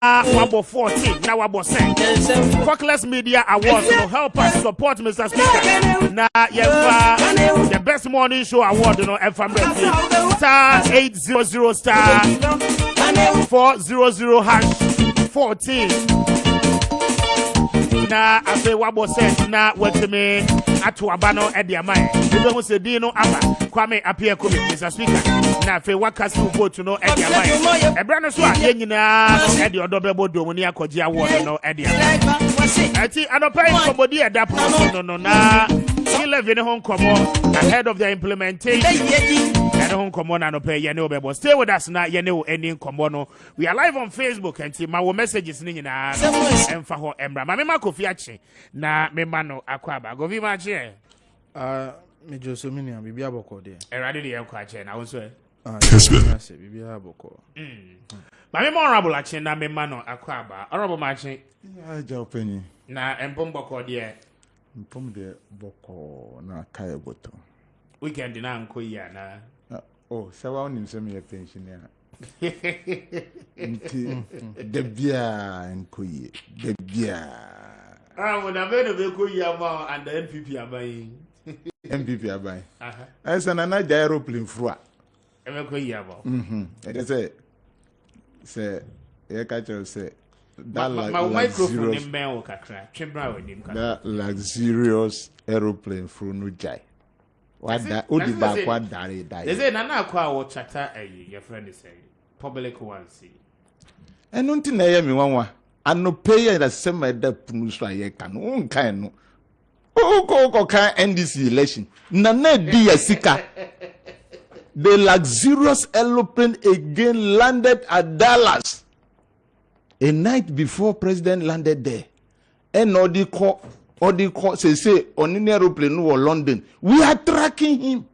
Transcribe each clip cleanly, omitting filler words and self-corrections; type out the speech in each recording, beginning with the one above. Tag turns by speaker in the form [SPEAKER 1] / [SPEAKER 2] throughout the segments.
[SPEAKER 1] Wabo 14, now Wabo 10. Focus Media Awards will help us support Mr. Speaker. Now, the best morning show award, star 800 star 400 hash 14. Na afe Wabo said na wetime atu abano edi amai. Ebe ho se di no aba Kwame apia komi Mr. Speaker. Na afe wakasi vote no edi amai. Ebra no so a ye nyina edi odobebo domu ni akoji award no edi amai. Ati anopai kobodi edapo no na 11 home komo ahead of the implementation. And home komo na no pay yene obebo. Stay with us na yene o eni komo no. We are live on Facebook and ma wo messages ni nyina emfa ho embra. Ma me ma Kofi ache na me ma no akwaba. Govi ma ache.
[SPEAKER 2] Me Joso mini am bibia boko de.
[SPEAKER 1] Erade de yakwa ache na wonso e.
[SPEAKER 2] Kessben bibia boko.
[SPEAKER 1] Ma me ma honorable ache na me ma no akwaba. Honorable ma ache.
[SPEAKER 3] Ya jopeni.
[SPEAKER 1] Na empom boko de.
[SPEAKER 3] Mpom de boko na kai boto.
[SPEAKER 1] Weekend na nko ya na.
[SPEAKER 3] Oh, sawa onim se me pensioner. Nti de bia nkoye. De bia.
[SPEAKER 1] When I made a vehicle yama and the NPP are buying.
[SPEAKER 3] MPP are buying. I said, an aeroplane frua.
[SPEAKER 1] A vehicle yama.
[SPEAKER 3] I say, I catch you say,
[SPEAKER 1] that microphone in Bell Cacra, Chimbra with him.
[SPEAKER 3] That luxurious aeroplane through Nujai. What that would be back what die.
[SPEAKER 1] They say, Nana Qua or chatter, your friend is saying, public one see.
[SPEAKER 3] And nothing I am one. And no pay that same at the Punusra ye can kind no. Oh, go can end this election. Nana dia sika. The luxurious aeroplane again landed at Dallas. A night before President landed there. And all the court say on an aeroplane or London. We are tracking him.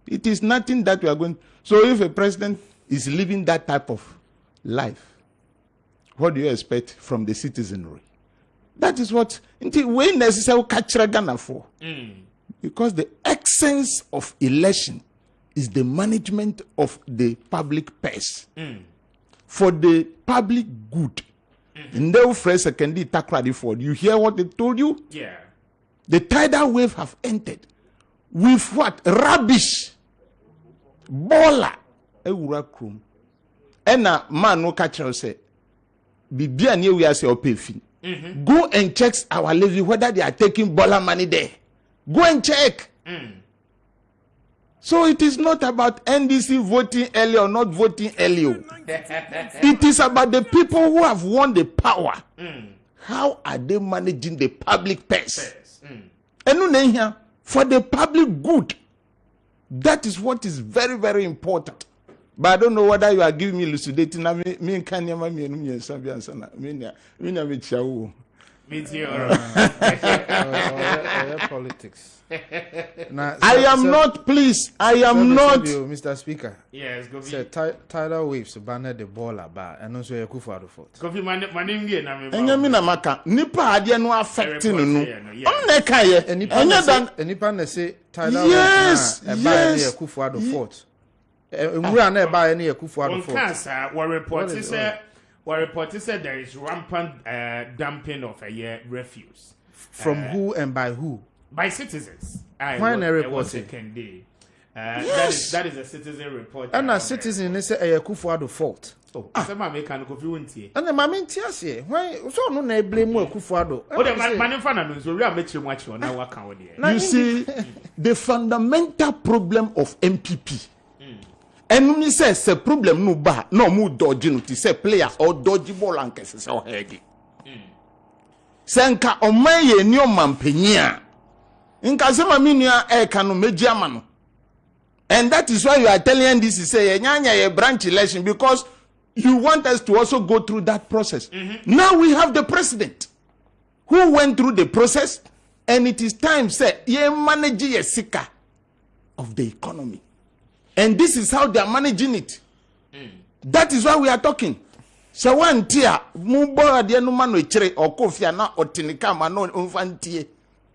[SPEAKER 3] It is nothing that we are going. So if a president is living that type of life, what do you expect from the citizenry? That is what we necessarily catch Ghana for. Because the essence of election is the management of the public purse for the public good. In the phrase secondly takradi for you hear what they told you?
[SPEAKER 1] Yeah.
[SPEAKER 3] The tidal wave have entered with what? Rubbish. Bola. Ewura and a man no catch us say Bibia near we are say pay fee. Go and check our levy whether they are taking bola money there. Go and check. So it is not about NDC voting early or not voting early. It is about the people who have won the power. How are they managing the public purse? And for the public good. That is what is very, very important. But I don't know whether you are giving me elucidating. Me and Kenya,
[SPEAKER 2] Politics.
[SPEAKER 3] I am not pleased. I am not.
[SPEAKER 2] Mr. Speaker.
[SPEAKER 1] Yes, go
[SPEAKER 2] say tidal waves banner the ball about and also a kufu out of fort.
[SPEAKER 1] Coffee man name na me.
[SPEAKER 3] Enya mi na maka. Nipa ade no affecting no. Neka ye.
[SPEAKER 2] Enipa na say tidal waves na e ba na kufu out of fort. Emura na e ba na kufu out of fort.
[SPEAKER 1] Cancer what report said there is rampant dumping of a refuse.
[SPEAKER 2] From who and by who?
[SPEAKER 1] By citizens.
[SPEAKER 2] When a report
[SPEAKER 1] yes. that is a citizen report.
[SPEAKER 2] And a citizen is a Kufuado fault.
[SPEAKER 1] Oh, some American coffee won't hear.
[SPEAKER 2] And the Mamentias, why so no blame more Kufuado?
[SPEAKER 1] Oh, the man so we are making much on our account here.
[SPEAKER 3] You see, the fundamental problem of MPP. And when he says a problem no ba no mu dodgy no say player or dodgy ball and cases or heady. Senka omaye ni o mampenya. Inka sema minia e kanu mejiamano. And that is why you are telling this is say a branch election because you want us to also go through that process. Now we have the president who went through the process and it is time say ye manage ye sika of the economy. And this is how they are managing it. That is why we are talking. So one tier, mubo ade no mano echere okofia na otinika ma no mfantie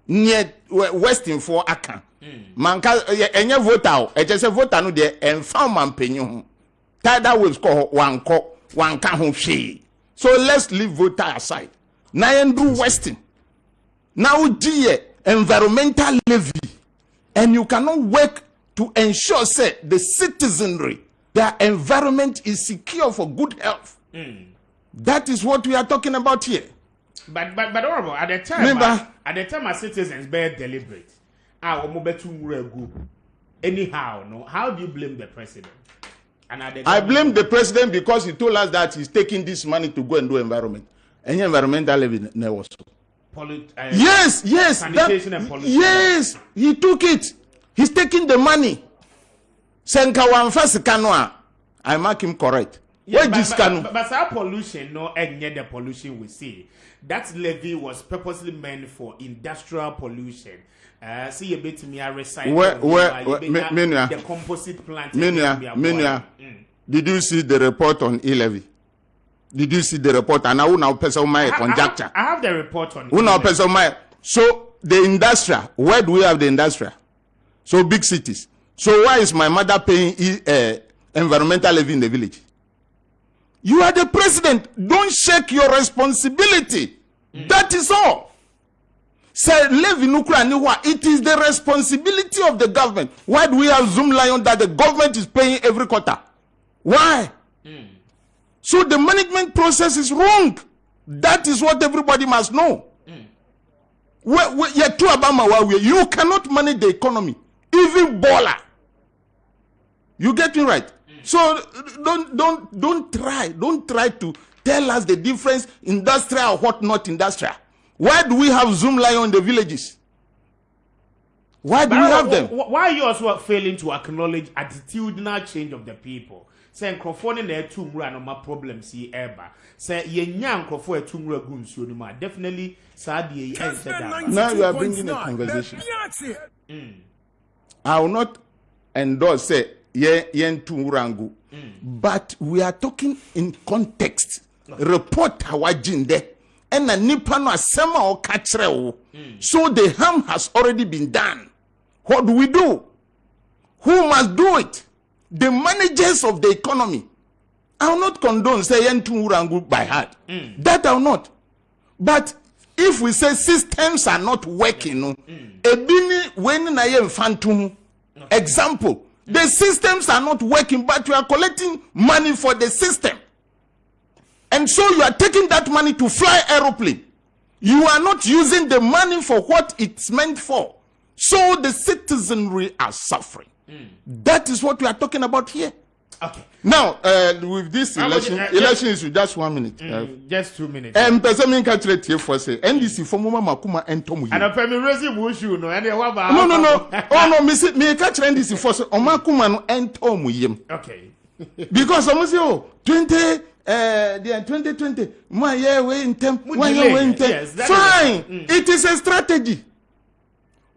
[SPEAKER 3] near western for aka. Manka enye voter o, eje se voter no de emfa mampanyi ho. Tidal waves ko wanka ho hwe. So let's leave voter aside. Now Andrew Weston. Now dear environmental levy. And you cannot work to ensure say the citizenry, their environment is secure for good health. That is what we are talking about here.
[SPEAKER 1] But honorable, at the time our citizens bear deliberate. Anyhow, no. How do you blame the president?
[SPEAKER 3] I blame the president because he told us that he's taking this money to go and do environment. Any environmental levy never so. Yes,
[SPEAKER 1] sanitation and pollution.
[SPEAKER 3] Yes, he took it. He's taking the money. I mark him correct.
[SPEAKER 1] Yeah, but our pollution, no, and the pollution we see. That levy was purposely meant for industrial pollution. See a bit me recycle.
[SPEAKER 3] The
[SPEAKER 1] composite plant.
[SPEAKER 3] Did you see the report on e-levy? Did you see the report? And I will now person my conjecture.
[SPEAKER 1] I have the report on.
[SPEAKER 3] So the industrial. Where do we have the industrial? So big cities. So why is my mother paying environmental levy in the village? You are the president. Don't shake your responsibility. That is all. Say levy nukra. It is the responsibility of the government. Why do we have Zoom Lion that the government is paying every quarter? Why? So the management process is wrong. That is what everybody must know. You cannot manage the economy. Even baller. You get me right? So don't try to tell us the difference industrial or what not industrial. Why do we have Zoom Lion in the villages? Why do we have them?
[SPEAKER 1] Why are you also failing to acknowledge attitudinal change of the people? Say microphone na etu mura no ma problems yi eba. Say yenya microphone etu mura gu nsuo no ma. Definitely sad ye that.
[SPEAKER 3] Now you are bringing a conversation. I will not endorse say yen tu murangu. But we are talking in context. Report our jinde. And a nipa no asema o kachre. So the harm has already been done. What do we do? Who must do it? The managers of the economy. I will not condone say yentu urangu by heart. That I will not. But if we say systems are not working, ebini when na ye phantom example, the systems are not working, but you are collecting money for the system. And so you are taking that money to fly aeroplane. You are not using the money for what it's meant for. So the citizenry are suffering. That is what we are talking about here.
[SPEAKER 1] Okay.
[SPEAKER 3] Now, with this election is just 1 minute.
[SPEAKER 1] Just 2 minutes.
[SPEAKER 3] And person can trade here for say NDC for mama makuma and tomu.
[SPEAKER 1] And a family raising bushu no.
[SPEAKER 3] No. Oh no, me catch NDC for say omakuma no and tomu yem.
[SPEAKER 1] Okay.
[SPEAKER 3] Because almost 2020 my year way in temp. Fine. It is a strategy.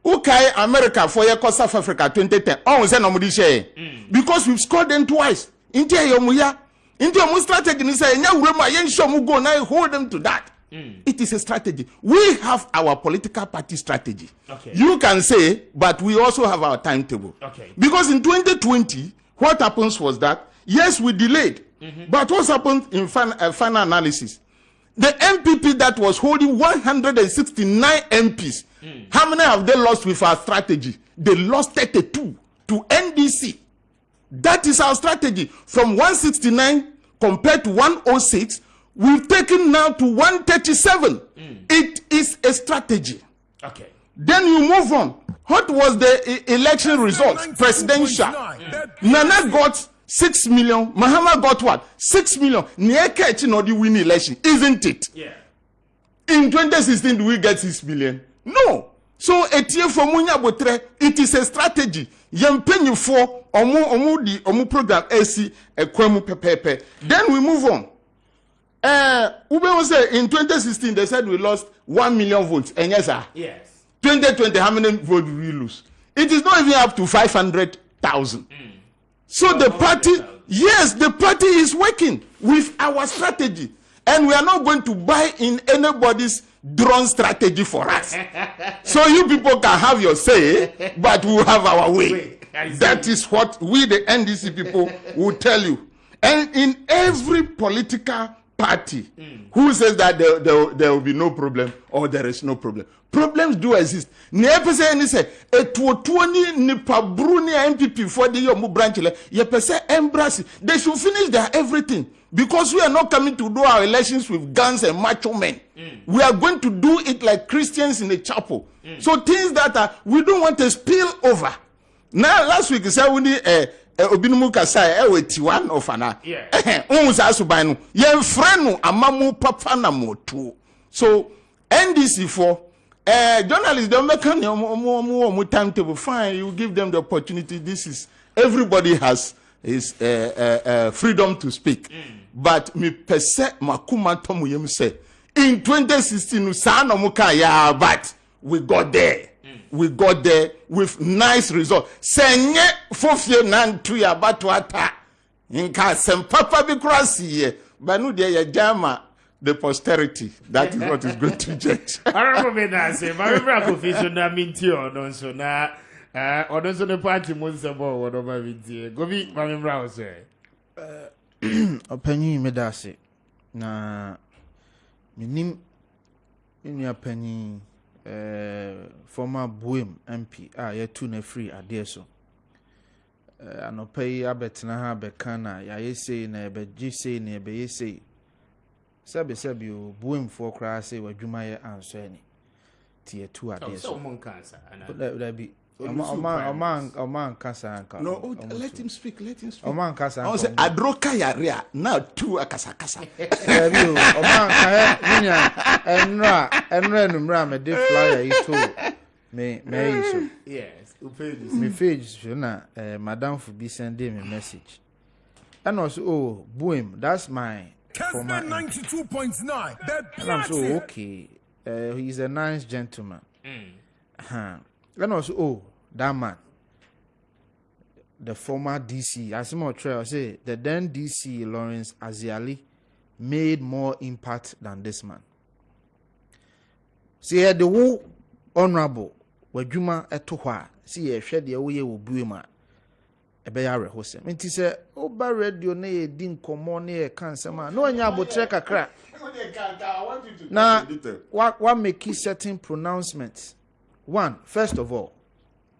[SPEAKER 3] Okay, America for your South Africa 2010. Oh, say no share. Because we've scored them twice. India yomuya. India mu strategy ni say nya wure ma yen show mu go now hold them to that. It is a strategy. We have our political party strategy.
[SPEAKER 1] Okay.
[SPEAKER 3] You can say, but we also have our timetable.
[SPEAKER 1] Okay.
[SPEAKER 3] Because in 2020, what happens was that yes, we delayed. But what happened in final analysis? The MPP that was holding 169 MPs. How many have they lost with our strategy? They lost 32 to NDC. That is our strategy. From 169 compared to 106, we've taken now to 137. It is a strategy.
[SPEAKER 1] Okay.
[SPEAKER 3] Then you move on. What was the election results? Presidential. Nana got 6 million. Mahama got what? 6 million. Nieke no the win election, isn't it?
[SPEAKER 1] Yeah.
[SPEAKER 3] In 2016, do we get 6 million? No. So etie for munya botre, it is a strategy. Yempenyu for omu program AC ekwemu pepepe. Then we move on. Ube was say in 2016 they said we lost 1 million votes. And yes, sir.
[SPEAKER 1] Yes.
[SPEAKER 3] 2020, how many votes did we lose? It is not even up to 500,000. So the party, yes, the party is working with our strategy. And we are not going to buy in anybody's drone strategy for us. So you people can have your say, but we will have our way. That is what we, the NDC people, will tell you. And in every political party who says that there will be no problem or there is no problem. Problems do exist. Never say any say it will 20 nipa bruni MPP for the yomu branch. You say embrace. They should finish their everything because we are not coming to do our elections with guns and macho men. We are going to do it like Christians in a chapel. So things that we don't want to spill over. Now last week say we need Obinumu Kasai one of ana. Subanu. Ye friend amamu papa na motu. So NDC for journalists don't make more timetable. Fine, you give them the opportunity. This is everybody has his freedom to speak. But me pese makuma tomu yem say in 2016 sana muka ya but we got there. We got there with nice results. Senye fofie nantu ya batu ata. Inka sempapa bikrasi but no there ya jama the posterity. That is what is going to judge.
[SPEAKER 1] I remember say my confusion na minti ono so na ono so ne party monse bo wodo ma minti. Go bi ma membra say.
[SPEAKER 2] Opanyi me da se. Na minim inu apanyi former Buem MP yetu na free ade so. Anopai abetena ha bekana ya yesei na ebeji sei na ebe yesei. Sabi o Buem for kra say wadwuma ye anso ani. Tie tu ade so.
[SPEAKER 1] So mon cancer ana.
[SPEAKER 2] That be Oman kasa anka.
[SPEAKER 3] No, let him speak.
[SPEAKER 2] Oman kasa
[SPEAKER 3] anka. I say adroka yarea now two akasa.
[SPEAKER 2] Sabi o Oman kaya ninya enra numra me de flyer ito me iso.
[SPEAKER 1] Yes,
[SPEAKER 2] me page na madam for be send me message. And also Buem, that's my
[SPEAKER 4] Kessben 92.9.
[SPEAKER 2] And I'm so okay. He's a nice gentleman. And also that man, the former DC, as more trail say, the then DC Lawrence Aziali made more impact than this man. See the whole honorable Wajuma etohwa. See a shed the way will be ma. Ebeya rehose. Minti say oba radio na ye din komo na ye kan sama. No anya abotre kakra. Na what make certain pronouncements. One, first of all,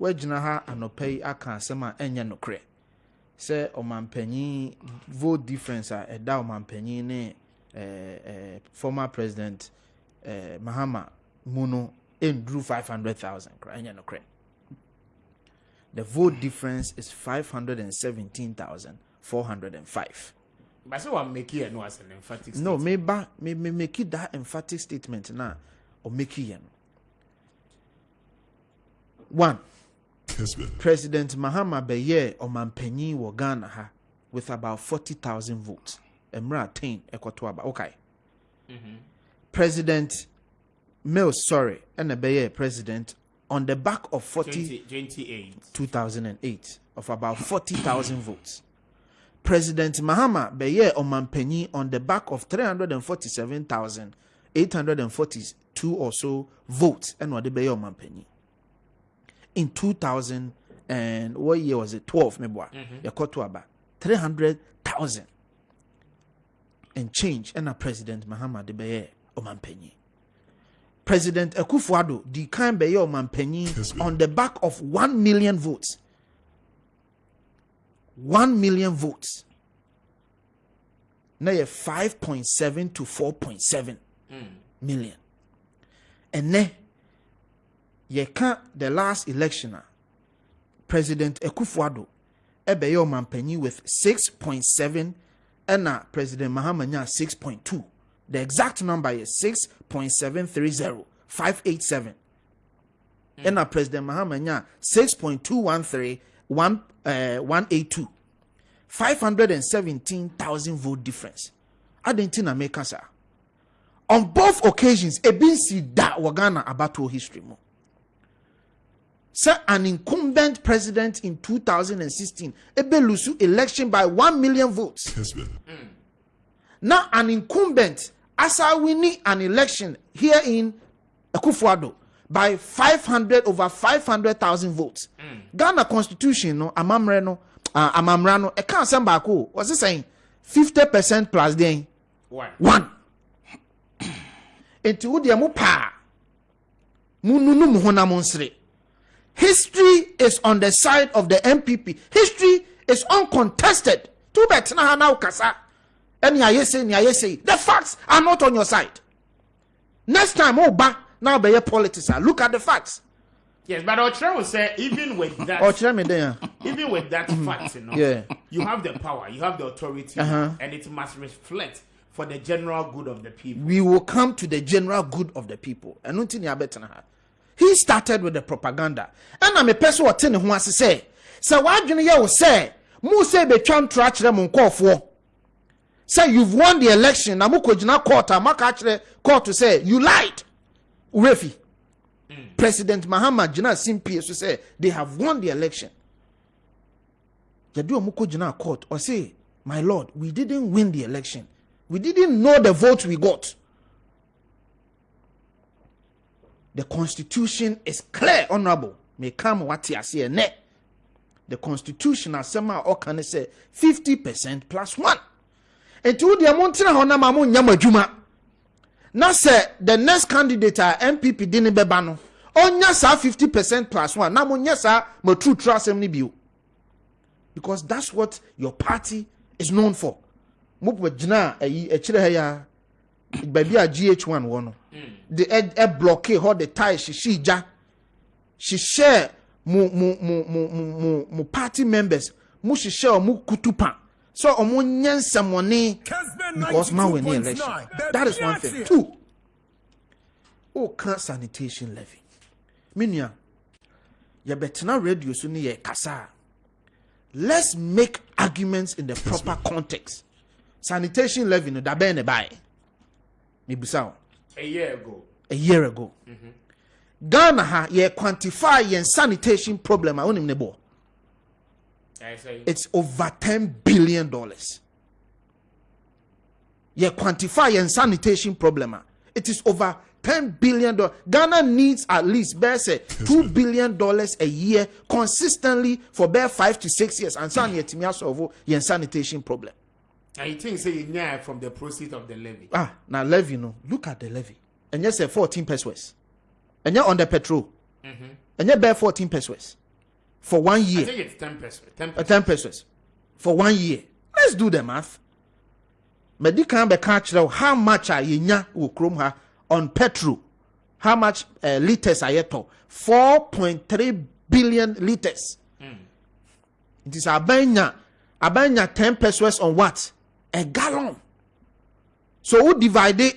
[SPEAKER 2] wejina ha anopai aka asema enye nokre. Say omampanyi vote difference eda omampanyi ne former president Mahama Muno drew 500,000 enye nokre. The vote difference is 517,405.
[SPEAKER 1] But so I'm making no as an emphatic
[SPEAKER 2] statement. No, me make it that emphatic statement now or make it. One, President Mahama Beye Omanpenyi wo Ghana ha with about 40,000 votes. Emra 10 Ekwatwaba. Okay. President Mills, and Beye president on the back of 2008 of about 40,000 votes. President Mahama Beye Omanpenyi on the back of 347,842 or so votes and what the Beye Omanpenyi. In 2000 and what year was it? 12 maybe. Yakotuaba 300,000 and change and a President Mahama de Beye Omanpenyi. President Akufo-Addo the kind Beye Omanpenyi on the back of 1 million votes. 1 million votes. Now you 5.7 to 4.7 million. And then you can't the last election. President Akufo-Addo Beye Omanpenyi with 6.7 and President Mahama 6.2. The exact number is 6.730587. And President Mahama 6.213 517,000 vote difference. I didn't make answer. On both occasions, ebinsi da wagana abato history mo. Sir, an incumbent president in 2016, Ebelusu election by 1 million votes. Now an incumbent, asa winning an election here in Akufo-Addo by over 500,000 votes. Ghana Constitution no amamrano e kan samba ko was saying 50% plus then One. Enti wo de mo pa. Mununu mo hona mo nsre. History is on the side of the MPP. History is uncontested. Too bad na now kasa. Any ayese. The facts are not on your side. Next time, now be your politics. Look at the facts.
[SPEAKER 1] Yes, but Ochre will say, even with that, even with that fact, you have the power, you have the authority, and it must reflect for the general good of the people.
[SPEAKER 2] We will come to the general good of the people. He started with the propaganda. And I'm a person who attend who say, so why do you say, Mu say be trying to catch them on call for? Say you've won the election. Namuko jina court. Amaka actually court to say you lied. Urefi. President Mahama jina simpi to say they have won the election. Jadu amuko jina court or say, my lord, we didn't win the election. We didn't know the vote we got. The constitution is clear, honorable. May come what I say ne. The constitution as some or can say 50% plus 1. And to the amount of Honamamu Yamajuma. Now say the next candidate are MPP Dini Bebano. On yasa 50% plus 1. Now mon yasa mo true trust bill. Because that's what your party is known for. Mupwe jina a chileya baby a GH1 one. The blockade hold the tie she share mu party members mu share mu kutupa. So omunyan money because now we need election. That is one thing. Two. Can't sanitation levy. Minya, ya betena radio suni ye kasa. Let's make arguments in the proper context. Sanitation levy no dabe ne buy. Mibusao.
[SPEAKER 1] A year ago.
[SPEAKER 2] Ghana ha ye quantify yen sanitation problem a onim nebo. It's over $10 billion. Ye quantify yen sanitation problem. It is over $10 billion. Ghana needs at least $2 billion a year consistently for bare 5 to 6 years. And san yetimia solve yen sanitation problem.
[SPEAKER 1] And you think say you from the proceeds of the levy?
[SPEAKER 2] Now levy no. Look at the levy. And you say 14 pesos. And you're on the petrol. And you bear 14 pesos. For 1 year.
[SPEAKER 1] I think it's 10 pesos.
[SPEAKER 2] 10 pesos. For 1 year. Let's do the math. Medical be catch how much are you on petrol? How much liters are you to? 4.3 billion liters. It is abanya 10 pesos on what? A gallon. So who divide it?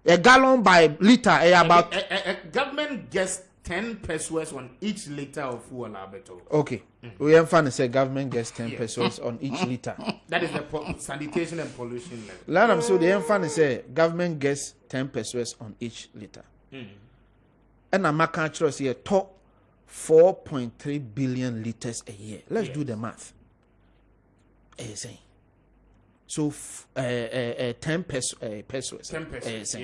[SPEAKER 2] A gallon by liter, about
[SPEAKER 1] a government gets 10 pesos on each liter of fuel.
[SPEAKER 2] Okay, we have fun to say government gets 10 pesos on each liter.
[SPEAKER 1] That is the sanitation and pollution level.
[SPEAKER 2] Land so they have fun to say government gets 10 pesos on each liter. And I'm not here top 4.3 billion liters a year. Let's do the math. So 10 pesos.
[SPEAKER 1] 10 pesos. Yes.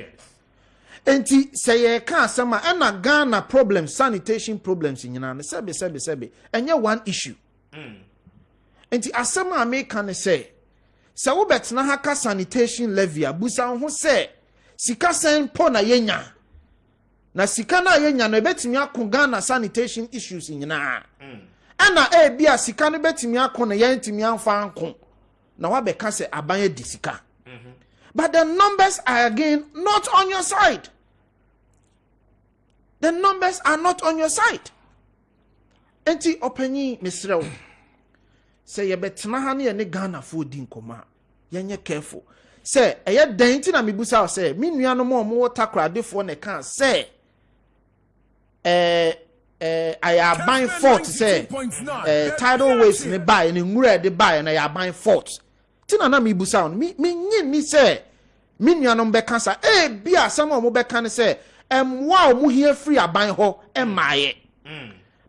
[SPEAKER 2] Enti say can sama and Ghana problem sanitation problems in Ghana sebe and one issue. Enti asama make can say wo betna haka sanitation levy abusa ho say sika sen po na yenya na sika na yenya no betimi akọ Ghana sanitation issues in Ghana. Ana bia sika no betimi akọ na yentimi amfa anko na wa beka say abanye disika. But the numbers are again not on your side. The numbers are not on your side. Enti openyi misrew. Say ye betena ha ne Ghana fo di nkoma. Yenye careful. Say eye dan ti na mebusa say me nua no mo takrade ne kan say I buying fault say tidal waves ne buy ne nwura de buy na ya buying fault. Ti na mebusa me nyi ni say me nua no beka sa bia some mo beka ne say wow mu here free aban ho emaye.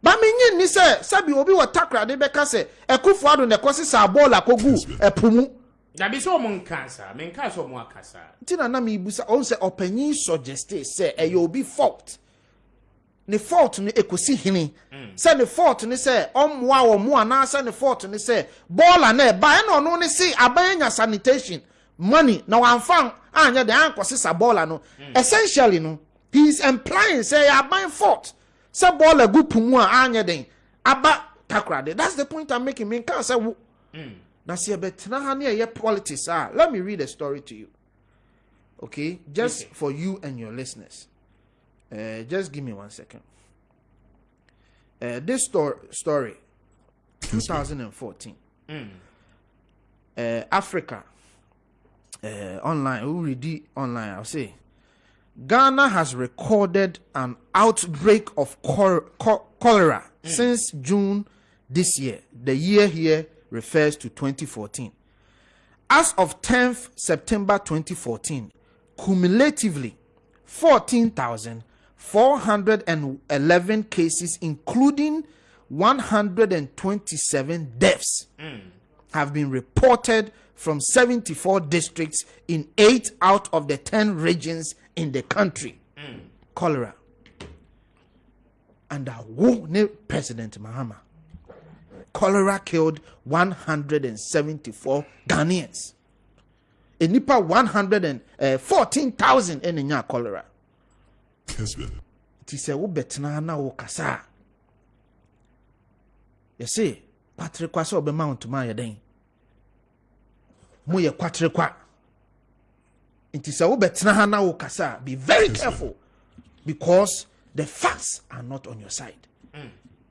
[SPEAKER 2] Ba me nyi ni say sabi obi wo takra de beka say ekufo ado ne kosi sa ball akogu epumu.
[SPEAKER 1] Na bi so mo nkansa me nka so mo akasa.
[SPEAKER 2] Ti na mebusa on say opanyin suggest say obi fault. Ne fault ni ekosi hini. Say ne fault ni say omwa wo mu ana say ne fault ni say ball na e ba na ono ni say abanya sanitation money na wan fan anya the anko sisa baller no essentially no he is implying say ya ban fault say baller gu pumu a anya den aba takrade. That's the point I'm making. Me can say na see betina ha na politics. Let me read a story to you. Okay, just for you and your listeners. Just give me 1 second. This story 2014 Africa online, who read it online, I'll say Ghana has recorded an outbreak of cholera since June this year. The year here refers to 2014. As of 10th September 2014, cumulatively 14,411 cases, including 127 deaths, have been reported from 74 districts in 8 out of the 10 regions in the country. Cholera. Under President Mahama, cholera killed 174 Ghanaians. Enipa 114,000 enya cholera.
[SPEAKER 4] Kessben.
[SPEAKER 2] Ti se wo betna na wo kasa. You see, Patrick kwase obema ontuma ye den. Mo ye kwatre kwa. Nti se wo betna na wo kasa, be very careful because the facts are not on your side.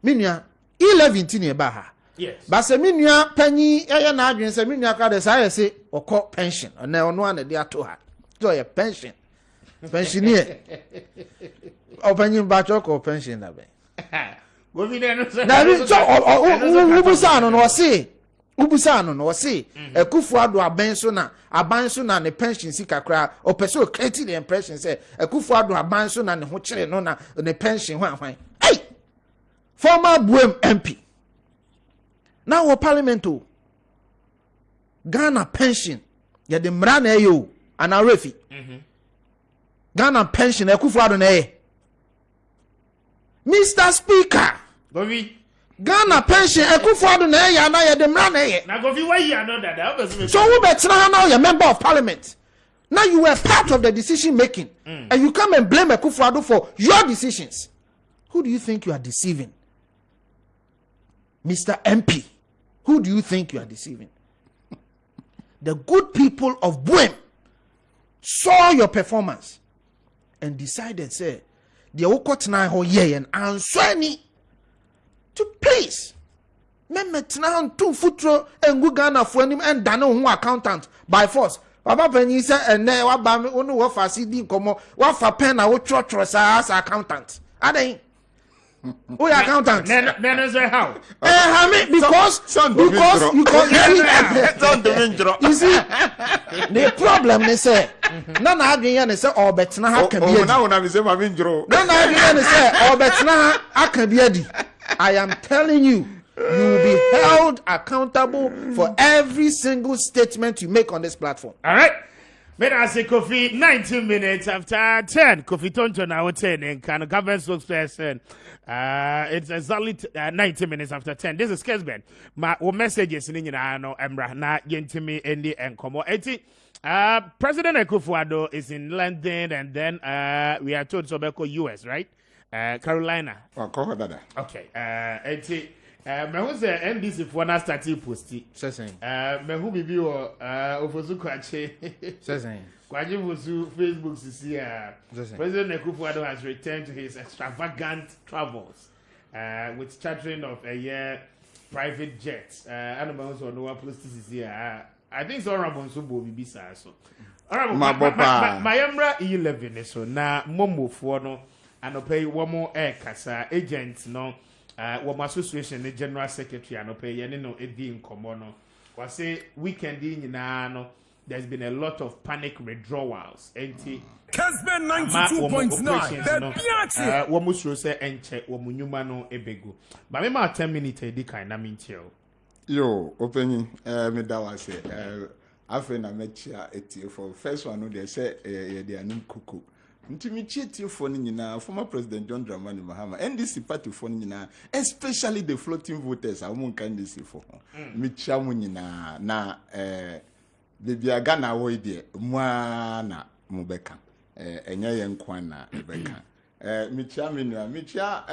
[SPEAKER 2] Minua 11 ne ba ha.
[SPEAKER 1] Yes.
[SPEAKER 2] But se minua panyi eye na adwen se minua ka de say say okọ pension. Na ono ana de ato ha. So ye pension. Pensioner. Opanyi ba choko pension na be.
[SPEAKER 1] Go be there no say.
[SPEAKER 2] Na bi so ubusa no no say. Ubusa no no say. Ekufu ado aban so na ne pension sika kra opeso create the impression say Ekufu ado aban so na ne ho kire no na ne pension hwan. Hey! Former Buem MP. Now parliament Ghana pension ya de mra na eyo ana refi. Ghana pension Ekufu ado na Mr. Speaker, Ghana pension Ekufu ado na ya na ya de mra na
[SPEAKER 1] na go fi why you know that.
[SPEAKER 2] So who betina now you member of parliament. Now you were part of the decision making and you come and blame Ekufu ado for your decisions. Who do you think you are deceiving? Mr. MP, who do you think you are deceiving? The good people of Buem saw your performance and decided, say, the Okotna ho ye and answani to please. Memetna on 2 futro and Gugana for him and Dano who accountant by force. Papa Penny said, and ne wa ba me onu wa fa CD komo wa fa pen na wo trotro as accountant. Adai. Who accountant?
[SPEAKER 1] Then say how?
[SPEAKER 2] Because you see the problem they say. Nana adwenya ne say obetna ha ka biadi.
[SPEAKER 3] Na wona me say ma me njro.
[SPEAKER 2] Nana adwenya ne say obetna aka biadi. I am telling you, you will be held accountable for every single statement you make on this platform.
[SPEAKER 1] All right. But I say Kofi 19 minutes after 10. Kofi Tonto now 10 and can government spokesperson. It's exactly 90 minutes after 10. This is Kessben. My messages in no Emra na yentimi endi and komo. President Akufo-Addo is in London and then we are told Sobeko US, right? Carolina. Okay. Me who say NDC for na start posti. Me who be o ofosu kwache. Kwaje wosu Facebook sisi President Akufo-Addo has returned to his extravagant travels with chartering of a year private jets. And me who so no posti sisi I think so Ramon so bo bibi sa so. Mayamra 11 so na momo fo no anopai womo kasa agent no what my association the general secretary and pay no edi nkomo no was say weekend in no there's been a lot of panic withdrawals enti
[SPEAKER 4] Kessben 92.9
[SPEAKER 1] wo musro say enche wo munyuma no ebegu ba me ma 10 minutes edi kan na mintiel
[SPEAKER 3] yo opening me da wa say afa na mechia etie for first one no they say ye dey anum kuku Ntimi chieti for nyina former president John Dramani Mahama NDC party for nyina especially the floating voters among NDC for me chia nyina na Baby Ghana wo die mwana mubeka enya ye nkwa na beka michia menua michia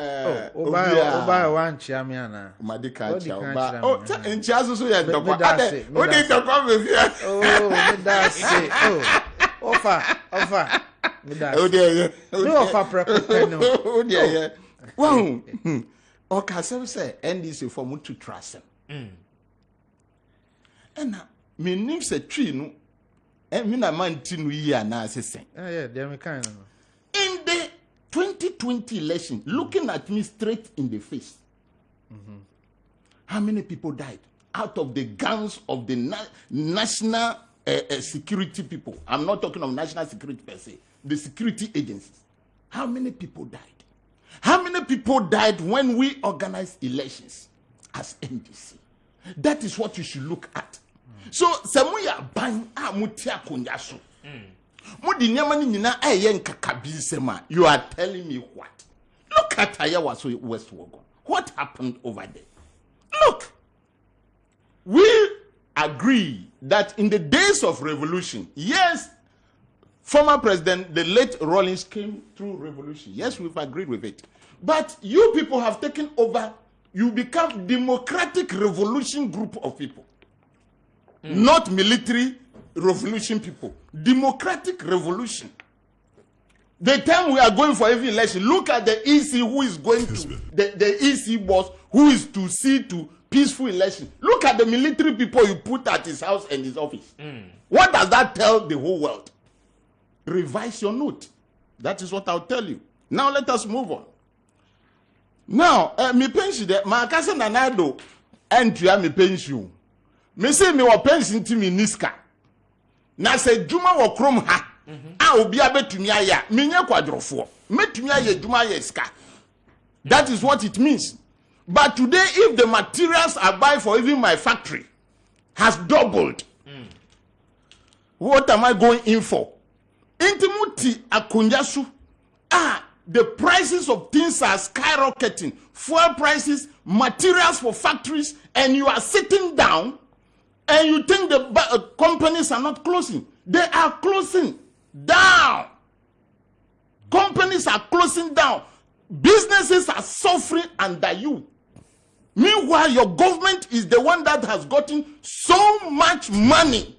[SPEAKER 2] oba wan chia me ana
[SPEAKER 3] madika chia oba nchia so ye ndokwa ade o dey ndokwa me fia
[SPEAKER 2] me da say offer me da
[SPEAKER 3] o dey
[SPEAKER 2] no offer prepare no
[SPEAKER 3] o dey wow o ka say NDC for mu to trust ena me nim se twi no me na man ti no yi ana asesen
[SPEAKER 2] yeah they me kind no
[SPEAKER 3] in the 2020 election looking at me straight in the face. How many people died out of the gangs of the national security people? I'm not talking of national security per se, the security agencies. How many people died? How many people died when we organized elections as NDC? That is what you should look at. So, Samuya Bang Amutia Kunyasu. You are telling me what? Look at Ayawaso West Wogon. What happened over there? Look, we agree that in the days of revolution, yes, former president, the late Rawlings came through revolution. Yes, we've agreed with it. But you people have taken over. You become democratic revolution group of people, not military revolution people. Democratic revolution. The time we are going for every election, look at the EC who is going to the EC boss who is to see to peaceful election. Look at the military people you put at his house and his office. What does that tell the whole world? Revise your note. That is what I'll tell you. Now let us move on. Now, me pension de my cousin Nanado entry me pension. Me say me wa pension ti me niska. Na se djuma wo krom ha. A obi abetumi aya. Me nye kwadrofo. Metumi aya djuma ya ska. That is what it means. But today if the materials I buy for even my factory has doubled. What am I going in for? Intimuti akunjasu. The prices of things are skyrocketing. Fuel prices, materials for factories, and you are sitting down and you think the companies are not closing. They are closing down. Companies are closing down. Businesses are suffering under you. Meanwhile, your government is the one that has gotten so much money.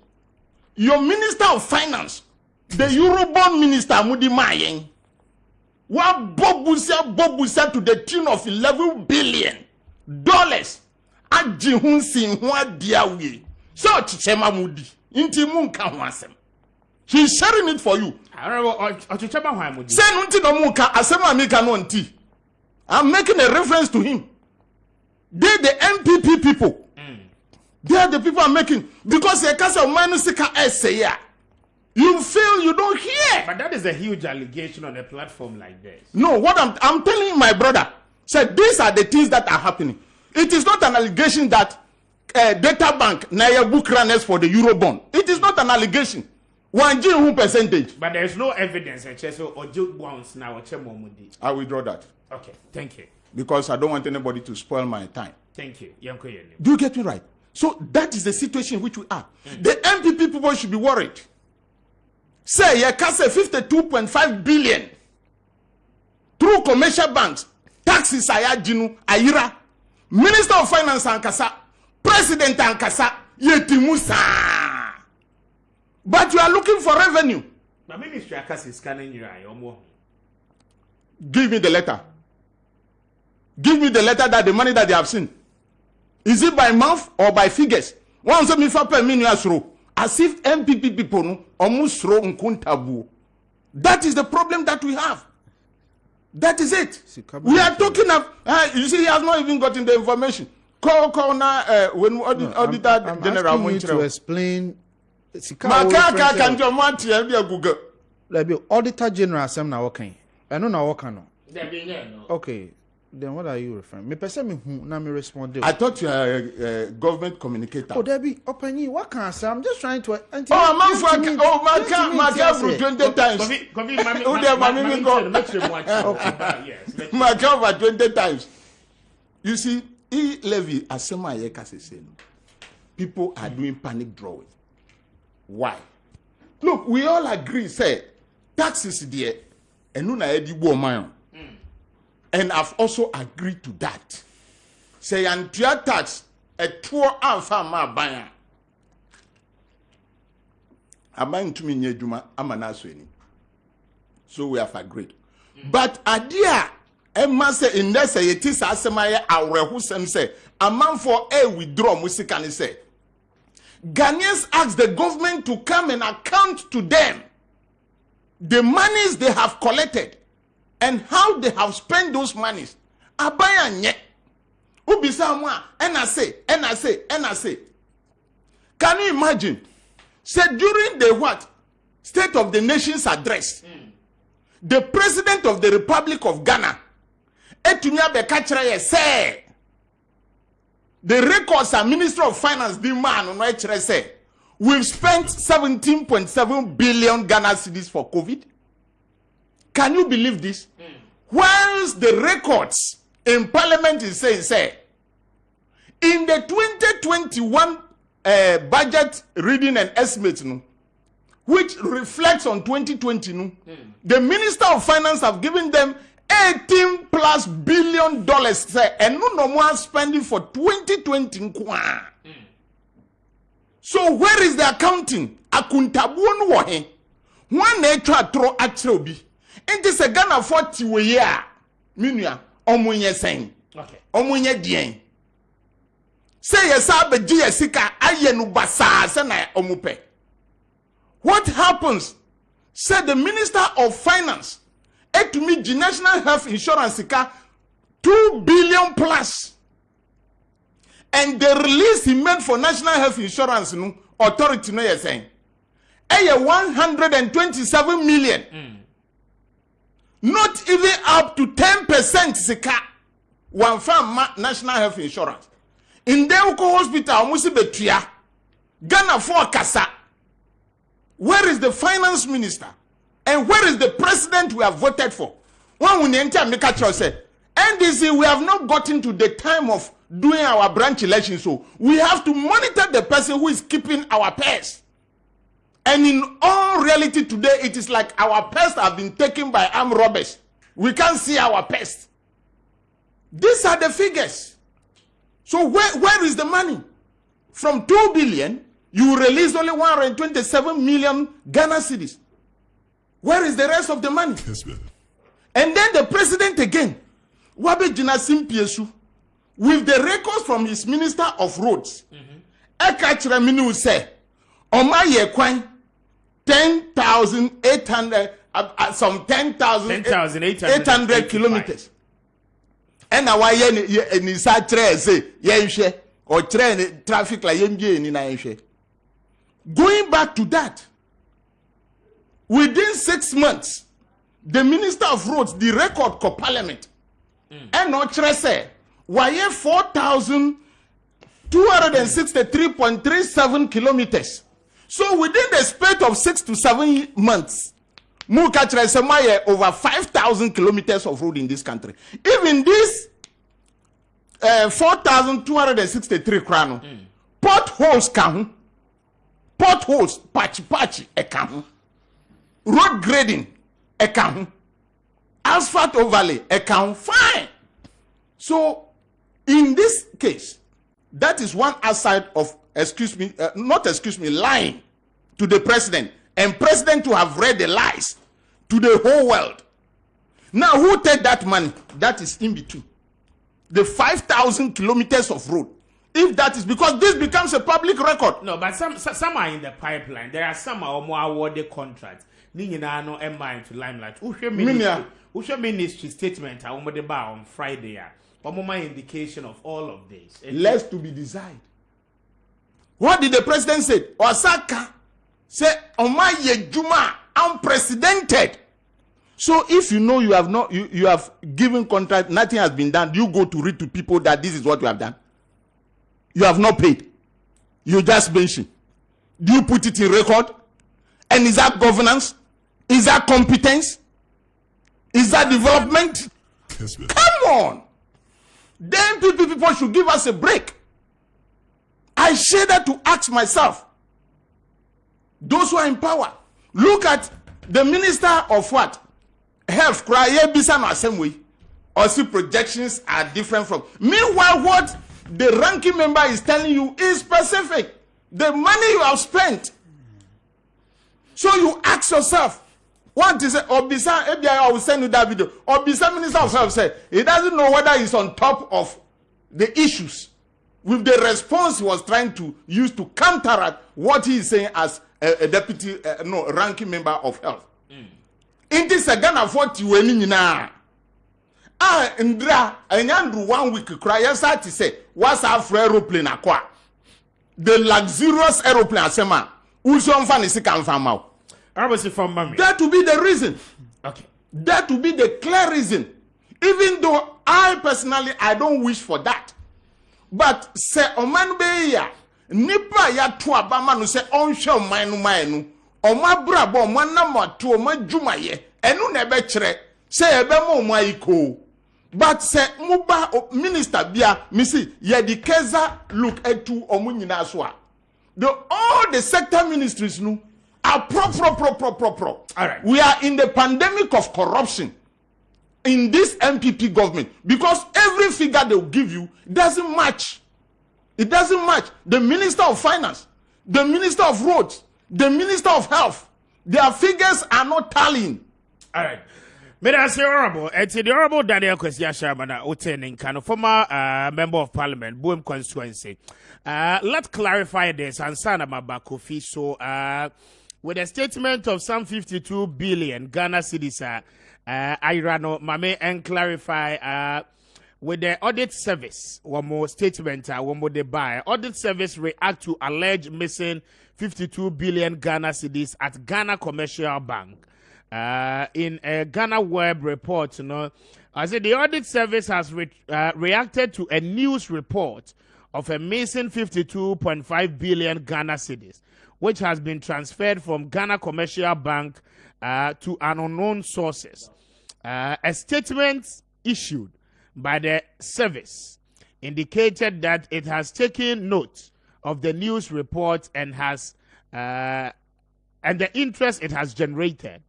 [SPEAKER 3] Your Minister of Finance, the Eurobond Minister, Mudi Mayeng, what bobusa to the tune of $11 billion. Ajihun sin hwa diawe. So chichema mudi. Inti munka hwasem. He's sharing it for you.
[SPEAKER 1] Chichema hwa mudi.
[SPEAKER 3] Say nunti no munka asema amika no nti. I'm making a reference to him. They the MPP people. They are the people I'm making because they can't say manusika essay. You feel you don't hear.
[SPEAKER 1] But that is a huge allegation on a platform like this.
[SPEAKER 3] No, what I'm telling you, my brother, said these are the things that are happening. It is not an allegation that data bank na book runners for the Eurobond. It is not an allegation. 1 percentage.
[SPEAKER 1] But there is no evidence.
[SPEAKER 3] I withdraw that.
[SPEAKER 1] Okay, thank you.
[SPEAKER 3] Because I don't want anybody to spoil my time.
[SPEAKER 1] Thank you.
[SPEAKER 3] Do you get me right? So that is the situation in which we are. The MPP people should be worried. Say you can say 52.5 billion through commercial banks, taxes ayajinu ayira, Minister of Finance ankasa, President ankasa yetimusa. But you are looking for revenue.
[SPEAKER 1] My ministry ankasa is scanning your eye.
[SPEAKER 3] Give me the letter. Give me the letter that the money that they have seen. Is it by mouth or by figures? One say me fa per million. As if MPP people no almost throw unkuntabu. That is the problem that we have. That is it. We are talking of. You see, he has not even gotten the information. Call now. When auditor general,
[SPEAKER 2] I'm asking you to explain.
[SPEAKER 3] Google.
[SPEAKER 2] Auditor general, some na working. I know na working no. Okay. Then what are you referring? Me person me who na me respond.
[SPEAKER 3] I thought you are a government communicator.
[SPEAKER 2] Oh, Debbie, open you. What can I say? I'm just trying to.
[SPEAKER 3] My car 20 times. My car 20 times. You see, e levy asema ye kase say no. People are doing panic drawing. Why? Look, we all agree, say, taxes there, and nuna edi woman. And I've also agreed to that. Say, and tax a tour alpha ma baya. Abayin to me nyejuma amanasweni. So we have agreed. But adia, Emma say in there say it is asemaya awrehu sem say a man for a withdraw musikani say. Ghanaians ask the government to come and account to them the monies they have collected and how they have spent those monies. Abaya nye. Ubisa mwa, and I say. Can you imagine? Said during the what? State of the Nation's address, the President of the Republic of Ghana, Etunya Bekachraye say, the records are Minister of Finance, the man on which say, we've spent 17.7 billion Ghana cedis for COVID. Can you believe this? Whilst the records in Parliament is saying, say, in the 2021 budget reading and estimate, which reflects on 2020, the Minister of Finance have given them $18+ billion, say, and no more spending for 2020. So where is the accounting? Akuntabuon wahe. One nature throw atrobi. And this a Ghana 40 year. Minya omunye saying. Okay. Omunye dien. Say yesa be sika ayenu basa sana omupe. What happens? Say the Minister of Finance to me the National Health Insurance sika 2 billion plus. And the release he made for National Health Insurance authority no you're saying. 127 million. Not even up to 10% sika one from National Health Insurance. In the hospital, musi betuya. Ghana for kasa. Where is the finance minister? And where is the president we have voted for? One when the entire Mikacho said, NDC, we have not gotten to the time of doing our branch election, so we have to monitor the person who is keeping our purse. And in all reality today, it is like our purse have been taken by armed robbers. We can't see our purse. These are the figures. So where is the money? From 2 billion, you release only 127 million Ghana cedis. Where is the rest of the money?
[SPEAKER 4] Kessben.
[SPEAKER 3] And then the president again, Wabe Jinasim Piesu, with the records from his Minister of Roads, Ekachra Minu say, Omaye Kwan, 10,800, some 10,800 kilometers. And now why any sad train say, Yenshe, or train traffic like Yenje in Yenshe. Going back to that, within 6 months, the Minister of Roads, the record for Parliament, and not say, why 4,263.37 kilometers. So within the space of 6 to 7 months, Mukachra Samaye over 5,000 kilometers of road in this country. Even this 4,263 krano, potholes count, potholes patchy account, road grading account, asphalt overlay account, fine. So in this case, that is one aside of lying to the president, and president to have read the lies to the whole world. Now who take that money? That is in between the 5,000 kilometers of road. If that is because this becomes a public record.
[SPEAKER 1] No, but some are in the pipeline. There are some are more awarded contracts. Nina no emma into limelight. Usha ministry statement on Friday. One indication of all of this.
[SPEAKER 3] Less to be desired. What did the president say? Osaka say Omaye Juma unprecedented. So if you know you have not you have given contract, nothing has been done, you go to read to people that this is what you have done. You have not paid. You just mention. Do you put it in record? And is that governance? Is that competence? Is that development?
[SPEAKER 4] Kessben.
[SPEAKER 3] Come on. Then people should give us a break. I share that to ask myself. Those who are in power. Look at the minister of what? Health. Cry bisa no same way. Or see projections are different from. Meanwhile, what the ranking member is telling you is specific. The money you have spent. So you ask yourself, what is it? Obisa, I will send you that video. Obisa Minister of Health said he doesn't know whether he's on top of the issues with the response he was trying to use to counteract what he is saying as a deputy, ranking member of health. It is a gun of what you winning now. Ndra, and 1 week cry, yes, I say, what's our aeroplane aqua? The luxurious aeroplane, Asema, who's on fancy can farm out.
[SPEAKER 1] I was from Mammy.
[SPEAKER 3] That to be the reason.
[SPEAKER 1] Okay.
[SPEAKER 3] That to be the clear reason. Even though I personally, I don't wish for that. But say, Oman Beya, Nipa ya tuaba manu se onsho manu. Oma brabo, mana matu, oma jumaye, enu nebe chere, se ebe mo maiko. But say, muba minister bia, misi, ye di keza look etu omunyina aswa. All the sector ministries nu are pro.
[SPEAKER 1] All right.
[SPEAKER 3] We are in the pandemic of corruption in this MPP government because every figure they will give you doesn't match. It doesn't match. The Minister of Finance, the Minister of Roads, the Minister of Health, their figures are not tallying.
[SPEAKER 1] All right. May I say honorable? It's the honorable Daniel Kwesi Ashabana Otening, kind of former member of parliament, Boom constituency. Let's clarify this. Ansana Mabakofi. So, with a statement of some 52 billion Ghana cedis, Irano Mame and clarify with the audit service. One more statement. One more they buy. Audit service react to alleged missing 52 billion Ghana cedis at Ghana Commercial Bank. In a Ghana Web report, I said the audit service has reacted to a news report of a missing 52.5 billion Ghana cedis, which has been transferred from Ghana Commercial Bank to an unknown sources. A statement issued by the service indicated that it has taken note of the news report and has and the interest it has generated.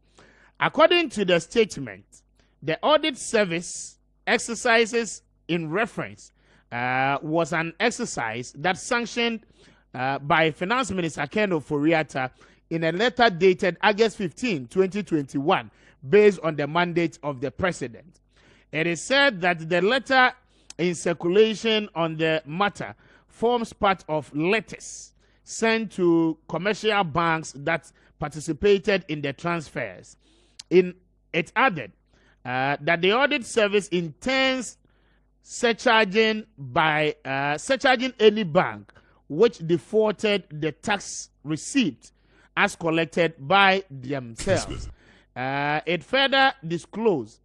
[SPEAKER 1] According to the statement, the audit service exercises in reference was an exercise that sanctioned by Finance Minister Ken Ofori-Atta in a letter dated August 15, 2021, based on the mandate of the President. It is said that the letter in circulation on the matter forms part of letters sent to commercial banks that participated in the transfers. It added that the audit service intends surcharging any bank which defaulted the tax receipt as collected by themselves. It further disclosed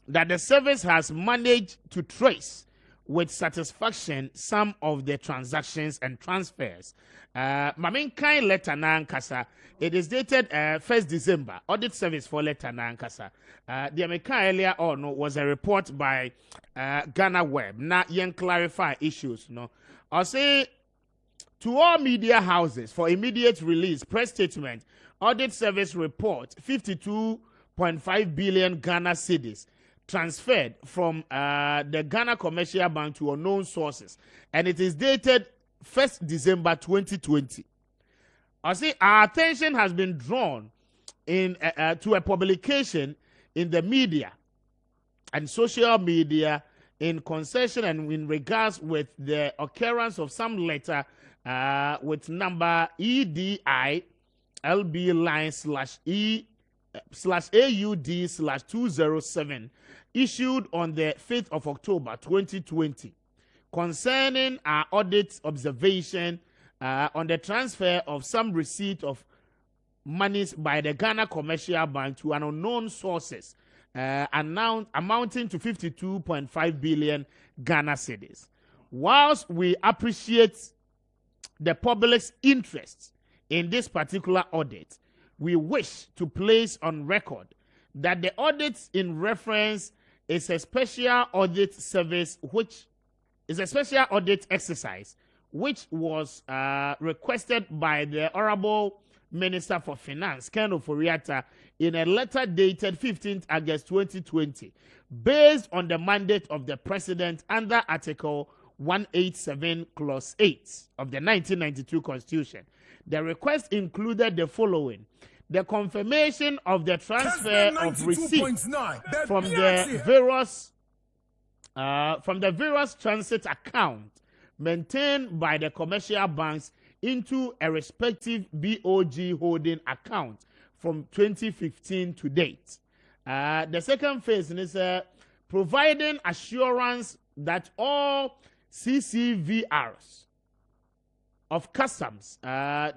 [SPEAKER 1] that the service has managed to trace with satisfaction some of the transactions and transfers. Mamin kind letter na nkasa. It is dated 1st December. Audit service for letter na nkasa. The American earlier on was a report by Ghana Web. Na yen clarify issues. I say to all media houses for immediate release, press statement, audit service report 52.5 billion Ghana cedis transferred from the Ghana Commercial Bank to unknown sources, and it is dated 1st December 2020. I say our attention has been drawn in to a publication in the media and social media in concession and in regards with the occurrence of some letter with number EDI LB line/E/AUD/207 issued on the 5th of October 2020 concerning our audit observation on the transfer of some receipt of monies by the Ghana Commercial Bank to an unknown sources amounting to 52.5 billion Ghana cedis. Whilst we appreciate the public's interest in this particular audit, we wish to place on record that the audit in reference is a special audit service, which is a special audit exercise, which was requested by the Honorable Minister for Finance, Ken Oforiatta, in a letter dated 15th August 2020, based on the mandate of the President under Article 187, Clause 8 of the 1992 Constitution. The request included the following: the confirmation of the transfer of receipts from the various transit accounts maintained by the commercial banks into a respective BOG holding account from 2015 to date. The second phase is providing assurance that all CCVRs of customs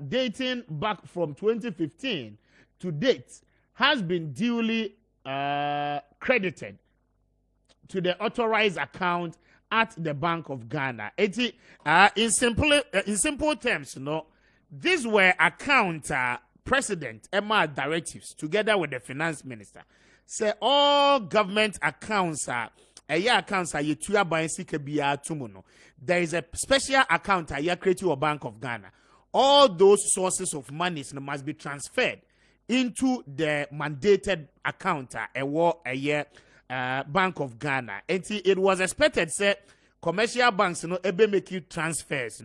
[SPEAKER 1] dating back from 2015 to date has been duly credited to the authorized account at the Bank of Ghana. In simple terms, these were account president Emma directives together with the finance minister. Say all government accounts are accounts are yetua by sikabia tumuno. There is a special account created to Bank of Ghana. All those sources of monies must be transferred into the mandated account Bank of Ghana. And it was expected say commercial banks ebe make you transfers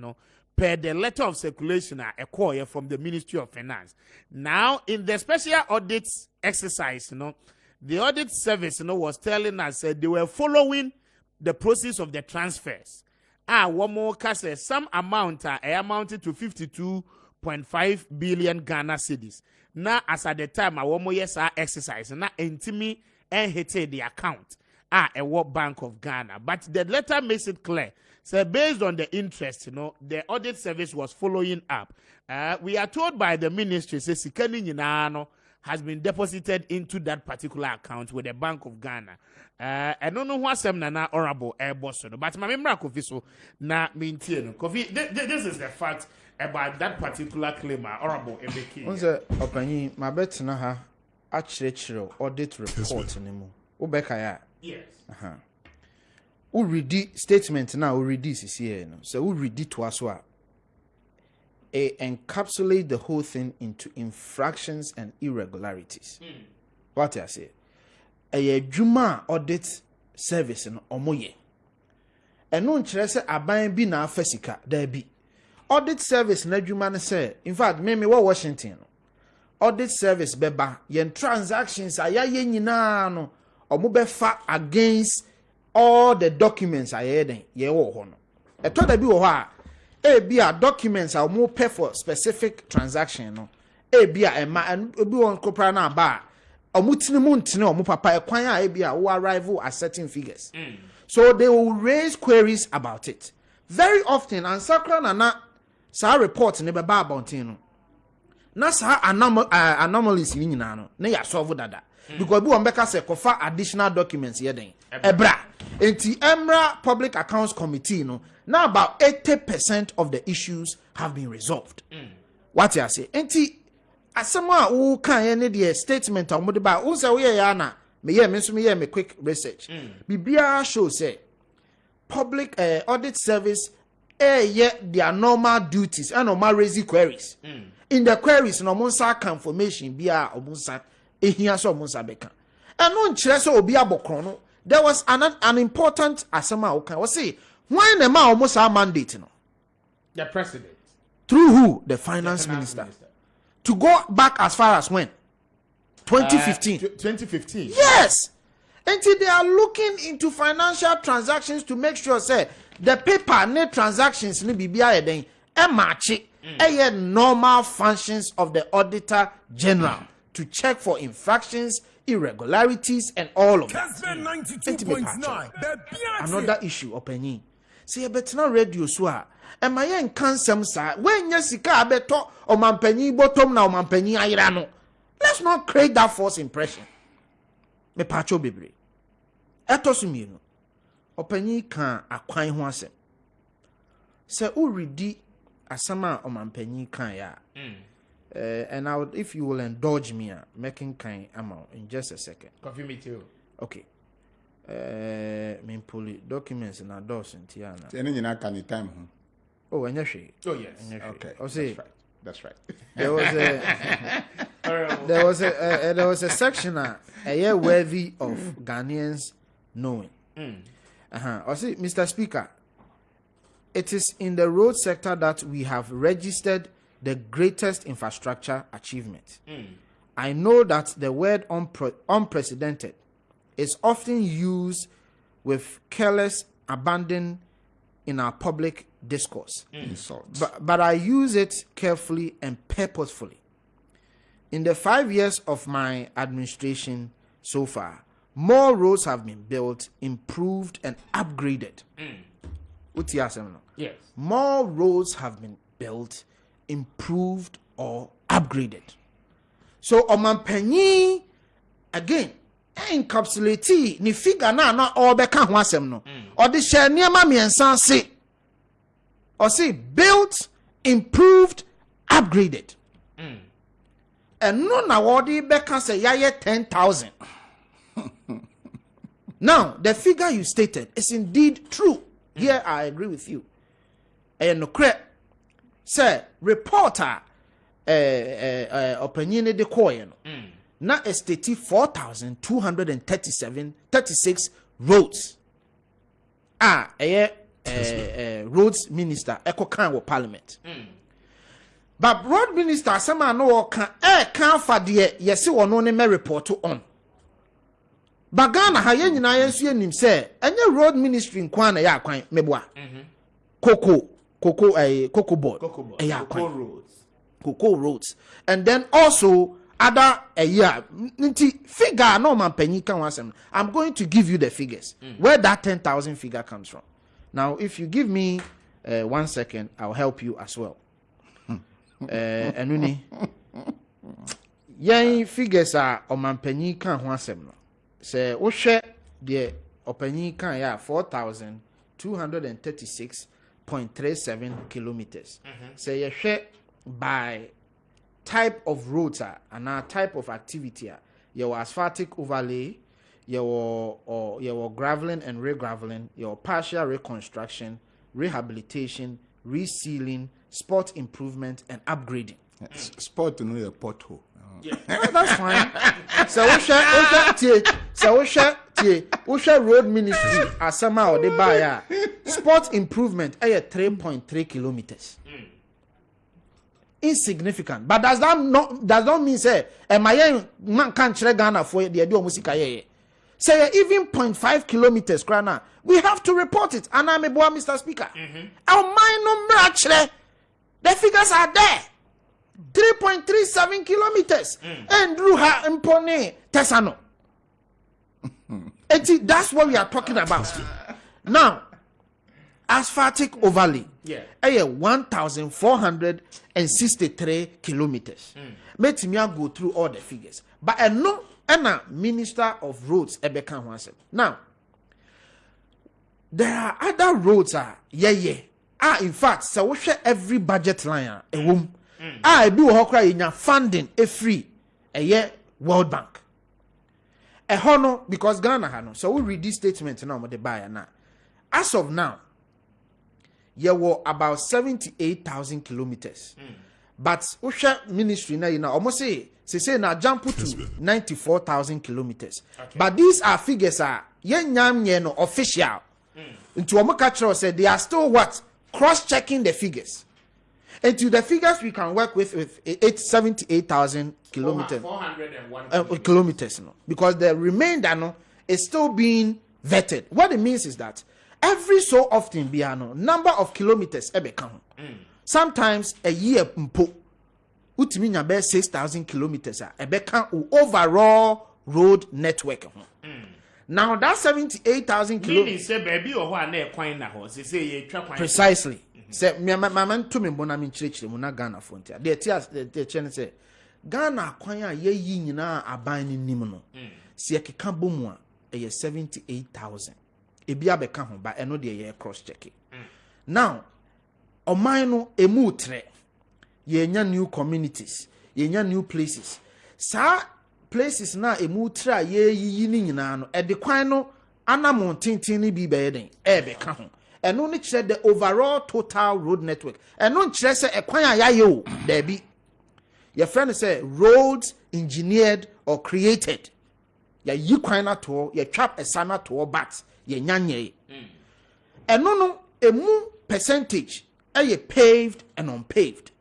[SPEAKER 1] per the letter of circulation from the Ministry of Finance. Now in the special audits exercise the audit service was telling us they were following the process of the transfers. One more case, some amount amounted to 52.5 billion Ghana cedis. Now as at the time one more yes exercise now intimi and hit the account Bank of Ghana. But the letter makes it clear. So based on the interest, the audit service was following up. We are told by the ministry, say Sikani has been deposited into that particular account with the Bank of Ghana. I don't know what some nana honorable boss, but my memory Kofi so na maintain. Kofi, this is the fact about that particular claim, honorable Ebeki.
[SPEAKER 2] Once opani, my bet na ha actually audit report anymore. Ubekaya.
[SPEAKER 1] Yes.
[SPEAKER 2] Who read the statement now? Who read this here? So who read it to us? Encapsulate the whole thing into infractions and irregularities. What I say? A Juma audit service in Omoye. And no interest aban bi na afesika there be. Audit service na Juma say. In fact, me Washington. Audit service beba yen transactions aya yen nyina no omo befa against all the documents aye den ye wo ho no. E to da bi wo ho a ebia documents are more pay for specific transaction no ebia ema and obi won kopra na ba omutini mu ntini omo papa ekwan a ebia wo arrive at certain figures. So they will raise queries about it very often, and sakra na sa report ne be ba about no na sa anomalies ni nyina no na ya solve dada because bi won beka say kofa additional documents ye den ebra enti emra public accounts committee now about 80% of the issues have been resolved. What you say? Enti asema who kan any the statement on mode ba who say we ya na me me quick research. Bibia show say public audit service their normal duties and normal raising queries. In the queries no monsa confirmation bia omunsa ehia so omunsa beka. And no nkyere so obi abokron no. There was an important asema who can say when the man almost our mandate
[SPEAKER 1] the president
[SPEAKER 2] through who the finance minister to go back as far as when 2015
[SPEAKER 1] 2015
[SPEAKER 2] yes until they are looking into financial transactions to make sure say the paper net transactions ni bibia eden e match normal functions of the auditor general to check for infractions, irregularities and all of that. Another issue opinion say betina radio so a emayen kansem sa when yesika abeto omampanyi bottom na omampanyi ayira no. Let's not create that false impression. Me pacho bebre etosumi no opanyi kan akwan ho asem say o redi asama omampanyi kan ya and I would, if you will indulge me making kind amount in just a second.
[SPEAKER 1] Coffee me too.
[SPEAKER 2] Okay. Poli documents and doors and tiana.
[SPEAKER 3] Any you can time.
[SPEAKER 2] Oh, and yes.
[SPEAKER 1] Oh yes.
[SPEAKER 2] Okay. I'll say
[SPEAKER 3] That's right.
[SPEAKER 2] There was a section worthy of Ghanaians knowing. I see, Mr. Speaker, it is in the road sector that we have registered the greatest infrastructure achievement. I know that the word unprecedented is often used with careless abandon in our public discourse. But I use it carefully and purposefully. In the 5 years of my administration so far, more roads have been built, improved, and upgraded.
[SPEAKER 1] Yes.
[SPEAKER 2] More roads have been built, improved, or upgraded. So, Omanpenyi, again, encapsulate ni figure na all beka ho asem no. Or the share niema miensan say. Or say built, improved, upgraded. And no na wodi beka say yaye 10,000. Now, the figure you stated is indeed true. Here I agree with you. And no correct. Say reporter opinion de koyen. Na estate 4,236 roads. Roads minister eko kan wo parliament. But road minister sama no kan fa de yesi wono ne me report on. Bagana ha ye nyina yensu enim se enye road ministry nkwan na ya kwan meboa. Cocoa board. Cocoa roads. And then also other figure no man penny can wasem. I'm going to give you the figures. Where that 10,000 figure comes from. Now if you give me 1 second, I'll help you as well. Enuni. Yen figures are o man penny can wasem no. Say wo hwe the opanyi kan ya 4,236.37 kilometers. Say you hwe by type of roads and a type of activity. Your asphaltic overlay, your graveling and regraveling, your partial reconstruction, rehabilitation, resealing, sport improvement, and upgrading.
[SPEAKER 3] Sport to know your pothole.
[SPEAKER 2] Yeah. That's fine. So we shall road ministry asama or the buyer sport improvement 3.3 kilometers. Insignificant, but does not mean say my man can't share Ghana for the idea music say even 0.5 kilometers krana we have to report it and I'm a boy, Mr. Speaker. Our mind no the figures are there. 3.37 kilometers and Ruha Impone Tesano. That's what we are talking about. Now, asphaltic overlay, 1,463 kilometers. Let me go through all the figures. But I know Minister of Roads Ebeka Wansen. Now, there are other roads in fact, so we share every budget line a room. I do hokra in funding a free a year World Bank. A honor because Ghana hano. So we read this statement now with the buyer now. As of now, you were about 78,000 kilometers. But Usha ministry now almost say now jump to 94,000 kilometers. Okay. But these are figures are no official. Into Omokachro said they are still what? Cross-checking the figures. And to the figures we can work with 78,000 kilometers. 401 kilometers. No, because the remainder is still being vetted. What it means is that every so often, number of kilometers count. Sometimes a year utiminya be 6,000 kilometers count overall road network. Now that 78,000 kilometers. Precisely. Say my man to me bona min chire mu na Ghana frontier. The chene say Ghana kwan a ye yi nyina aban ni nim no. Se ekeka bomu a 78,000. Ebi abeka ho ba eno de ye cross check. Now oman no emu tre ye nya new communities, ye nya new places. Sa places na emu tre ye yi ni nyina no e de kwan no anamon tintin ni bi be den e beka ho. and only check the overall total road network. And no check say ekwan ya yo there be. Your friend say roads engineered or created. Ya yi kwan na to, ya trap esana to bat, ya nyanye. And no emu percentage are paved and unpaved.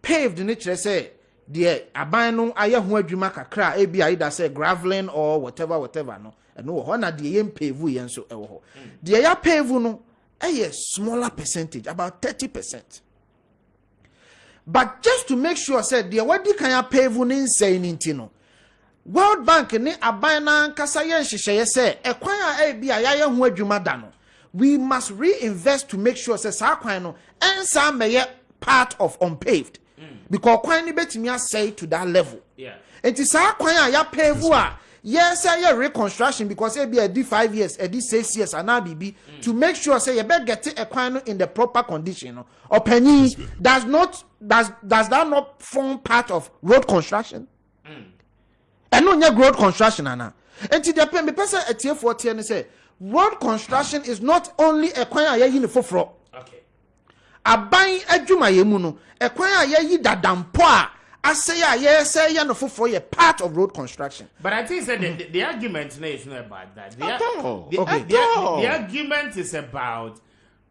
[SPEAKER 2] Paved in it say the abano aye ho adwuma kakra e bia either say graveling or whatever no. And no one na the yem pave yen so ewo. The ya pave no a smaller percentage, about 30%. But just to make sure said the wadi kan ya pave no insane intino. World Bank ni abana nkasa yen hyehyeye say ekwan a bia ya ho adwuma da no. We must reinvest to make sure say sa kwan no ensa meye part of unpaved. Because kwan ni betimi asay to that level.
[SPEAKER 1] Yeah.
[SPEAKER 2] Enti sa kwan a ya pave a yes, I reconstruction because it be a D 5 years, a D 6 years, and now be to make sure say you better get a coin in the proper condition. Or penny does that not form part of road construction? And no road construction, Anna. And to the person at tier 40 and say road construction is not only a coin a in the fofro.
[SPEAKER 1] Okay.
[SPEAKER 2] A buying a juma yemuno, a coin a ye that dampoa. I say, yes, for a part of road construction.
[SPEAKER 1] But I think that the argument is not about that. The argument is about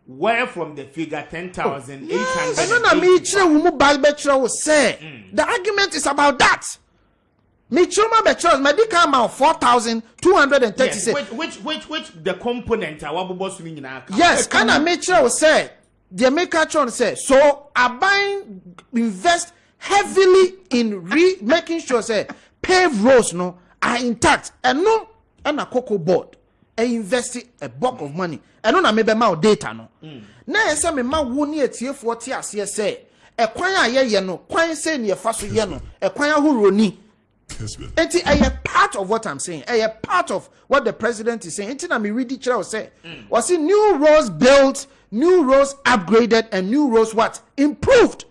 [SPEAKER 1] where from the figure 10,800.
[SPEAKER 2] Yes. I say the argument is about that. Michuma Betros, medical amount 4,236.
[SPEAKER 1] Which the component are what boss mean now?
[SPEAKER 2] Yes, can I make sure say the maker say so I buying invest heavily in making sure say paved roads no are intact and no and a cocoa board and invest a bulk of money and no na maybe my data no na say me ma woni etie 40 ase say e kwan aye no kwan say ne fa so ye no e kwan ahoro ni enti a part of what I'm saying a part of what the president is saying enti na me read it say was it new roads built, new roads upgraded, and new roads what improved.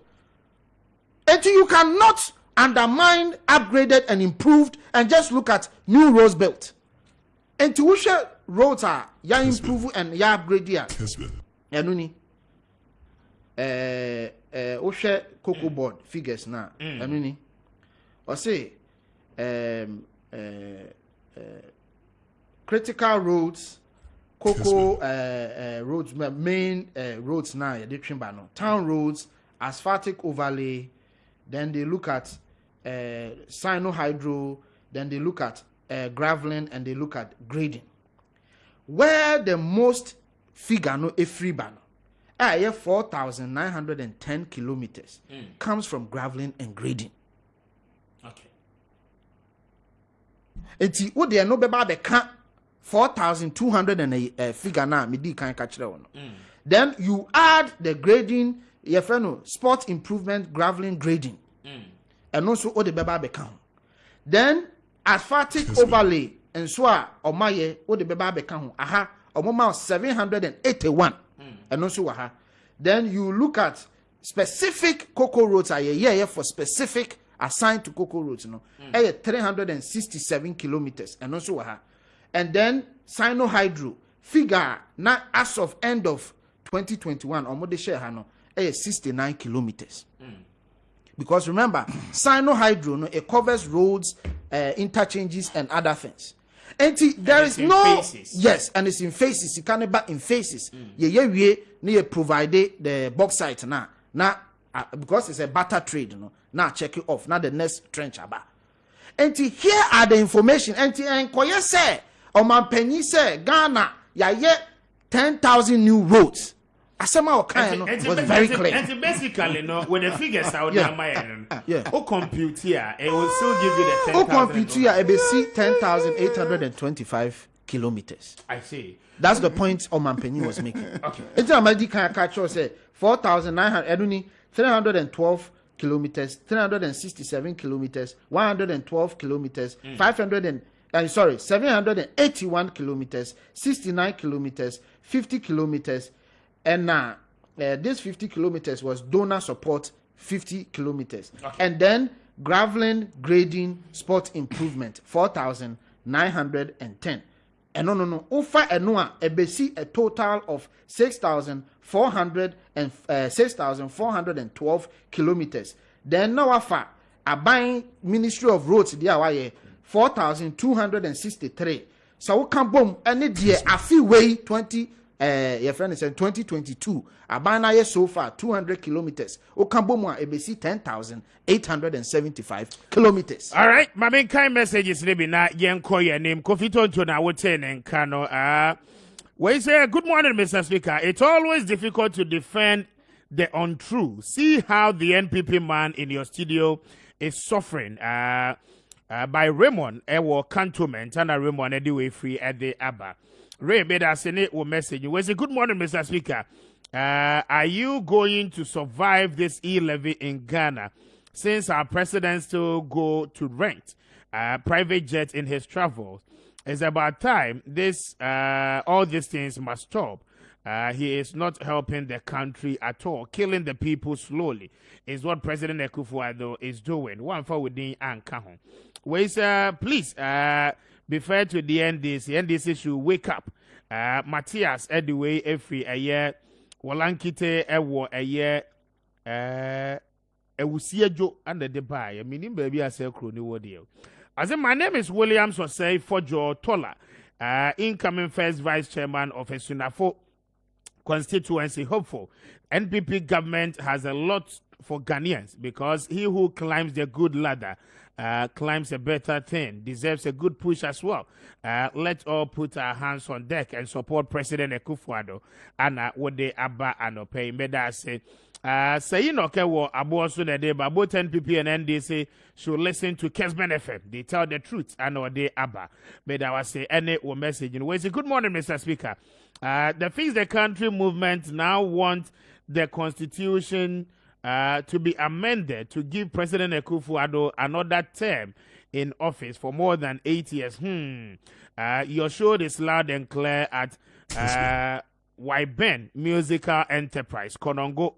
[SPEAKER 2] And you cannot undermine upgraded and improved and just look at new roads built. And to which roads are ya improve and ya upgrade ya. Yanuni. Oshe cocoa board figures na. Yanuni. Or say critical roads, cocoa roads, main roads na ya de trimbano. Town roads, asphaltic overlay. Then they look at sino-hydro, then they look at graveling, and they look at grading. Where the most figure no a free banner, 4,910 kilometers comes from graveling and grading.
[SPEAKER 1] Okay.
[SPEAKER 2] Eti wo de no beba be ka 4,200 and figure na me di kan ka kire wo no. Then you add the grading. Sport improvement, graveling, grading. And also all the beba become. Then asphaltic overlay and so omaye all the beba become. Aha, omoma 781. And also aha. Then you look at specific cocoa roads for specific assigned to cocoa roads, 367 kilometers. And also aha. And then sino-hydro figure now as of end of 2021 or more share 69 kilometers. Because remember, sino-hydro it covers roads, interchanges, and other things. And there is no phases. Yes, and it's in phases. You can't back in phases. We provide the bauxite now. Because it's a barter trade, now check it off. Now the next trench about. And here are the information. And Koye say, Oman Penny say, Ghana, 10,000 new roads. Asema Okaya was very clear.
[SPEAKER 1] And basically, when the figures out there, compute here, it will still give you the 10,000.
[SPEAKER 2] Compute here, it will see 10,825 kilometers.
[SPEAKER 1] I see.
[SPEAKER 2] That's the point Oman Penny was making.
[SPEAKER 1] Okay.
[SPEAKER 2] It's a magic catch say 4,900, 312 kilometers, 367 kilometers, 112 kilometers, 781 kilometers, 69 kilometers, 50 kilometers. And now, this 50 kilometers was donor support 50 kilometers. Okay. And then graveling, grading, sport improvement 4,910. no. Ufa enua ebesi a total of 6,412 kilometers. Then now afa aban Ministry of Roads dia waye 4,263. So we can boom any dia afi way your friend is 2022 abana ye so far 200 kilometers. Okambomu ebesi 10,875 kilometers.
[SPEAKER 1] All right, my main kind messages maybe na yenko your name Kofi Tonto na woten and kano we say good morning Mr. Speaker. It's always difficult to defend the untrue. See how the NPP man in your studio is suffering by Raymond Ewo Cantonment and Raymond anyway free at the Abba. Ray Beda Senate will message you. We say good morning Mr. Speaker. Are you going to survive this e-levy in Ghana since our president still go to rent private jet in his travels? It's about time this all these things must stop. He is not helping the country at all. Killing the people slowly is what President Akufo-Addo is doing. One for within Ankaho. We say please be fair to the NDC. NDC should wake up. Matthias anyway every a year. Walankite ewo a year. Ewusiejo under the buy. Meaning baby I say kroni wodio. As in, my name is Williams Osei Fojo Tola, incoming first vice chairman of Esunafo constituency. Hopeful NPP government has a lot for Ghanaians because he who climbs the good ladder climbs a better thing, deserves a good push as well. Let's all put our hands on deck and support President Akufo-Addo and what they abba and pay. Meda say, say no ke wo abo so de but both NPP and NDC should listen to Kessben FM. They tell the truth and what they abba. Meda was say any or message. We say good morning, Mr. Speaker. The Fix the Country movement now want the constitution to be amended to give President Akufo-Addo another term in office for more than 8 years. Your show is loud and clear at Kessben Musical Enterprise, Konongo,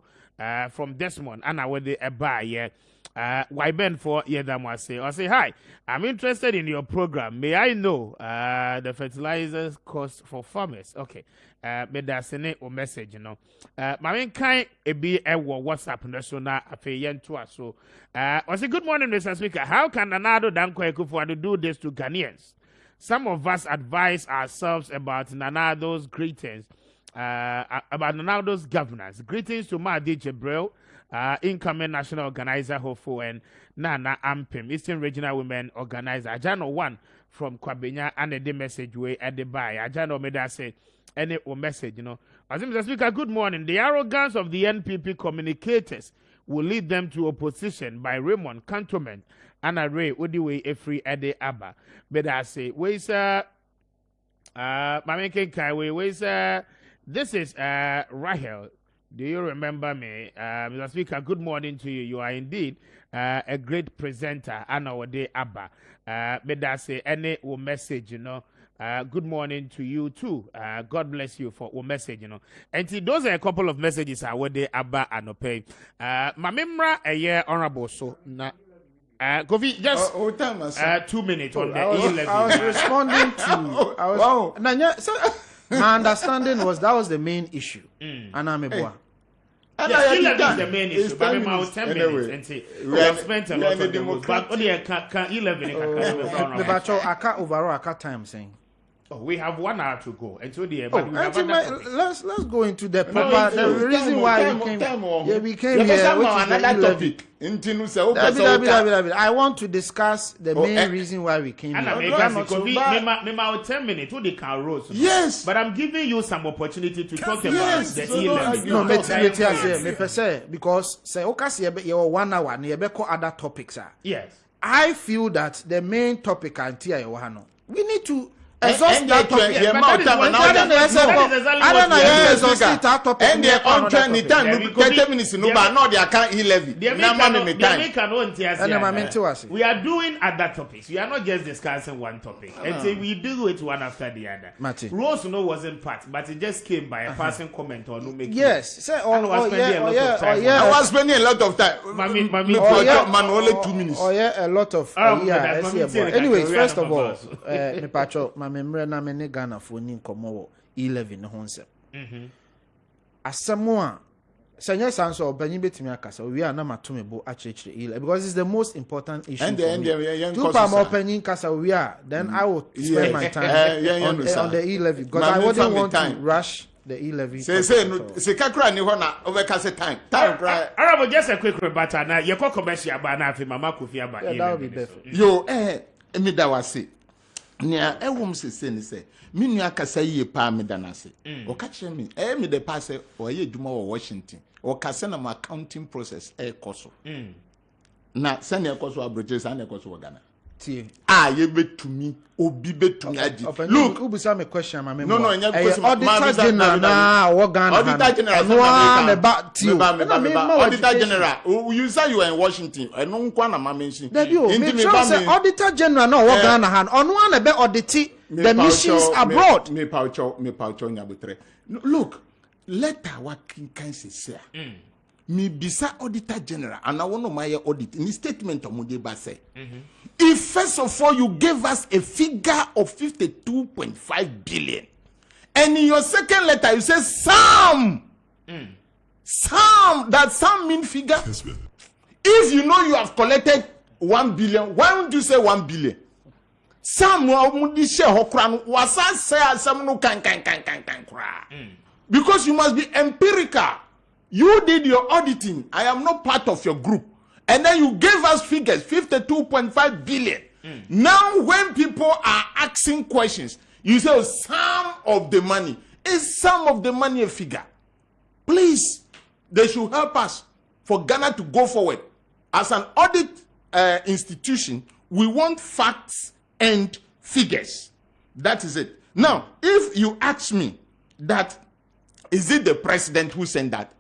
[SPEAKER 1] from Desmond, and I would buy Kessben for Yedamwase. I say, hi, I'm interested in your program. May I know the fertilizers cost for farmers? Okay. But that's a message, you know. My main kind be a WhatsApp and so now I pay to us. So, I say, good morning, Mr. Speaker. How can Nanado Danko Akufo-Addo do this to Ghanaians? Some of us advise ourselves about Nanado's greetings, about Nanado's governance. Greetings to Madi Jibril, incoming national organizer, Hofo, and Nana Ampim, Eastern Regional Women Organizer. Ajano one from Kwabenya and the message way at the buy. Ajano made us say, any message, you know. As Mr. Speaker, good morning. The arrogance of the NPP communicators will lead them to opposition by Raymond Cantonment and Ray Odiwe Efri Ede Abba. But I say, where's Mameke Kaiwe, where's this is Rahel. Do you remember me? Mr. Speaker, good morning to you. You are indeed a great presenter, Anna Ode Abba. But I say, any message, you know. Good morning to you too. God bless you for your message, you know. And see, those are a couple of messages I would Abba and pay. My memory a year honorable so na Kofi just 2 minutes on the E11.
[SPEAKER 2] I was responding to my understanding was that was the main issue. And I'm a boy.
[SPEAKER 1] Yes, 11 is the main issue, but I'm out 10 minutes and say, we have spent a lot of them. But only 11
[SPEAKER 2] overall, I can't time saying.
[SPEAKER 1] Oh, we have 1 hour to go until the end. But
[SPEAKER 2] let's go into the proper the reason why we came. Yeah, we came here. Which is another topic. I want to discuss the main reason why we came here.
[SPEAKER 1] Maybe 10 minutes. Who they can rose?
[SPEAKER 2] Yes,
[SPEAKER 1] but I'm giving you some opportunity to talk about the E11.
[SPEAKER 2] No, me say because say okasi you 1 hour. You be other topics.
[SPEAKER 1] Yes,
[SPEAKER 2] I feel that the main topic we need to. Exhaust that topic. I don't know. Exhaust that topic.
[SPEAKER 3] And the on 20 time, 30 minutes, no, but not the account 11.
[SPEAKER 1] We are doing other topics. We are not just discussing one topic. And say we do it one after the other. Rose no wasn't part, but it just came by a passing comment or no making.
[SPEAKER 2] Yes, say
[SPEAKER 3] I was spending a lot of time. Only 2 minutes.
[SPEAKER 2] Oh yeah, a lot of. Anyways, first of all, ma memre na me ne Ghana fo ni nkomo 11 ne ho nsem asemo a sanya sanso obanyi betimi akasa we are na matomebo achechire 11 because it's the most important issue and two palm opening kasa we are then I will spend my time on the 11 because I wouldn't want to rush the 11
[SPEAKER 3] say kakra ni ho na overcast time cry
[SPEAKER 1] arabo just a quick rebata na ye ko commercial ba na afi mama kofi aba
[SPEAKER 2] that will be better
[SPEAKER 3] yo me da wase nia ewom sese ni se me nua kasa yie pa me da na se o ka kire me me de pass o ye dwuma wo Washington o kasa na my accounting process koso na se na koso abroje sa na koso Ghana
[SPEAKER 2] tie
[SPEAKER 3] ye betumi obi betumi agi
[SPEAKER 2] look who be some question my member
[SPEAKER 3] no nya question
[SPEAKER 2] auditor general na wo Ghana
[SPEAKER 3] auditor general
[SPEAKER 2] no me ba tie
[SPEAKER 3] auditor general you say you are in Washington eno nkwa na ma mention
[SPEAKER 2] me say auditor general na wo Ghana han ono na be audit the missions abroad
[SPEAKER 3] me paucho nya botre look letter what can say me bisa auditor general and I want to my audit in the statement of Mudeba say if first of all you gave us a figure of 52.5 billion and in your second letter you say some that some mean figure
[SPEAKER 4] Kessben.
[SPEAKER 3] if you know you have collected 1 billion why don't you say 1 billion some mudi share hokra no wasa say asem no kan because you must be empirical. You did your auditing. I am not part of your group. And then you gave us figures, 52.5 billion. Now, when people are asking questions, you say, some of the money. Is some of the money a figure? Please, they should help us for Ghana to go forward. As an audit institution, we want facts and figures. That is it. Now, if you ask me that, is it the president who sent that?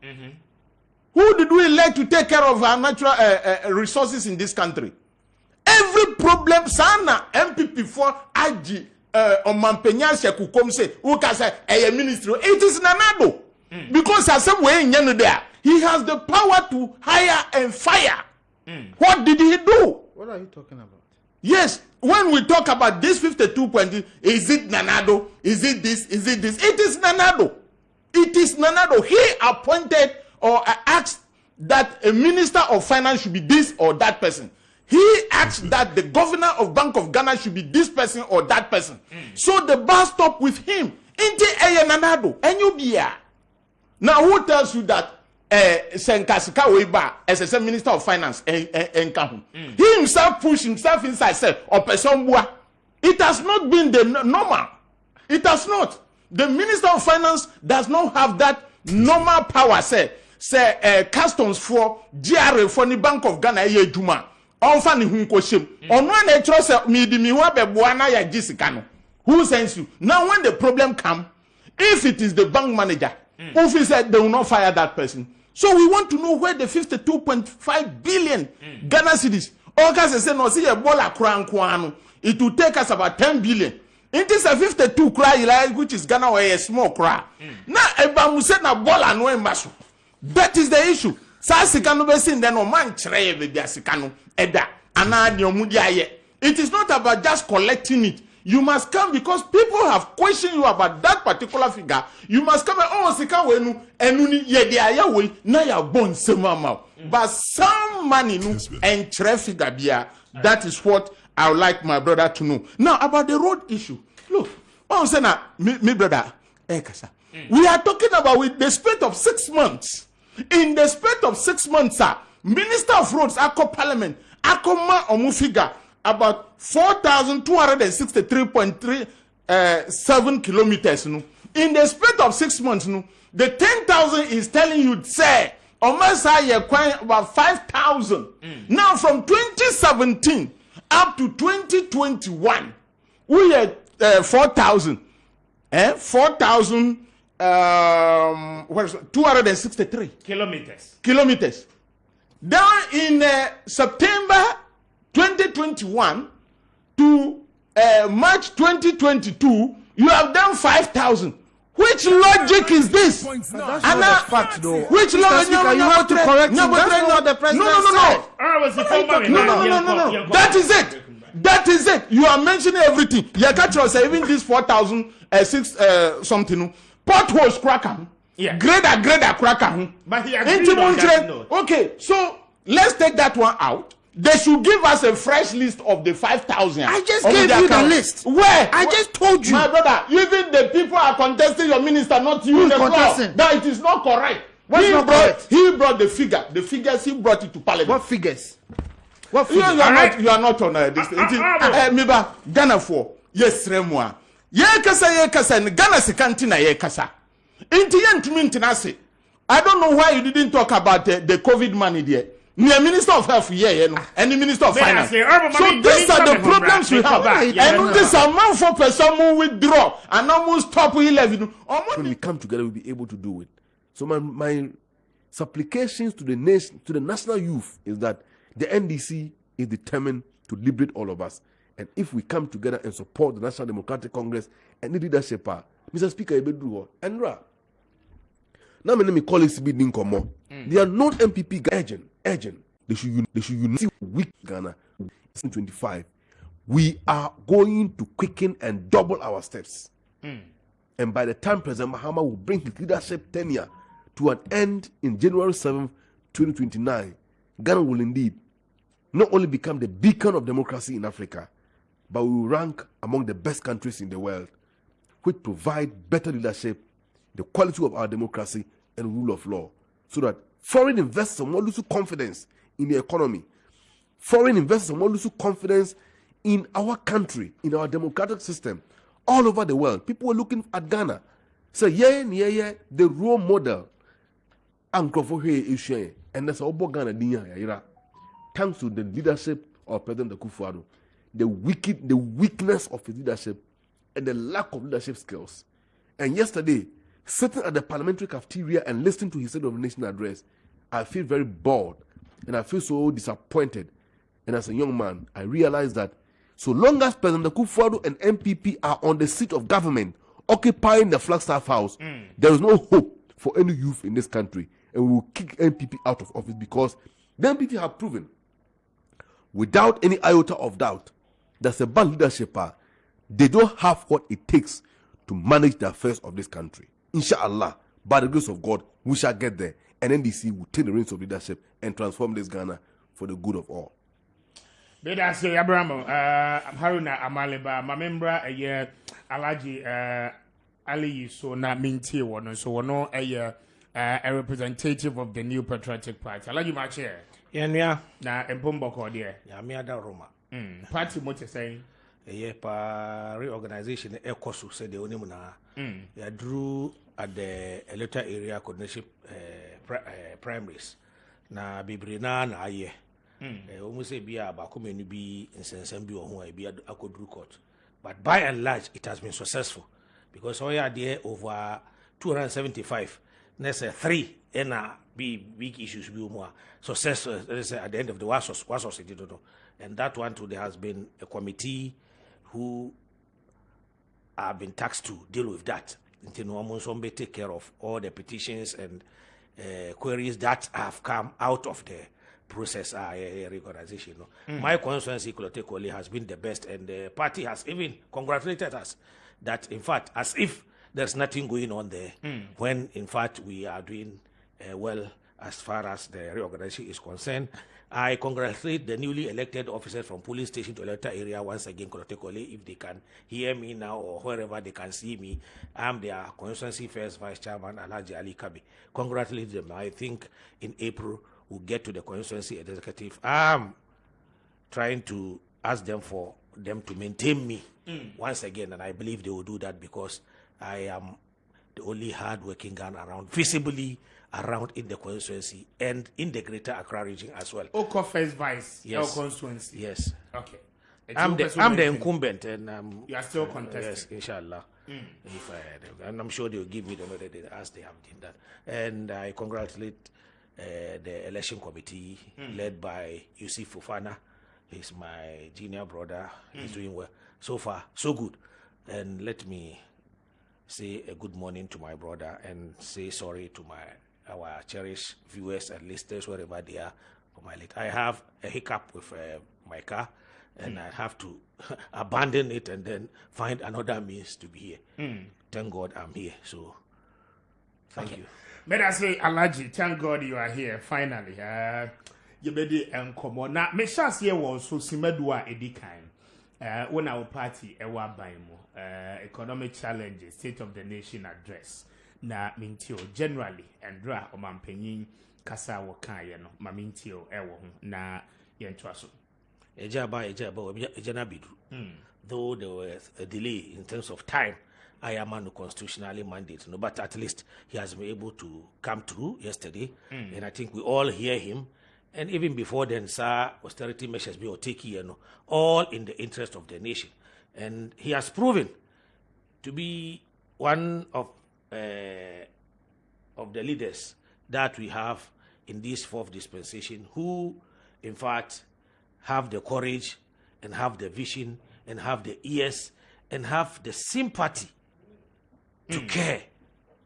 [SPEAKER 3] Who did we elect to take care of our natural resources in this country? Every problem, sana MPP for IG Omampenya Shekukom say, who can say a ministry? It is Nanado. Because as some way in there, he has the power to hire and fire. What did he do?
[SPEAKER 2] What are you talking about?
[SPEAKER 3] Yes, when we talk about this 52.0, is it Nanado? Is it this? Is it this? It is Nanado. It is Nanado. He appointed or asked that a minister of finance should be this or that person. He asked that the governor of Bank of Ghana should be this person or that person. So the bar stopped with him. Inti Nanado. And you be here. Now who tells you that Senkasika Weba as a minister of finance and he himself pushed himself inside said or person. It has not been the normal. It has not. The minister of finance does not have that normal power. Say customs for GRA for the Bank of Ghana ye juma. Onfa ni hunko shim. Ono na trust me di mi wa beboa na ya jisikano. Who sends you? Now when the problem come, if it is the bank manager, who said they will not fire that person. So we want to know where the 52.5 billion Ghana cedis. Oka say no see a bola kran. It will take us about 10 billion. It is a 52 cry, which is Ghana or a small cry. Now, na bola no embassy. That is the issue. Sasikano besin then no man trey with the Sikano, Eda, Ananio Mudiaye. It is not about just collecting it. You must come because people have questioned you about that particular figure. You must come and Sikawenu, Enuni, Yedia way, Naya Bon Semama. But some money no and traffic abia. That is what I would like my brother to know. Now, about the road issue. Look, me brother, we are talking about with the space of 6 months. In the space of 6 months, sir, Minister of Roads, Akko Parliament, Akoma Omufiga, about 4,263.37 kilometers. In the space of 6 months, the 10,000 is telling you, say, Omasa Yekwai about 5,000. Now, from 2017 up to 2021, we had 4,000. 4,263 kilometers. Down in September 2021 to March 2022, you have done 5,000. Which logic is this?
[SPEAKER 2] That's not a fact, though.
[SPEAKER 3] Which logic?
[SPEAKER 2] You have to correct him. That's not what the president said.
[SPEAKER 3] No. That is it. That is it. You are mentioning everything. Yakachro say even this 4,000 something potholes cracker.
[SPEAKER 1] Yeah.
[SPEAKER 3] Grader cracker.
[SPEAKER 1] But he agreed on that note.
[SPEAKER 3] Okay, so let's take that one out. They should give us a fresh list of the 5,000.
[SPEAKER 2] I just gave you the list.
[SPEAKER 3] Where?
[SPEAKER 2] I just told you.
[SPEAKER 3] My brother, even the people are contesting your minister, not you.
[SPEAKER 2] Who's
[SPEAKER 3] The floor.
[SPEAKER 2] contesting?
[SPEAKER 3] That it is not correct.
[SPEAKER 2] What's not correct?
[SPEAKER 3] He brought the figure. The figures he brought it to Parliament.
[SPEAKER 2] What figures? What
[SPEAKER 3] You,
[SPEAKER 2] figures?
[SPEAKER 3] you are not on this. Miba Ghana for yes remwa. Ye kasa Ghana se kantina ye kasa. Inti yentumi ntinase. I don't know why you didn't talk about the COVID money there. The Minister of Health here, and the Minister of Finance. So these are the problems we have. And this amount for person who withdraw and almost stop 11.
[SPEAKER 5] When we come together, we'll be able to do it. So my supplications to the nation, to the national youth, is that the NDC is determined to liberate all of us. And if we come together and support the National Democratic Congress and the leadership, Mr. Speaker, Andra. Now my colleagues be doing more. They are not MPP urgent. They should unite with Ghana. 25. We are going to quicken and double our steps. And by the time President Mahama will bring his leadership tenure to an end in January 7th, 2029, Ghana will indeed not only become the beacon of democracy in Africa, but we will rank among the best countries in the world, which provide better leadership, the quality of our democracy, and rule of law, so that foreign investors will lose confidence in the economy. Foreign investors will lose confidence in our country, in our democratic system, all over the world. People are looking at Ghana. Say, the role model. And that's all Ghana. Thanks to the leadership of President Akufo-Addo, the weakness of his leadership, and the lack of leadership skills. And yesterday, sitting at the parliamentary cafeteria and listening to his State of the Nation address, I feel very bored and I feel so disappointed. And as a young man, I realize that so long as President Akufo-Addo and MPP are on the seat of government, occupying the Flagstaff House, there is no hope for any youth in this country. And we will kick MPP out of office because the MPP have proven, without any iota of doubt, that a bad leadership, they don't have what it takes to manage the affairs of this country. Inshallah, by the grace of God, we shall get there. And NDC will take the reins of leadership and transform this Ghana for the good of all.
[SPEAKER 1] Beda say Abraham, Haruna Amaleba, my member a year Alaji Ali so na minti one so no a representative of the New Patriotic Party. Alaji my chair.
[SPEAKER 6] Yeah,
[SPEAKER 1] Na empombo ko there.
[SPEAKER 6] yeah, me ada Roma.
[SPEAKER 1] Party what you saying?
[SPEAKER 6] Yeah, pa reorganization Ekosu said the only na. Yeah, drew at the electoral area coordination primaries. Na bibrina na aye. Almost say be about community be in Sensembi or who I be at Akodru court. But by and large, it has been successful because all are there over 275. There's 3 and big issues be more successful at the end of the was and that one too there has been a committee who have been tasked to deal with that. Until take care of all the petitions and queries that have come out of the process reorganization. My constituency Kolotekole has been the best, and the party has even congratulated us that in fact as if there's nothing going on there when in fact we are doing well as far as the reorganization is concerned. I congratulate the newly elected officers from police station to electoral area once again, Kolotekole, if they can hear me now or wherever they can see me. I'm their constituency first vice chairman, Alhaji Ali Kabi. Congratulate them. I think in April we'll get to the constituency executive. I'm trying to ask them for them to maintain me once again, and I believe they will do that because I am the only hard-working gun around, visibly around in the constituency and in the greater Accra region as well.
[SPEAKER 1] Oko first vice,
[SPEAKER 6] Yes.
[SPEAKER 1] your constituency.
[SPEAKER 6] Yes.
[SPEAKER 1] Okay.
[SPEAKER 6] I'm the incumbent, and
[SPEAKER 1] you are still contesting.
[SPEAKER 6] Yes, inshallah. If and I'm sure they will give me the note as they have done that. And I congratulate the election committee led by Yusuf Fofana. He's my junior brother. He's doing well. So far, so good. And let me say a good morning to my brother and say sorry to our cherished viewers and listeners wherever they are for my late. I have a hiccup with my car, and I have to abandon it and then find another means to be here. Thank God I'm here. So, thank you.
[SPEAKER 1] But I say, Alaji, thank God you are here finally. You better come now. Me chance here was so simedua edikan. When our party ewa baimo economic challenges, state of the nation address. Na mintio generally and dra omampenyin kasa wakaya no mamintio ewo na yentwaso.
[SPEAKER 6] Ejaba ejana bidu. Though there was a delay in terms of time, I am on constitutionally mandate. No, but at least he has been able to come through yesterday, and I think we all hear him. And even before then, sir, austerity measures be taken, all in the interest of the nation. And he has proven to be one of the leaders that we have in this fourth dispensation, who, in fact, have the courage and have the vision and have the ears and have the sympathy to care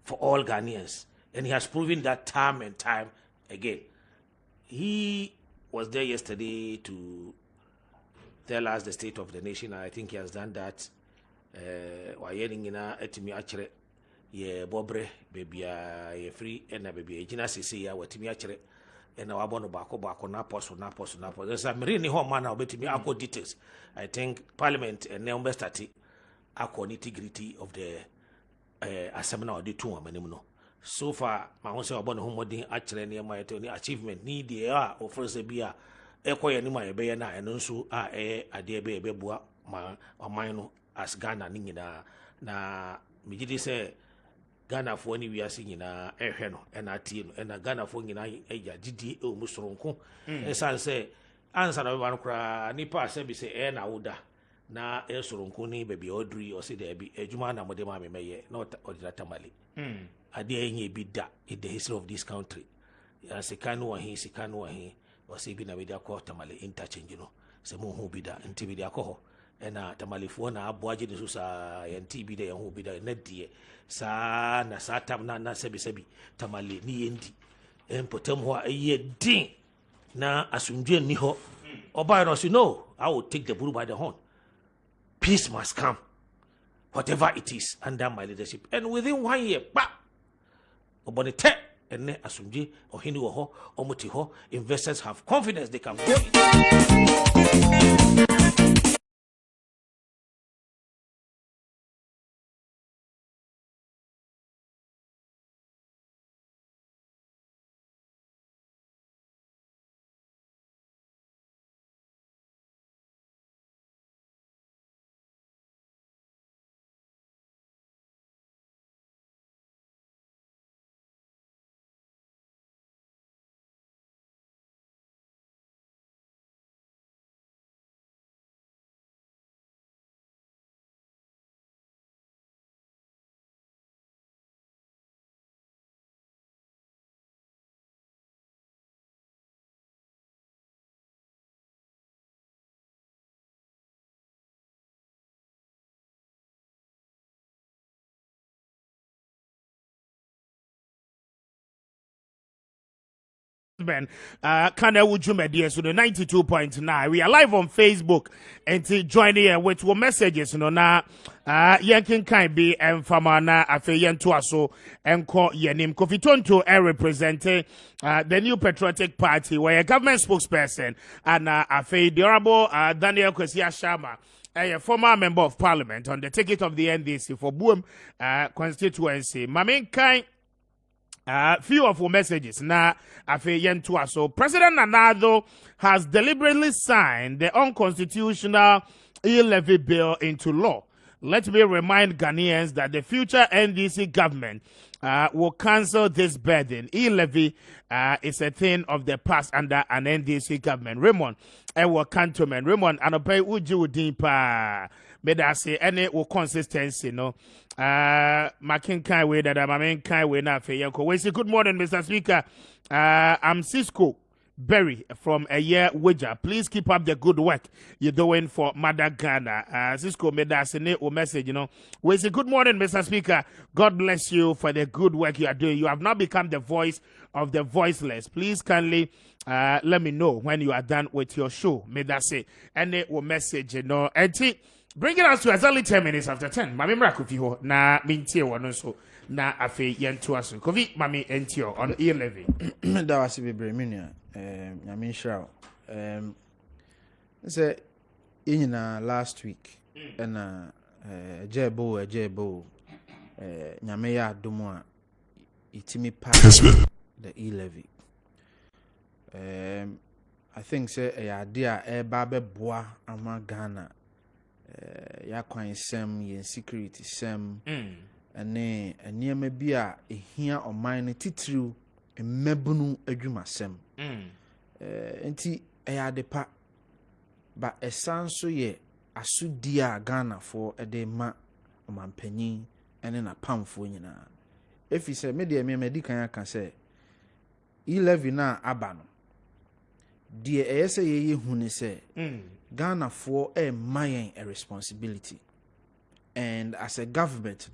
[SPEAKER 6] for all Ghanaians. And he has proven that time and time again. He was there yesterday to tell us the state of the nation. I think he has done that. Ye bobre baby ye free and a baby jina sisi ya watimi achere and our bono bako na poso. There's a marine home man now betting me ako details. I think Parliament and Neombe stati ako nitty-gritty of the assembly or the two amenemno. So far, my own say about home wedding actually near my achievement need the air or first a beer. Eko yanima a bayana and also a dear baby boa ma or mine as Ghana ningina na mijidi say Ghana for any we are singing heno and a teen and a Ghana for in a GD o musronko. And son say answer no one cry nipa say say na uda na esoronko ni baby Audrey or say there be a jumana modema me not ordinary tamale. Ade enye bi da in the history of this country. Sikanu ahi or say bi na media court tamale interchange no. Se mo hu bi da nti bi da ko na tamalifo na aboaje de so sa yenti bi da yan hu bi da na die sa na sa tam na sebi tamale ni yendi empotam ho aye din na asumdwe ni ho oba no say no, I will take the bull by the horn. Peace must come, whatever it is, under my leadership. And within 1 year, Obonete and ne asumji or hini ho or muti ho, investors have confidence they can go in.
[SPEAKER 1] Kessben Kanawu Jumedi, so the 92.9. We are live on Facebook and to join here with your messages, na yankin kind be and famana afe yentu aso enko yenim Kofi Tonto representing the New Patriotic Party, where a government spokesperson and afe the Honorable Daniel Kwesi Ashama, a former member of parliament on the ticket of the NDC for Boom constituency. Mamin kind few of our messages na afe yentua. So President Nanado has deliberately signed the unconstitutional e-levy bill into law. Let me remind Ghanaians that the future NDC government will cancel this burden. E-levy is a thing of the past under an NDC government. Raymond Ewa Cantonment. Raymond Anope Uji Udimpa. But I say any consistency, no. Makin kai way that I'm kind way na fe yanko. We say good morning, Mr. Speaker. I'm Cisco Berry from a year wager. Please keep up the good work you're doing for Mother Ghana. Cisco made us a message, We say, good morning, Mr. Speaker. God bless you for the good work you are doing. You have now become the voice of the voiceless. Please kindly let me know when you are done with your show. May that say any message, And bringing us to exactly 10 minutes after 10. Mami Mrakufi na mintie wano so na afe yentu aso. Kofi mami entio on E11.
[SPEAKER 2] Da wasi bebre minia. Nyame shira. Say na last week na ejebo nyame ya adomo a itimi pa the E-levy. I think say idea eba beboa ama Ghana ya kwan sem yen security sem ene eniema bi a ehia oman ne titiriu mmabunu adwuma sem enti eyadepa ba esanso ye asudi a Ghana for ede ma omanpanyin ene na pamfo nyina efi se me de me medikan aka se E-levy na aba no de eyese ye hune se Ghana for a mayen a responsibility, and as a government,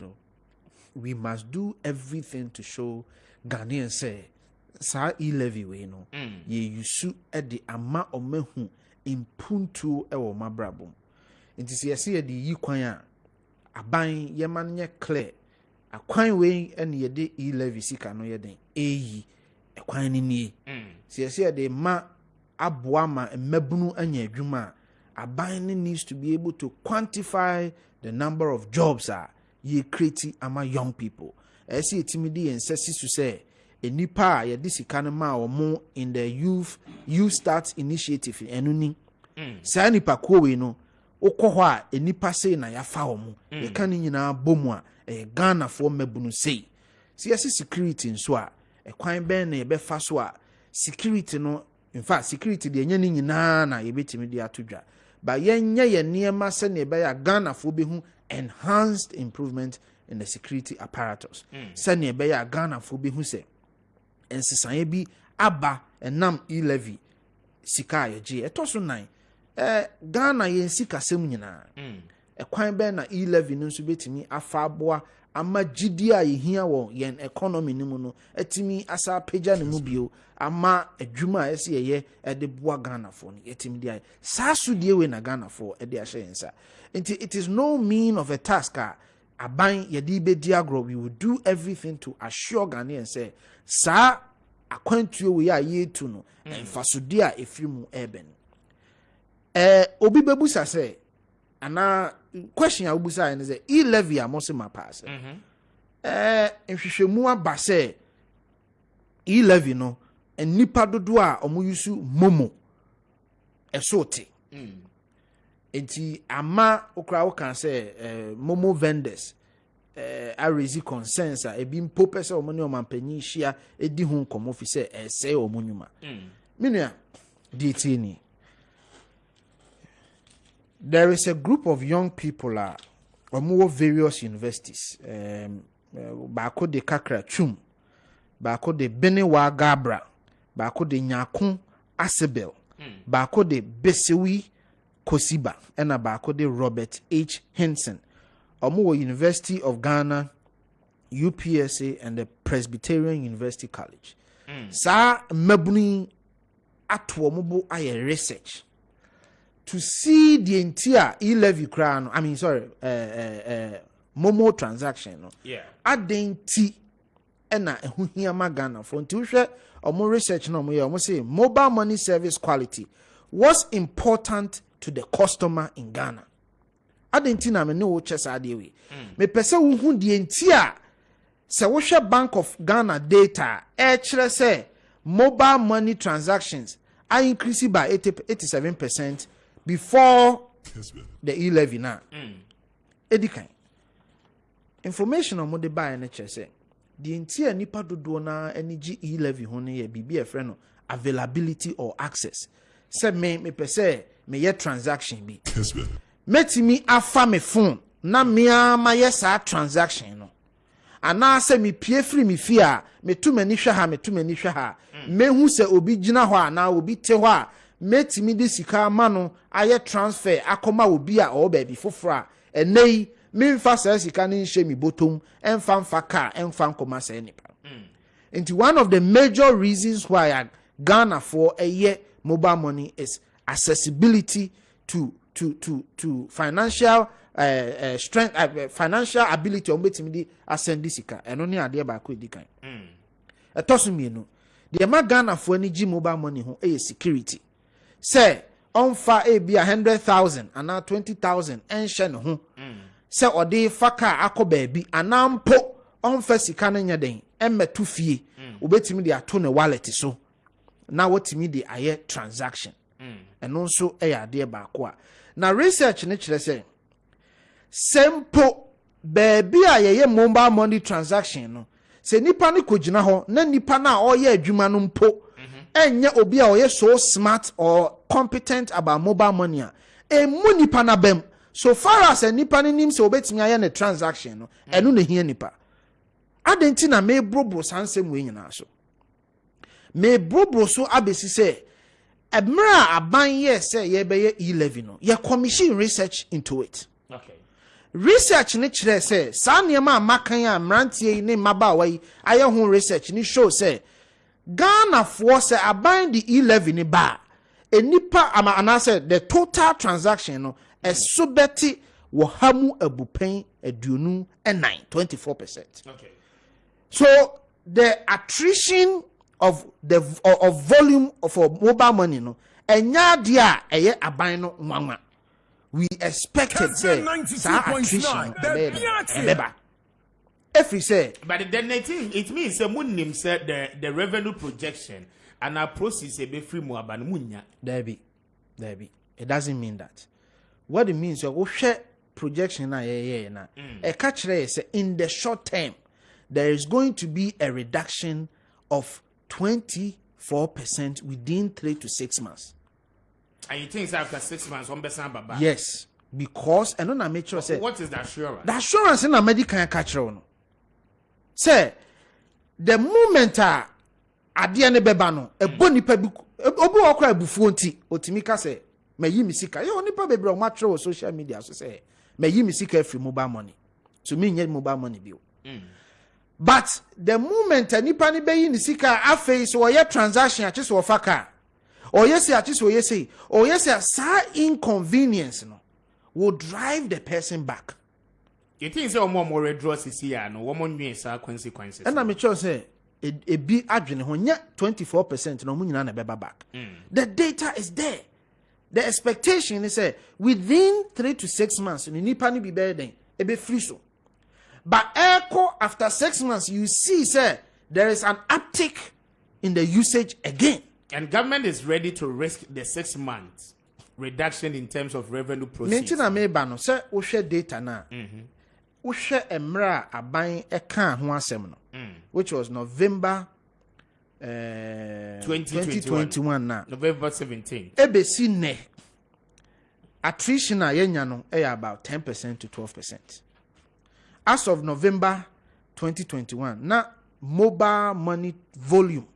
[SPEAKER 2] we must do everything to show Ghanaians say, "Sa E-levy we ye yusu at the ama omehu impuntu ewo mabrabo." It is yesi the yi kwanya aban yeman ye clear a kwan we and ye de E-levy sika no ye den eyi e kwan ni nie. Yesi the ma abuama mmabunu anya adwuma. Abani needs to be able to quantify the number of jobs ye create among young people. I see timidi and says to say a nipa ya disikanema or more in the youth start initiative enuni. Sa nipa kowe no okohwa a nipa say na ya fa omo ye kan nyina bomwa e Ghana for mebunu say. See security nso a e kwan ben na ye be fa so a security no in fact security de nyani nyina na ye betimi de atodwa. But yenye ye niema se ne be ya Ghana for be hu enhanced improvement in the security apparatus. Se ne be ya Ghana for be hu se ensesanye bi aba enam E-levy sika ye je etoso nan Ghana yen sika sem nyina kwan be na E-levy no nso betimi afa aboa ama gidi a yehia wo yen economy ni mu no etimi asa pagya ne mu bio ama adwuma ese ye de boa Ghana for no etimi dia sa sudie we na Ghana for de ahye yensa. It is no mean of a task aban ye di be diagro. We will do everything to assure Ghanaians say sa akwantuo we a yetu no enfasode a efimu eben obi bebusa say ana question a obusa is say E-levy a mosema pass nhwehwemu aba say E-levy no enipa dodo a omoyusu momo esote enti ama okra wo kan say momo vendors I raise concerns ebi mpo pese omoni omampanyi hia edi hu nkomo fi say say omonyuma menua ditini. There is a group of young people omo various universities baako de Kakra Chum, baako de Benewa Gabra, baako de Nyakun Asebel, baako de Besewi Kosiba, and baako de Robert H. Henson. Omo University of Ghana, UPSA, and the Presbyterian University College. Sa mebuni atwo mobo aye research to see the entire E-levy crown. I mean, sorry, Momo transaction. No?
[SPEAKER 1] Yeah.
[SPEAKER 2] Adenti ena ehuhia magana for ntiwhwe omo research no mo ye omo say mobile money service quality was important to the customer in Ghana. Adenti na me no wo chesa ade we. Me pese wo hu the entire se wo hwe Bank of Ghana data kire say mobile money transactions are increasing by 87% before the E-levy now. Edikan information on the buy and say the entire nipa dodo na energy E-levy hone ye bibi e friend availability or access. Say me pese me ye transaction bi. Metimi afa me phone na me ama ye sa transaction no. Ana say me pie free me fia me tu mani hwe ha mehu se obi gina hɔ na obi te hɔ a metimi de sika ma no aye transfer akoma obi a o baby foforo a enei memfa sa sika ne nhye mi botom emfa mfa car emfa nkoma sa nipa nti one of the major reasons why Ghana for a year mobile money is accessibility to financial strength, financial ability on betimi di ascend this sika eno ne ade ba ko edikan etosumi no the ma Ghana for any G mobile money ho e security say on fa e bi 100,000 and 20,000 enhye ne ho say ode faka akoba bi anampo on fa sika no nya den emmetu fie obetimi di ato ne wallet so na wotimi di aye transaction eno nso e ade ba ko a na research ne kire say sempo baby a ye mobile money transaction no se nipa ne kogina ho na nipa na oye adwuma no mpo enye obi a oye so smart or competent about mobile money a emu nipa na bem so far as a nipa ne nim se obetimi aye ne transaction no eno na hia nipa adenti na me brobro sansem we nyina so me brobro so abesi se emra aban ye se ye beye 11 no ye commission research into it.
[SPEAKER 1] Okay.
[SPEAKER 2] Research ni kire say sa niema amakan a mrantie ni mabawa yi aye ho research ni show say Ghana for say aban the 11 ni ba enipa ama anase the total transaction no esobeti wo hamu abupen aduonu enan 24%.
[SPEAKER 1] Okay.
[SPEAKER 2] So the attrition of the of volume of mobile money no enya dia eye aban no nwanwa we expected say attrition beba if we say
[SPEAKER 1] but the 19 it means say munim say the revenue projection and our process be free mo aban munya
[SPEAKER 2] there be it doesn't mean that what it means you share projection na na e ka kire say in the short term there is going to be a reduction of 24% within 3 to 6 months.
[SPEAKER 1] And you think after 6 months, one person baba?
[SPEAKER 2] Yes, because I don't make sure say
[SPEAKER 1] what is the assurance?
[SPEAKER 2] The assurance in a medical catch on. Say the moment at the end bebano, a boni pebu obu okra bufuonti otimika say me yi misika. You only probably bro matro social media so say me yi misika free mobile money. To me nye mobile money bill. But the moment nipa ni beyi ni sika afei so oye transaction a chese ofaka or yes a chese oyese or yes a sa inconvenience no will drive the person back.
[SPEAKER 1] You think say omo more withdraw sisi ya no womo nwen sa consequences.
[SPEAKER 2] And I'm sure say e bi adwene ho nya 24% no mu nyina na beba back. The data is there. The expectation is say within 3 to 6 months ni nipa ni bi be den e be free so. But echo after 6 months, you see, sir, there is an uptick in the usage again.
[SPEAKER 1] And government is ready to risk the 6 months reduction in terms of revenue proceeds.
[SPEAKER 2] Mentina meba no, sir, we share data na. We share emra aban eka ho asem no, which was November 2021 na.
[SPEAKER 1] November 17.
[SPEAKER 2] Ebesi ne. Attrition na yenya no about 10% to 12%. As of November 2021, now mobile money volume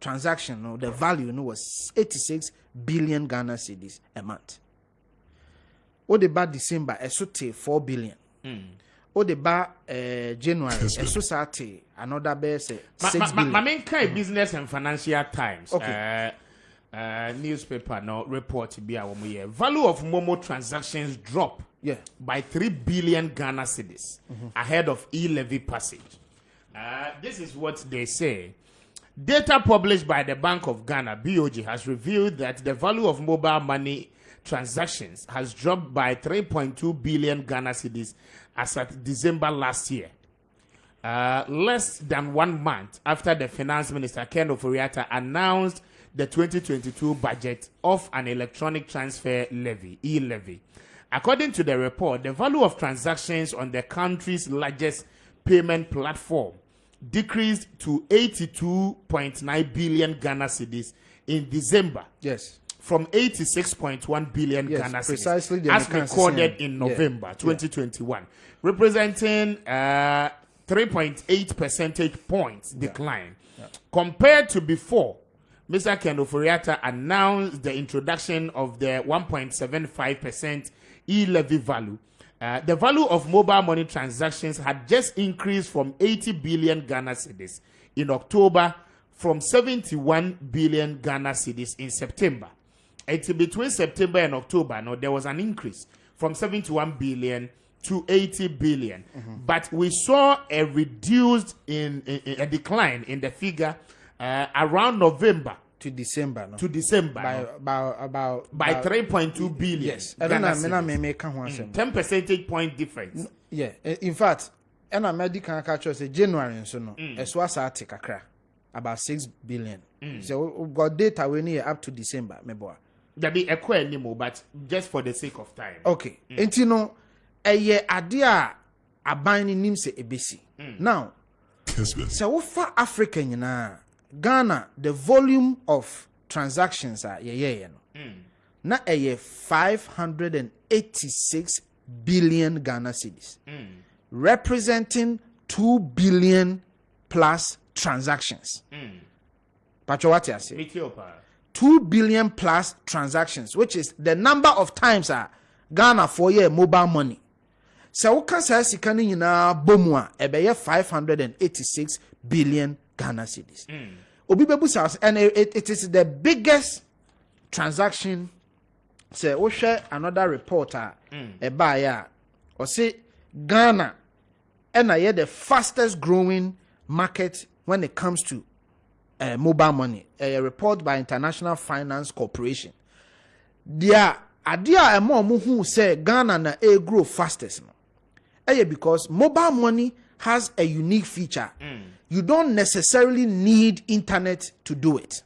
[SPEAKER 2] transaction, no, the value no, was 86 billion Ghana cedis a month. What about December? Esote 4 billion. What about January? Esosate another base 6 billion.
[SPEAKER 1] My main kind Business and Financial Times.
[SPEAKER 2] Okay.
[SPEAKER 1] Newspaper no report be our year. Value of Momo transactions drop by 3 billion Ghana cedis ahead of e-levy passage. This is what they say. Data published by the Bank of Ghana, BOG, has revealed that the value of mobile money transactions has dropped by 3.2 billion Ghana cedis as at December last year. Less than 1 month after the Finance Minister, Ken Oforiatta, announced the 2022 budget of an electronic transfer levy, e-levy. According to the report, the value of transactions on the country's largest payment platform decreased to 82.9 billion Ghana cedis in December.
[SPEAKER 2] Yes.
[SPEAKER 1] From 86.1 billion Ghana cedis,
[SPEAKER 2] precisely
[SPEAKER 1] as recorded in November 2021, representing 3.8 percentage points decline. Compared to before, Mr. Ken Oforiatta announced the introduction of the 1.75% e-levy value. The value of mobile money transactions had just increased from 80 billion Ghana cedis in October from 71 billion Ghana cedis in September. Between September and October, there was an increase from 71 billion to 80 billion. But we saw a reduced a decline in the figure around November
[SPEAKER 2] to December.
[SPEAKER 1] By 3.2 billion.
[SPEAKER 2] Yes. I don't know.
[SPEAKER 1] 10 percentage point difference.
[SPEAKER 2] Yeah. In fact, and a medical catcher say January so no. As was about 6 billion. So we got data when here up to December, me boy.
[SPEAKER 1] That be equal anymore, but just for the sake of time.
[SPEAKER 2] Okay. And you know, a year idea a binding name say ABC. Now, so for African, you know, Ghana, the volume of transactions are na a year 586 billion Ghana cedis, representing 2 billion plus transactions. Pacho what you say? 2 billion plus transactions, which is the number of times Ghana for your mobile money. So we can say sikani na bomwa ebeye 586 billion Ghana cedis. Obi bebu says, and it is the biggest transaction. Say we share another reporter ebaya or say Ghana and I the fastest growing market when it comes to mobile money. A report by International Finance Corporation. There idea a more who say Ghana na grow fastest. Because mobile money has a unique feature. You don't necessarily need internet to do it.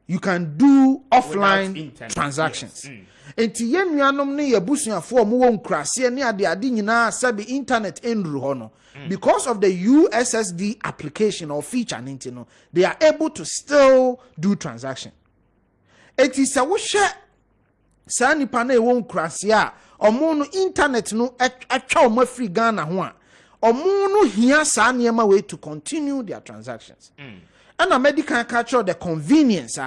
[SPEAKER 2] You can do offline transactions. Enti yen nuanom ne yebusuafo mo won krase ne ade nyina sabi internet enru ho no. Because of the USSD application or feature no, they are able to still do transaction. Enti se wo hwe sa nipa na e won krase a omo no internet no atwa omo free Ghana ho a omo no hia sa niema way to continue their transactions. And a medical culture the convenience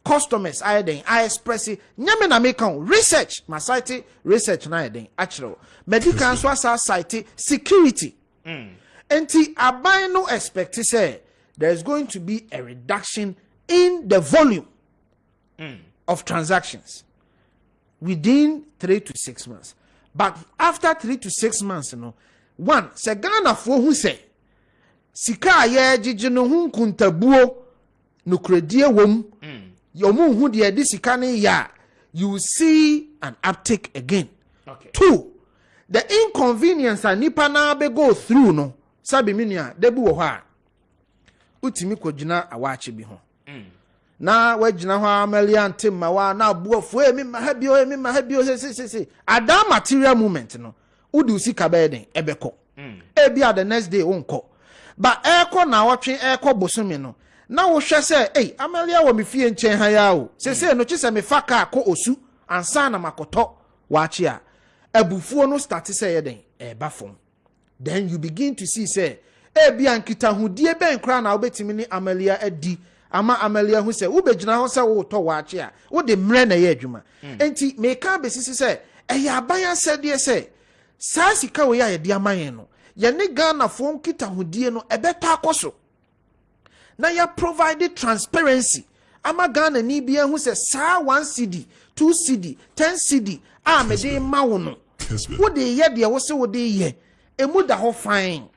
[SPEAKER 2] customers I express nyame na make research my site research na den actually medical so site security. Enti abai no expect to say there's going to be a reduction in the volume of transactions within 3 to 6 months. But after 3 to 6 months, one, se Ghana for who say, Sika ye jijino hun kuntabuo no kredie wom, yomu hu de di sika ne ya, you see an uptick again.
[SPEAKER 1] Okay. 2,
[SPEAKER 2] the inconvenience a nipa na be go through no, sabi minia debu wo ha. Utimi kojina awache bi ho. Na wajina ho amalia ntem ma wa na buofo emi ma ha bio se ada material movement no udu sika be den ebeko ebia the next day wonko ba eko na wotwe eko bosome no na wo hwe se amalia wo me fie nchen ha ya o se no chise me faka ko osu ansa na makoto wachi a abufuo no start se ye den eba fom. Then you begin to see say ebia nkita hudie ben kra na obetimi ni amalia adi ama amalia hu se wo begina ho se wo to wachi a wo de mre na ye adwuma enti me ka besisi se eya aban asede se sa sika wo ya ye de aman no ye ne Ghana fo nkita hudie no ebeta akoso na ya provide transparency ama Ghana ni bia hu se sa 1 cedi 2 cedi 10 cedi a me de ma wo no wo de ye de wo se wo de ye emu da ho fine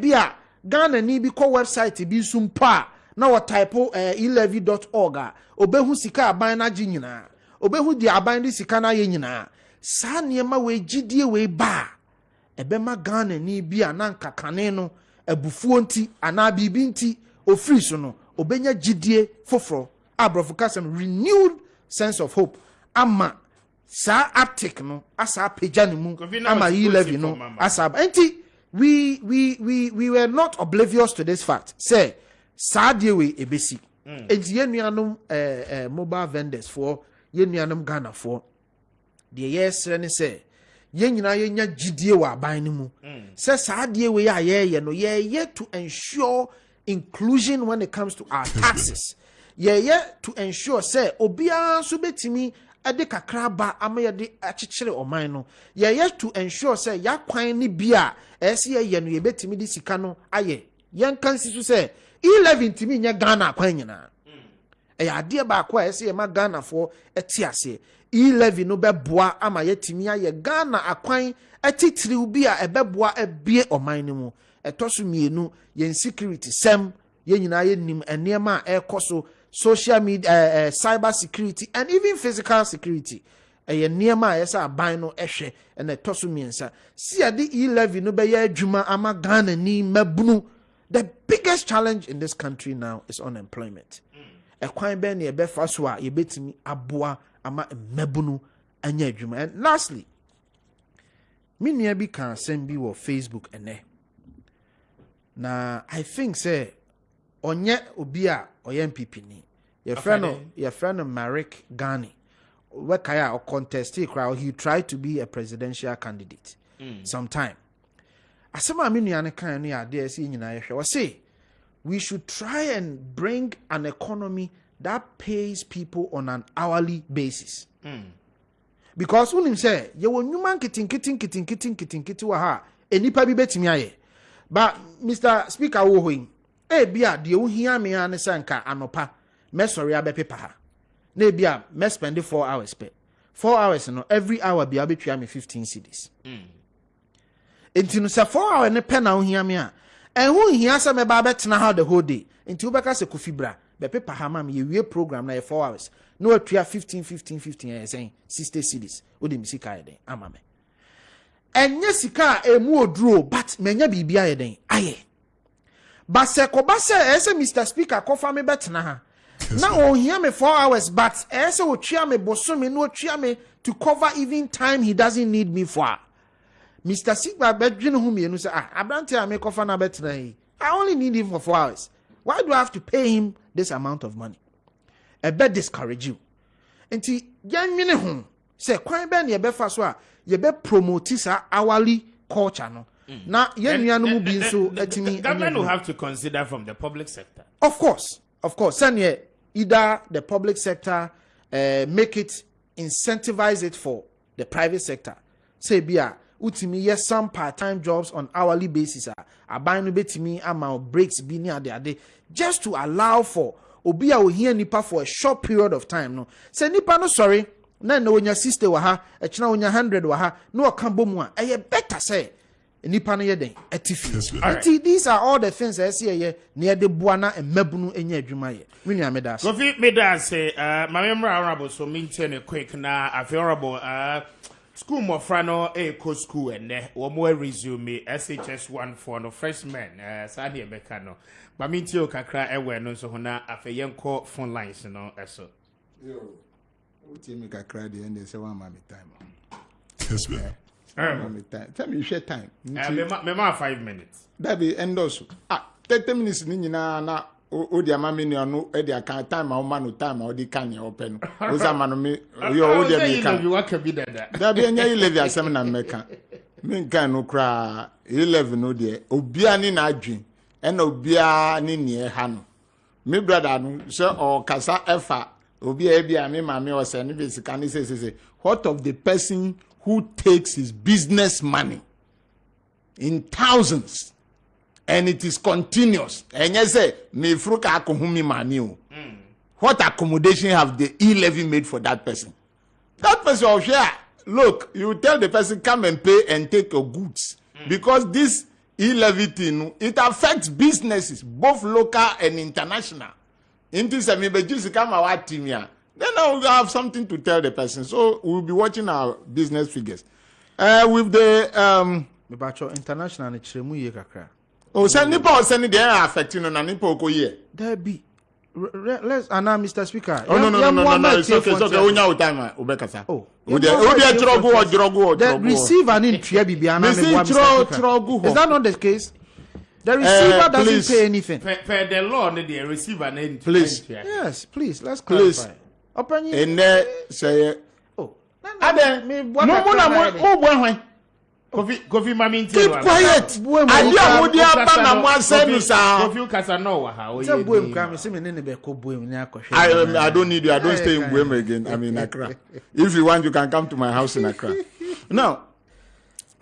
[SPEAKER 2] bia Ghana ni bi ko website bi sumpa na wo type elevy.org obehu sika aban na gi nyina obehu di aban di sika na ye nyina sa niema we gidie we ba ebema Ghana ni bia na nkakane no abufuo nti ana bibi nti ofiri so no obenya gidie foforo abrofo kasem renewed sense of hope ama sa uptick no asa pagya ne mu ama elevy no asa enti we were not oblivious to this fact say sadie we ebesi enti yenuanom mobile vendors for yenuanom Ghana for the yes ne say yenyina yenya gidie wa aban ne mu Says sadie we are no yet to ensure inclusion when it comes to our taxes. Yet to ensure say obia so betimi ade kakra ba amayade achichire oman no. Yet to ensure say ya kwan ni bia ese ye no ye betimi di sika no aye. Yan kan sisu say 11 timi nya Ghana kwan nyina. Ade ba kwa ese ye ma Ghana for eti ase. 11 no beboa ama yetimi aye Ghana akwan atitiri ubi a ebeboa ebie oman no mu etoso mienu yen security sem yen nyina ye nim enema ekoso social media cyber security and even physical security enema esa aban no ehwe na etoso miensa si ade 11 no be ya adwuma ama Ghana ni mabunu. The biggest challenge in this country now is unemployment. Ekwan be na ebe fa so a ye betimi aboa ama mabunu anya adwuma. And lastly, Minia bi kan send bi wo Facebook ene. Na I think say onye obi a oye MPP ni. Your friend Marek Ghani. Wekaya or contest he tried to be a presidential candidate sometime. Asema minia ne kan no ya de si nyina yehwe. We say we should try and bring an economy that pays people on an hourly basis. Because unim say ye won nyuma kitin wa ha enipa bi betimi aye. But Mr. Speaker wo hoin e bia de wo hia me an sanka anopa me sorry abepepa ha. Na bia me spend 4 hours pe. 4 hours no every hour bia betwa me 15 cedis. Enti no say 4 hours ne pe na wo hia me a ho hia se me ba betena ha the whole day. Enti wo beka se kofibra bepepa ha ma me ye wie program na 4 hours. No atua 15 saying 60 cedis. Odi mi sika yeden ama me. Enye sika emu oduro but menya bibia yeden aye. But se koba se ese Mr. Speaker kofa me betena ha. Na on hear me 4 hours but ese o tua me bosomi no tua me to cover even time he doesn't need me for. Mr. Speaker bedwene hu me no say abrante a me kofa na betena hi. I only need him for 4 hours. Why do I have to pay him this amount of money? A bit discourage you. Enti yanwene ho say kwan be na ye be fa so a ye be promote sa hourly culture no. Na yanwanu mu bi nso atimi
[SPEAKER 1] government will have to consider from the public sector.
[SPEAKER 2] Of course. Send either the public sector make it incentivize it for the private sector. Say bia utimi yes some part-time jobs on hourly basis aban no betimi ama breaks bi ni ade just to allow for obi a ohia nipa for a short period of time no say nipa no sorry na onya 60 wa ha e kina onya 100 wa ha no oka bomu a e better say nipa no yeden atifi. These are all the things I see here near the buana and mebunu enya adwuma ye me nua meda so
[SPEAKER 1] Kofi meda say my memory honorable so maintain quick na honorable school mo frano co school and wo mo resume SHS1 for no freshman sadi ebeka no ba minti o kakra ewe no so na afeyenko phone lines no eso
[SPEAKER 3] yo uti me kakra de end say one mama time
[SPEAKER 4] Kessben.
[SPEAKER 3] Tell me you share time.
[SPEAKER 1] me 5 minutes
[SPEAKER 3] That be end also 30 minutes ni nyina na o di ama me no e di aka time a o ma no time a o di kan ya open o za ma no me yo o di me kan
[SPEAKER 1] you work be that
[SPEAKER 3] that be enya 11 asem na meka me kan no kra 11 no de obia ni na adwen e na obia ni ne ha no me brother no so o kasa efa obia e bia me ma me o se ni be sika ni say what of the person who takes his business money in thousands and it is continuous. And you say, me fruka akohumi mani o. What accommodation have the e-levy made for that person? That person will share. Look, you tell the person come and pay and take your goods because this e-levy thing it affects businesses both local and international. Into some just come our team here. Then I will have something to tell the person. So we'll be watching our business figures. With the
[SPEAKER 2] international and chiremu ye kakra.
[SPEAKER 3] Oh, send nipa or send the affecting on nipa okoye.
[SPEAKER 2] There be. Let's Mr. Speaker.
[SPEAKER 3] Oh no. It's okay. Onya time obekasa. Oh.
[SPEAKER 2] The receiver need to be Mr. Speaker. Is that not the case? The receiver doesn't pay anything.
[SPEAKER 1] For the law, the receiver need.
[SPEAKER 3] Please.
[SPEAKER 2] Yes, please. Let's clarify.
[SPEAKER 3] And say.
[SPEAKER 2] Oh.
[SPEAKER 3] Aden. No.
[SPEAKER 1] Kofi Mami
[SPEAKER 3] keep quiet. Adi amudi aba na mo asenu sa.
[SPEAKER 1] Kofi kasa no wa ha.
[SPEAKER 2] Say boem ka me say me ne be ko boem ni akohwe.
[SPEAKER 3] I don't need you. I don't stay in Buem again. I'm in Accra. If you want, you can come to my house in Accra. Now,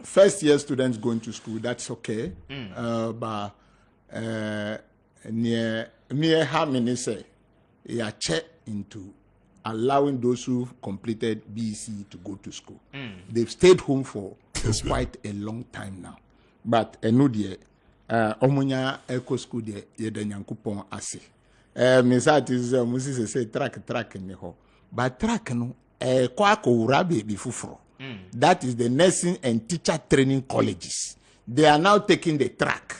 [SPEAKER 3] first year students going to school, that's okay. But near how many say, you are check into allowing those who completed BC to go to school. They've stayed home for quite a long time now. But enudie, omunya eco school de yedanyankupon ase. Misati Moses say track in the hall. But track no kwako urabe bifufro. That is the nursing and teacher training colleges. They are now taking the track.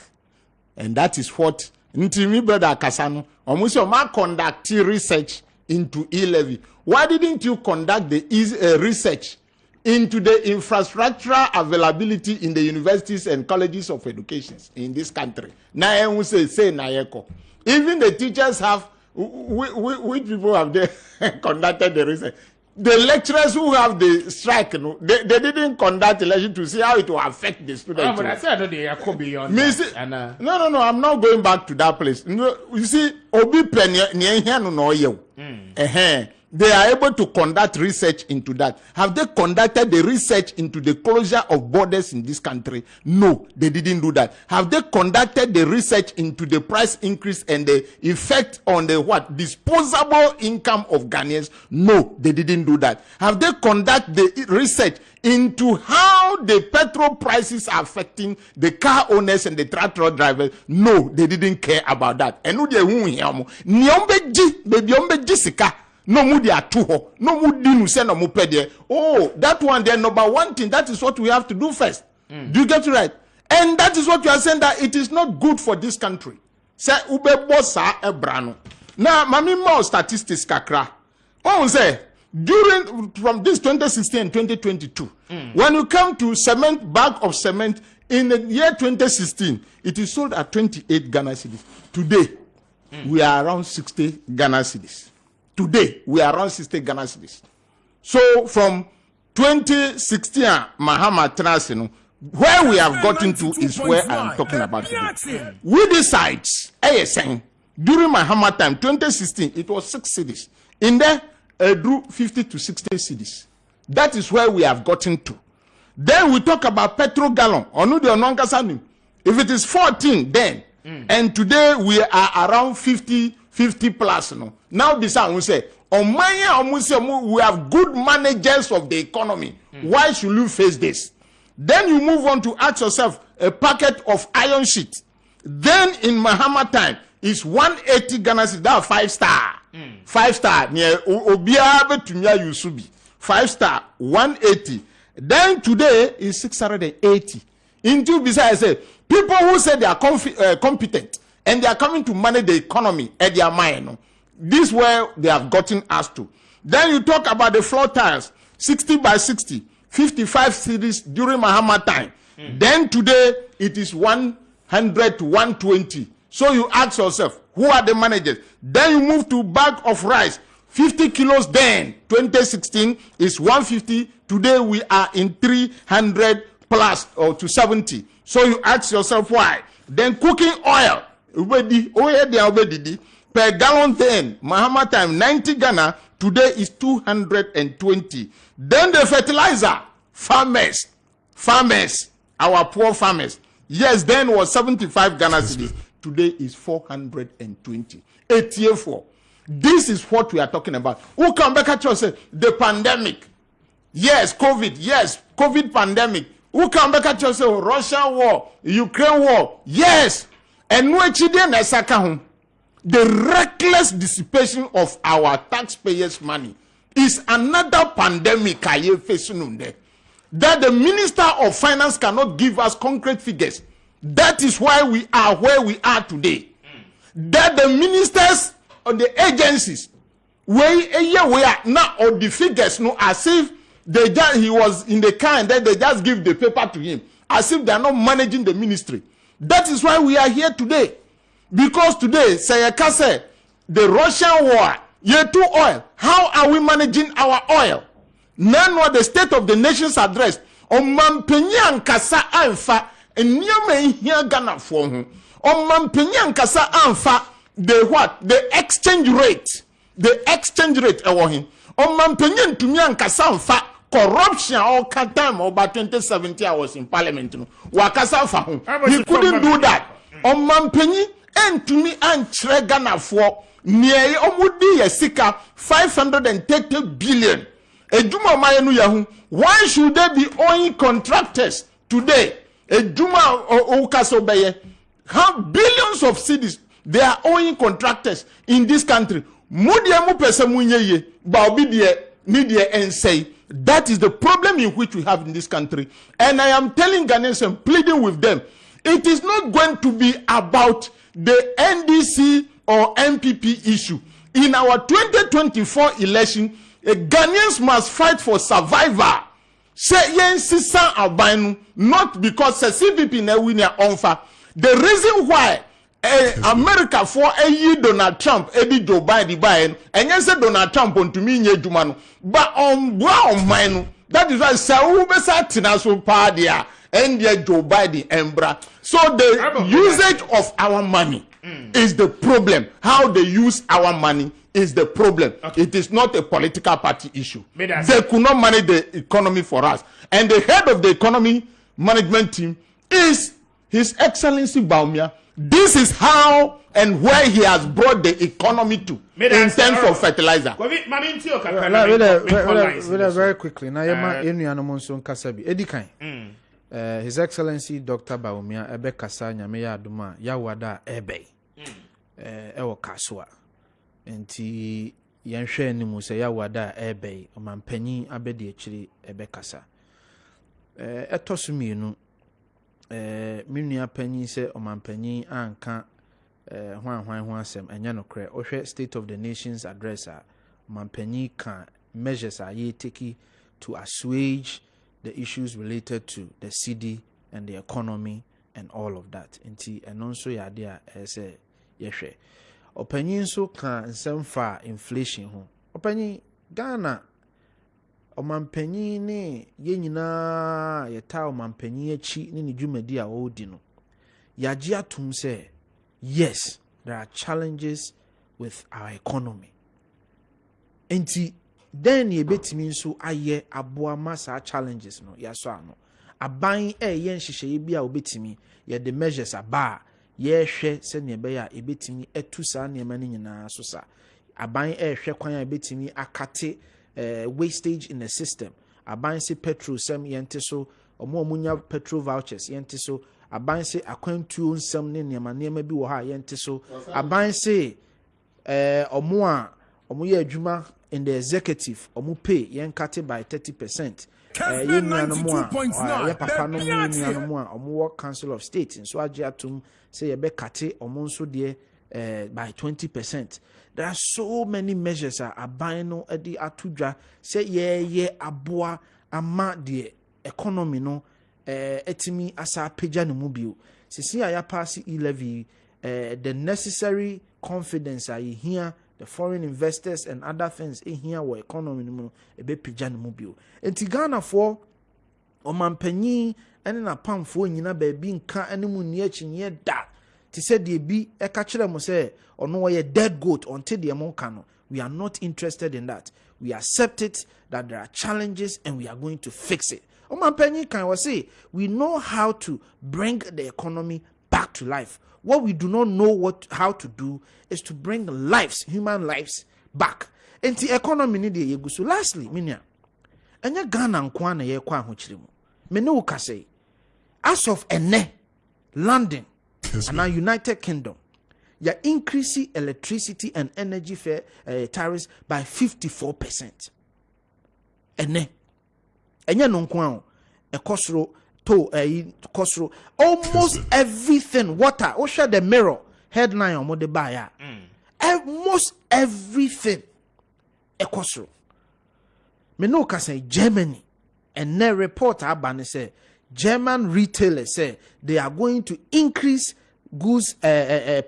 [SPEAKER 3] And that is what Ntimi brother Kasano almost conduct research into E-Levy. Why didn't you conduct the research into the infrastructural availability in the universities and colleges of education in this country? Now say Nayeko. Even the teachers have, which people have they conducted the research? The lecturers who have the strike, they didn't conduct election to see how it will affect the students.
[SPEAKER 1] But I said they are beyond that.
[SPEAKER 3] No, I'm not going back to that place. You see, Obi they are able to conduct research into that. Have they conducted the research into the closure of borders in this country? No, they didn't do that. Have they conducted the research into the price increase and the effect on the disposable income of Ghanaians? No, they didn't do that. Have they conducted the research into how the petrol prices are affecting the car owners and the tractor drivers? No, they didn't care about that. No mudi atuho, no mudi nusena mupede. Oh, that one there, number one thing, that is what we have to do first. Do you get it right? And that is what you are saying, that it is not good for this country. Say ube bossa ebrano. Now, mami more statistics kakra. Oh, say from this 2016 and 2022, when you come to bag of cement in the year 2016, it is sold at 28 Ghana cedis. Today, we are around 60 Ghana cedis. Today, we are around 60 Ghana cedis. So, from 2016, Mahama Trasino, where we have gotten to is where I'm talking about today. With the sites, ASN, during Mahama time, 2016, it was 6 cities. In there, drew 50 to 60 cities. That is where we have gotten to. Then we talk about petrol gallon. If it is 14 then, and today we are around 50 plus. Now this we say, we have good managers of the economy. Why should you face this? Then you move on to ask yourself a packet of iron sheet. Then in Mahama time is 180 Ghana cedis, that 5-star. 5-star near Obiabe Tumia Yusubi. 5-star 180. Then today is 680. Into besides, I say people who say they are competent and they are coming to manage the economy at their mind. This is where they have gotten us to. Then you talk about the floor tiles, 60 by 60, 55 cities during Mahama time. Then today it is 100 to 120. So you ask yourself, who are the managers? Then you move to bag of rice, 50 kilos then, 2016 is 150. Today we are in 300 plus or to 70. So you ask yourself why. Then cooking oil, per gallon then, Mahama time 90 Ghana, today is 220. Then the fertilizer, farmers, our poor farmers. Yes, then was 75 Ghana cedis. Today is 420. 84. This is what we are talking about. Who come back at you say the pandemic? Yes, COVID. Yes, COVID pandemic. Who come back at you say Russia war, Ukraine war? Yes. And the reckless dissipation of our taxpayers' money is another pandemic that the Minister of Finance cannot give us concrete figures. That is why we are where we are today. That the ministers or the agencies, where we are now, or the figures, no, as if he was in the car and then they just give the paper to him, as if they are not managing the ministry. That is why we are here today. Because today, Sayaka said, the Russian war, year 2 oil, how are we managing our oil? None of the State of the Nation's address, ɔmampanyin ankasa anfa nneɛma ehia Ghana fo ho ɔmampanyin ankasa anfa the exchange rate ɛwɔ hin ɔmampanyin ntumi ankasa anfa corruption all time about 2017 I was in parliament no wakasa fa ho he couldn't do that ɔmampanyin entumi ankyerɛ Ghana fo neɛ ɔmudi yesika 530 billion ejuma ɔmayɛ no yahu why should they be owing contractors today ejuma okaso bɛyɛ how billions of cedis they are owing contractors in this country mudia mu pese munyeye ba obi de ni de ensay that is the problem in which we have in this country and I am telling Ghanaians and pleading with them it is not going to be about the NDC or MPP issue in our 2024 election Ghanaians must fight for survival say yen sisa abanu not because CVP na win ya onfa the reason why America for Donald Trump Joe Biden buy and yes Donald Trump on to me jumano but on mine that is why Saul Besatina so pardia and Joe Biden embra so the usage of our money is the problem how they use our money is the problem it is not a political party issue they could not manage the economy for us and the head of the economy management team is His Excellency Baumia. This is how and where he has brought the economy to in terms of fertilizer.
[SPEAKER 2] Very quickly. Now, His Excellency Dr. Baumia Ebe Kasa Nyameya Aduma Yawada Ebe Ewo Kaswa Enti Yenhwe ni mu se Yawada Ebe Omampanyin abedi echiri Ebe Kasa Etosumienu minua panyin se omampanyin anka hwan ho asem enya nokre ohwe State of the Nations address a omampanyin kan measures are ye taking to assuage the issues related to the city and the economy and all of that nti eno nso ya de a ese yehwe opanyin so kan nsem fa inflation ho opanyin Ghana omampanyin ne ye nyina yeta omampanyin achi ne ne dwumadi a wodi no yagye atum say yes there are challenges with our economy enti then ye betimi nso aye aboa masa challenges no yaso ano aban ye nhihye bi a obetimi ye the measures aba ye hwe se ne be ya ebetimi etu sa ne ma ne nyina so sa aban hwe kwan a ebetimi akate wastage in the system aban se petrol sem yente so omunya petrol vouchers yente so aban se akwantuo nsem ne nema bi wo ha yente so aban se omu ye adwuma in the executive omu pay yenkate by 30%.
[SPEAKER 4] Kessben 92.9
[SPEAKER 2] ya papa no mu omu work council of state so age atum say ye be kate omu nso de by 20%. There are so many measures aban no edi atudwa say ye aboa ama the economy no etimi asa peja no mu bio sisi ya pass e-levy the necessary confidence here the foreign investors and other things here were economy no ebe peja no mu bio enti Ghana for omampanyin ene na pamfo nyina ba bi nka ene mu ni akinye da ti said the be a catcher mo say or no a dead goat until the monkano. We are not interested in that. We accept it that there are challenges and we are going to fix it. Omampanyin can we say we know how to bring the economy back to life. What we do not know how to do is to bring lives, human lives back. And the economy need the yegusu. Lastly, minya enya Ghana nkwa na ye kwa ahokyere mu. Me ne wo say as of ene London and now United Kingdom, you increase electricity and energy tariffs by 54%. And you know, a costro to a costro almost everything. Water, or share the mirror headline on the buyer. Almost everything. A costro. Me no can say Germany, and ne report abane say German retailers say they are going to increase goods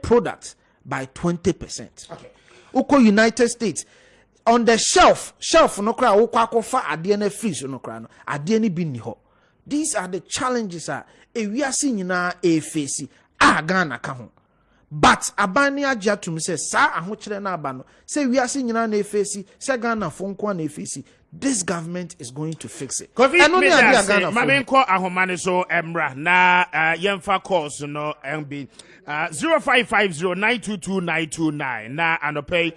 [SPEAKER 2] products by 20%. Okay. Uko United States on the shelf no kra ukwa kofa ade na freeze no kra no ade ni bi ni ho These are the challenges we are seeing na face Ghana ka ho. But abani agya tum say sa ahokyere na aba no say we are seeing na face say Ghana fonko na face. This government is going to fix it.
[SPEAKER 1] And only Ghana Mamenko ahomane so emra na yemfa course no MB 0550922929 na anopay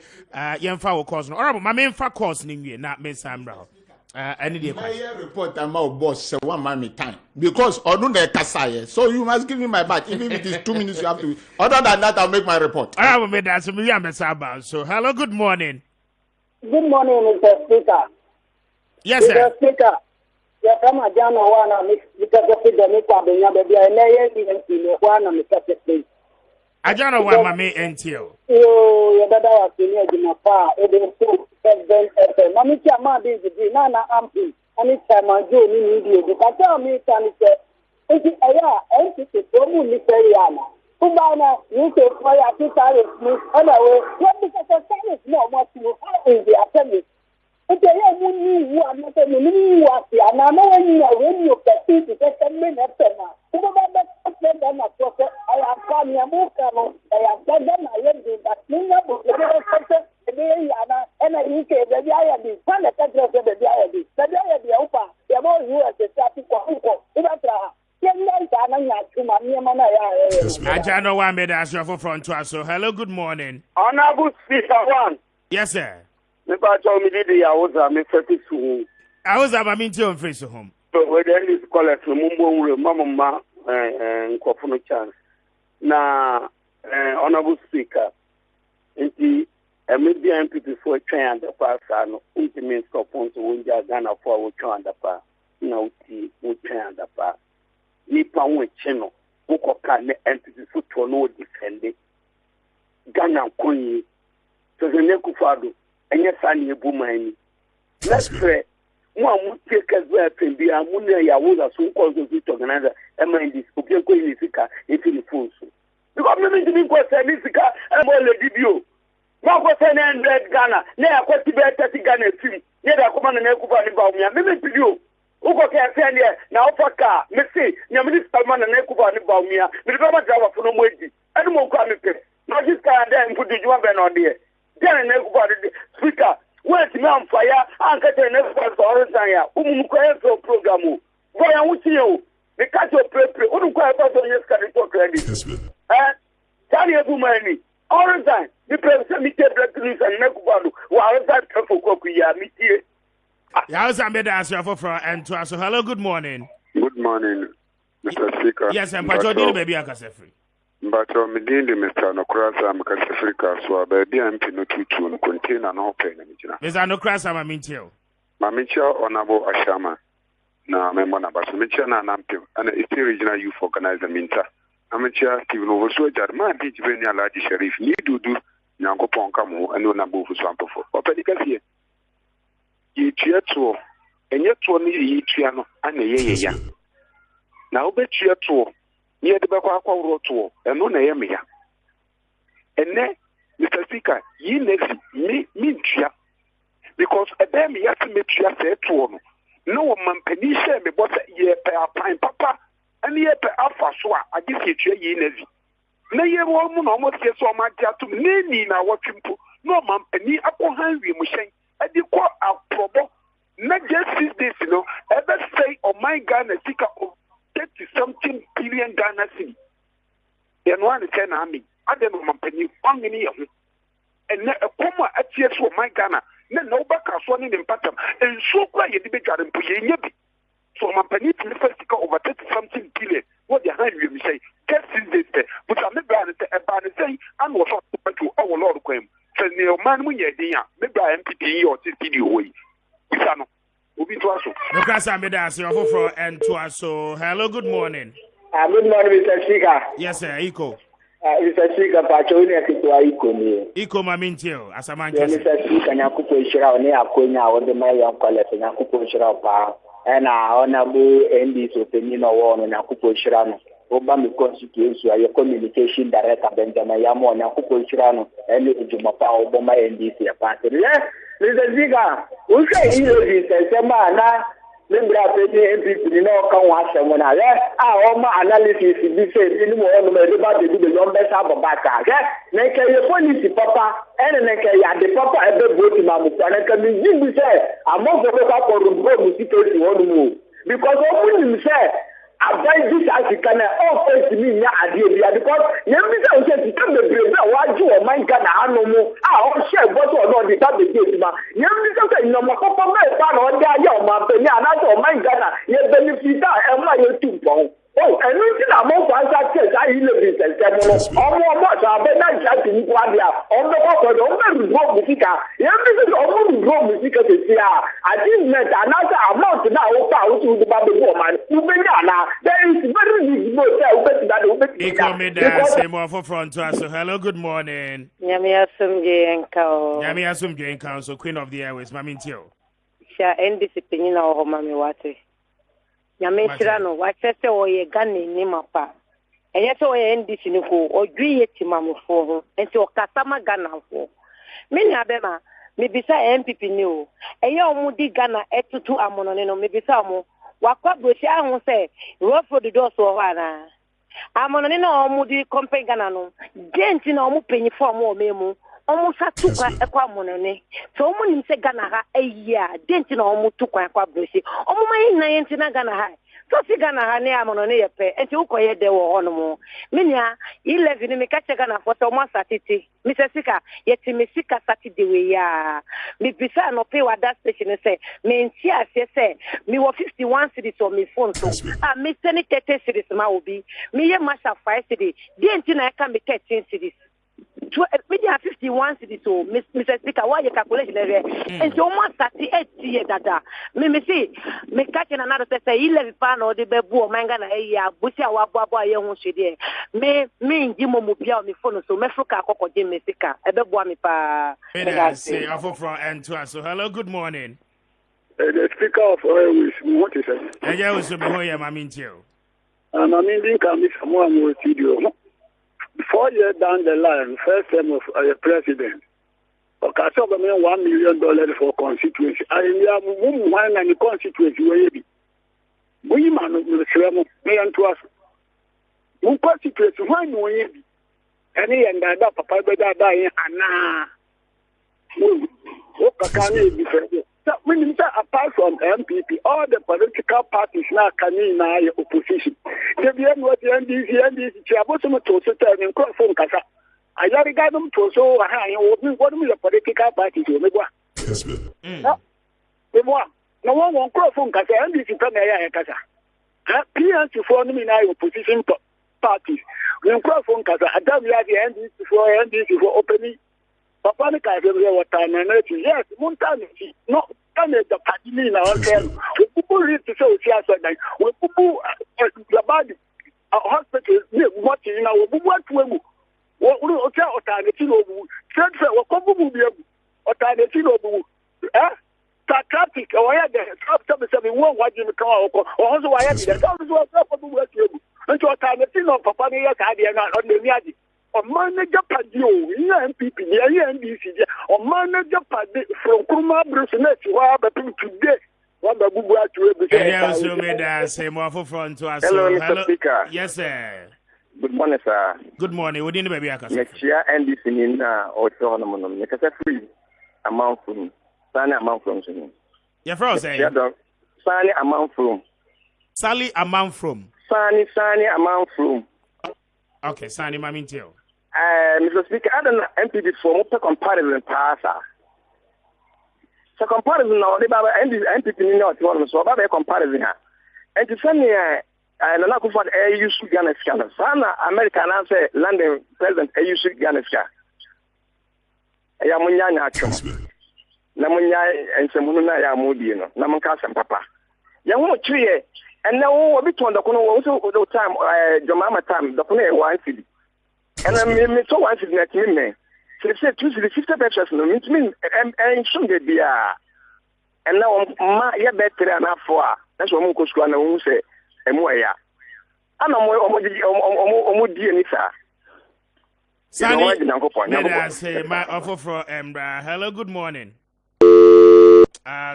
[SPEAKER 1] yemfa wo course no orabo mamenfa course ni nwie na mesamra any day
[SPEAKER 3] report about boss say one man time because odun dey kasaye so you must give me my badge even if it is 2 minutes you have to other than that I'll make my report.
[SPEAKER 1] Orabo me that so me amesaba so hello good morning.
[SPEAKER 7] Good morning Mr. Speaker.
[SPEAKER 1] Yes sir.
[SPEAKER 7] Mr. Speaker. Ya kama jana wana mikakati demi kwa benya baby na ye ni wana mikakati.
[SPEAKER 1] Ajana wa mame NTO.
[SPEAKER 7] Yo ya dada wa kenya jumapa ebe so Kessben mami chama bizi na ampi ani chama jo ni ndio dikata mi kanise enti aya enti to mu ni seriana kubana ni se kwa ya kitare ni ana we ya because service no more to how is the attendance. Okay, yeah, you are not a new one. And I know when you perceive to get a minute. I have come here, I have done them. I have been that thing about the and I UK, the DIB, one of the DIB, the DIB open, the more you as a traffic or
[SPEAKER 1] Ajano wa made us your front to us. So hello, good morning.
[SPEAKER 7] Honorable Speaker one.
[SPEAKER 1] Yes, sir.
[SPEAKER 7] Me ba cho me did ya woza me feti su.
[SPEAKER 1] I was a minti on face home.
[SPEAKER 7] So we then is collect mumbo ure mama nkofunu chance. Na honorable speaker nti media MPP for try and the pass no nti me stop on to wonja Ghana for we try and the pass. Na uti we try and the pass. Nipa we cheno ukoka ne MPP for to no defend Ghana konyi. So the nekufado and yes, I need a woman. Let's pray. One take as well, be a moon, I was a so called to organize a man this Opiaco Ilisica if in full. The government to be quite Ilisica and all the debut. What was an end Ghana? Near quite better Ghana film. Yet I command an Ekuban about me. Maybe to you. Uko can send here now for car. Messi, your minister man and Ekuban about me. The government driver for no way. I don't want to come. Not this guy and then put the job on there. Then everybody speaker wait me on fire and get an everybody for Orozania so program boy I want you the catch your pre unu kwa about on yes can report credit tell you money Orozan the president me take black news and nekubado wa Orozan for kokuya me tie
[SPEAKER 1] ya was made us your for and to us hello good morning.
[SPEAKER 8] Good morning Mr. Speaker.
[SPEAKER 1] Yes and patrol baby akasefree.
[SPEAKER 8] But Medindi Mr. Nokrasa Makasafrika, so baby and Pinotutu container no pain.
[SPEAKER 1] Mr. Nokrasa Mamintio.
[SPEAKER 8] Mamicha Honorable Ashama. Na Memona Basamicha and Ampim, and it's the regional youth organizer Minta. Amateur Stephen Oversword, my teach very large sheriff, need to do Yanko Ponkamu and no number for sample for. But you can see you cheer to, and yet to only Triano and a ya. Now bet you to. Near the Bakwa Roto, and no Naemia. And then, Mr. Speaker, ye never mean chia because a damn yasimetria said to one. No man penisha me was a year per pine papa, and year per alpha swa, I guess ye never. Nay, woman almost gets so much to me, now what simple. No man penny upon Henry Mushen, and you call our probo. Not just 6 days, you know, ever say, oh my God, a speaker of 30-something billion Ghana city. Then one is 10 army. I don't know, penny, one in here. And a comma at years for my Ghana. No back as one in pattern. And so quiet the big garden pushing. So my penny to the first over 30-something billion. What the hell you say? Just 6 days there. But I'm not going to say, I'm was to our Lord of Quem. Says the man when you're there. Maybe I am pity or this video way.
[SPEAKER 1] Nokrasa made us your for and to us. So hello, good morning.
[SPEAKER 7] Good morning, Mr. Speaker.
[SPEAKER 1] Yes, sir, Iko.
[SPEAKER 7] Mr. Speaker, Patroni akitwa Iko ni.
[SPEAKER 1] Iko mamintio, as a man.
[SPEAKER 7] Mr. Speaker, nyakupo ishira oni akonya ode mai yankwalese nyakupo ishira pa. Ena honorable ND Sopenino wono nyakupo ishira no. Oba mi constituency ayo communication director Benjamin Yamo nyakupo ishira no. Ene ujumapa oboma NDC ya party. Mr. Speaker, uke hiyo disesema na Membra penny MPP ni no kan wa asem na ye a o ma analysis bi say bi ni mo no me ba de bi no be sa baba ka ye na ke ye policy papa ene na ke ya de papa e be vote ma mu na ke mi ji bi say among the papa for the mu security won mu because o mu say abai this Africa na all face me nya ade bia because ye bi say o say ti be brave na wa ju o man Ghana anu mu o share but o no di ta be gate ma ye bi say no mo papa me pa na o dia ya o ma be ni ana o man Ghana ye benefit e ma ye tu bon oh enu ti na mo kwa sa church ayi le bi se mo omo sa be na ja ti ni kwa dia o be ko do o be ro musika ye bi say o mo ro musika te sia achievement another amount na o pa o tu ba be o man u be na na there is very big no say o be ti da o be ti da
[SPEAKER 1] say more for front to us. So hello, good morning.
[SPEAKER 9] Nyame asumje enka o.
[SPEAKER 1] Nyame asumje enka so queen of the airways mami ntio.
[SPEAKER 9] Sha NDC penyina o mami wate. Nyame tira no wa chese o ye Ghana ni mapa. Enye se o ye NDC ni ko odwi ye timamfo ho. Enti o kasama Ghana fo. Mini abema me bisa MPP ni o. Eye omudi Ghana etutu amonone no me bisa mo. Wakwa broshi ahun se road for the door so ana. Amonone no omudi company Ghana no. Denti na omu penyi fo mo memu. Omu sa tukwa ekwa monone so omu nim se Ghana ha eya denti na omu tukwa ekwa brosi omu mayi na yenti na Ghana ha so si Ghana ha ne amonone ye pe enti ukoye de wo hono mo minia 11 mi ka che Ghana for so mo satiti mi se sika yeti mi sika Saturday we ya mi bisa no pay wa that station say me nti ase say mi wo 51 cities on mi phone so mi send 30 cities ma obi mi ye masha 5 cities denti na ka mi 13 cities media 51 cities so Mr. Speaker why you calculation there and so almost 38 years dada me see me catch na another say 11 pound or the bebu manga na ya busi a wabo ye hu hwede me ngi mo bia me phone so me fruka akoko je me sika e bebu mi pa
[SPEAKER 1] say afo from and to us. So hello, good morning.
[SPEAKER 8] The Speaker of Airways, what is it?
[SPEAKER 1] And yeah, so me ho ya mami ntio.
[SPEAKER 8] Mami din ka mi samu amu studio. 4 years down the line, first term of president, okay, so $1 million for constituency. I am one and the constituency where be. We man will share me and to us. One constituency, why no ye be? Any and that papa better die and what can you be fair? When you say apart from MPP, all the political parties now can in opposition. They be what the NDC, Chiabosom to certain and cross from Casa. I regard them to so high, what the political parties will make one. No one won't cross from Casa, NDC Premier Casa. PNC for me now opposition parties. We cross from Casa, I tell you the NDC for opening. Papa ni ka se wa tana na ti yes montana ti no kana the party ni na on tell we people read to say we asa dan we people the body hospital ni what you know we people atu we o tell otana ti no bu trade fair we ko bu bi egu otana ti no bu traffic o ya de stop se won wa ji mi kan o ho so wa ya de stop so wa bu atu egu nti otana ti no papa ni ya ka de na o ni adi o manager party o MPP the NDC o manager party from Kuruma Brucenet wa ba today wa ba bubu atu e
[SPEAKER 1] yeah, so me da say more for front to us.
[SPEAKER 10] Hello, Mr. Speaker.
[SPEAKER 1] Yes, sir.
[SPEAKER 10] Good morning, sir.
[SPEAKER 1] Good morning. We didn't baby akasa.
[SPEAKER 10] Mechia NDC ni na o to no no. Me kasa free amount from Sani amount from so.
[SPEAKER 1] Yeah, for say.
[SPEAKER 10] Sani amount from.
[SPEAKER 1] Sally amount from.
[SPEAKER 10] Sani amount from.
[SPEAKER 1] Okay, Sani mami ntio.
[SPEAKER 10] Mr. Speaker, I don't know MPP for more comparison passa. So comparison now, the Baba MPP ni not one so Baba comparison ha. And to send me na na ko for AU Ghana scan. Sana America na say London president AU Ghana scan. Ya munya nya atwom. Na munya ensemu na ya modi no. Na mun ka sem papa. Ya ho chiriye and now obi to ndokono wo so the time Jomama time ndokono e 1 cedi. And I mean, so once it's not me. So say 250 pesos no mean and some dey be and now ma ya better na for that's what mo ko school na wo say emu ya ana mo di ni sa
[SPEAKER 1] Sani, I say my offer for Embra. Hello, good morning.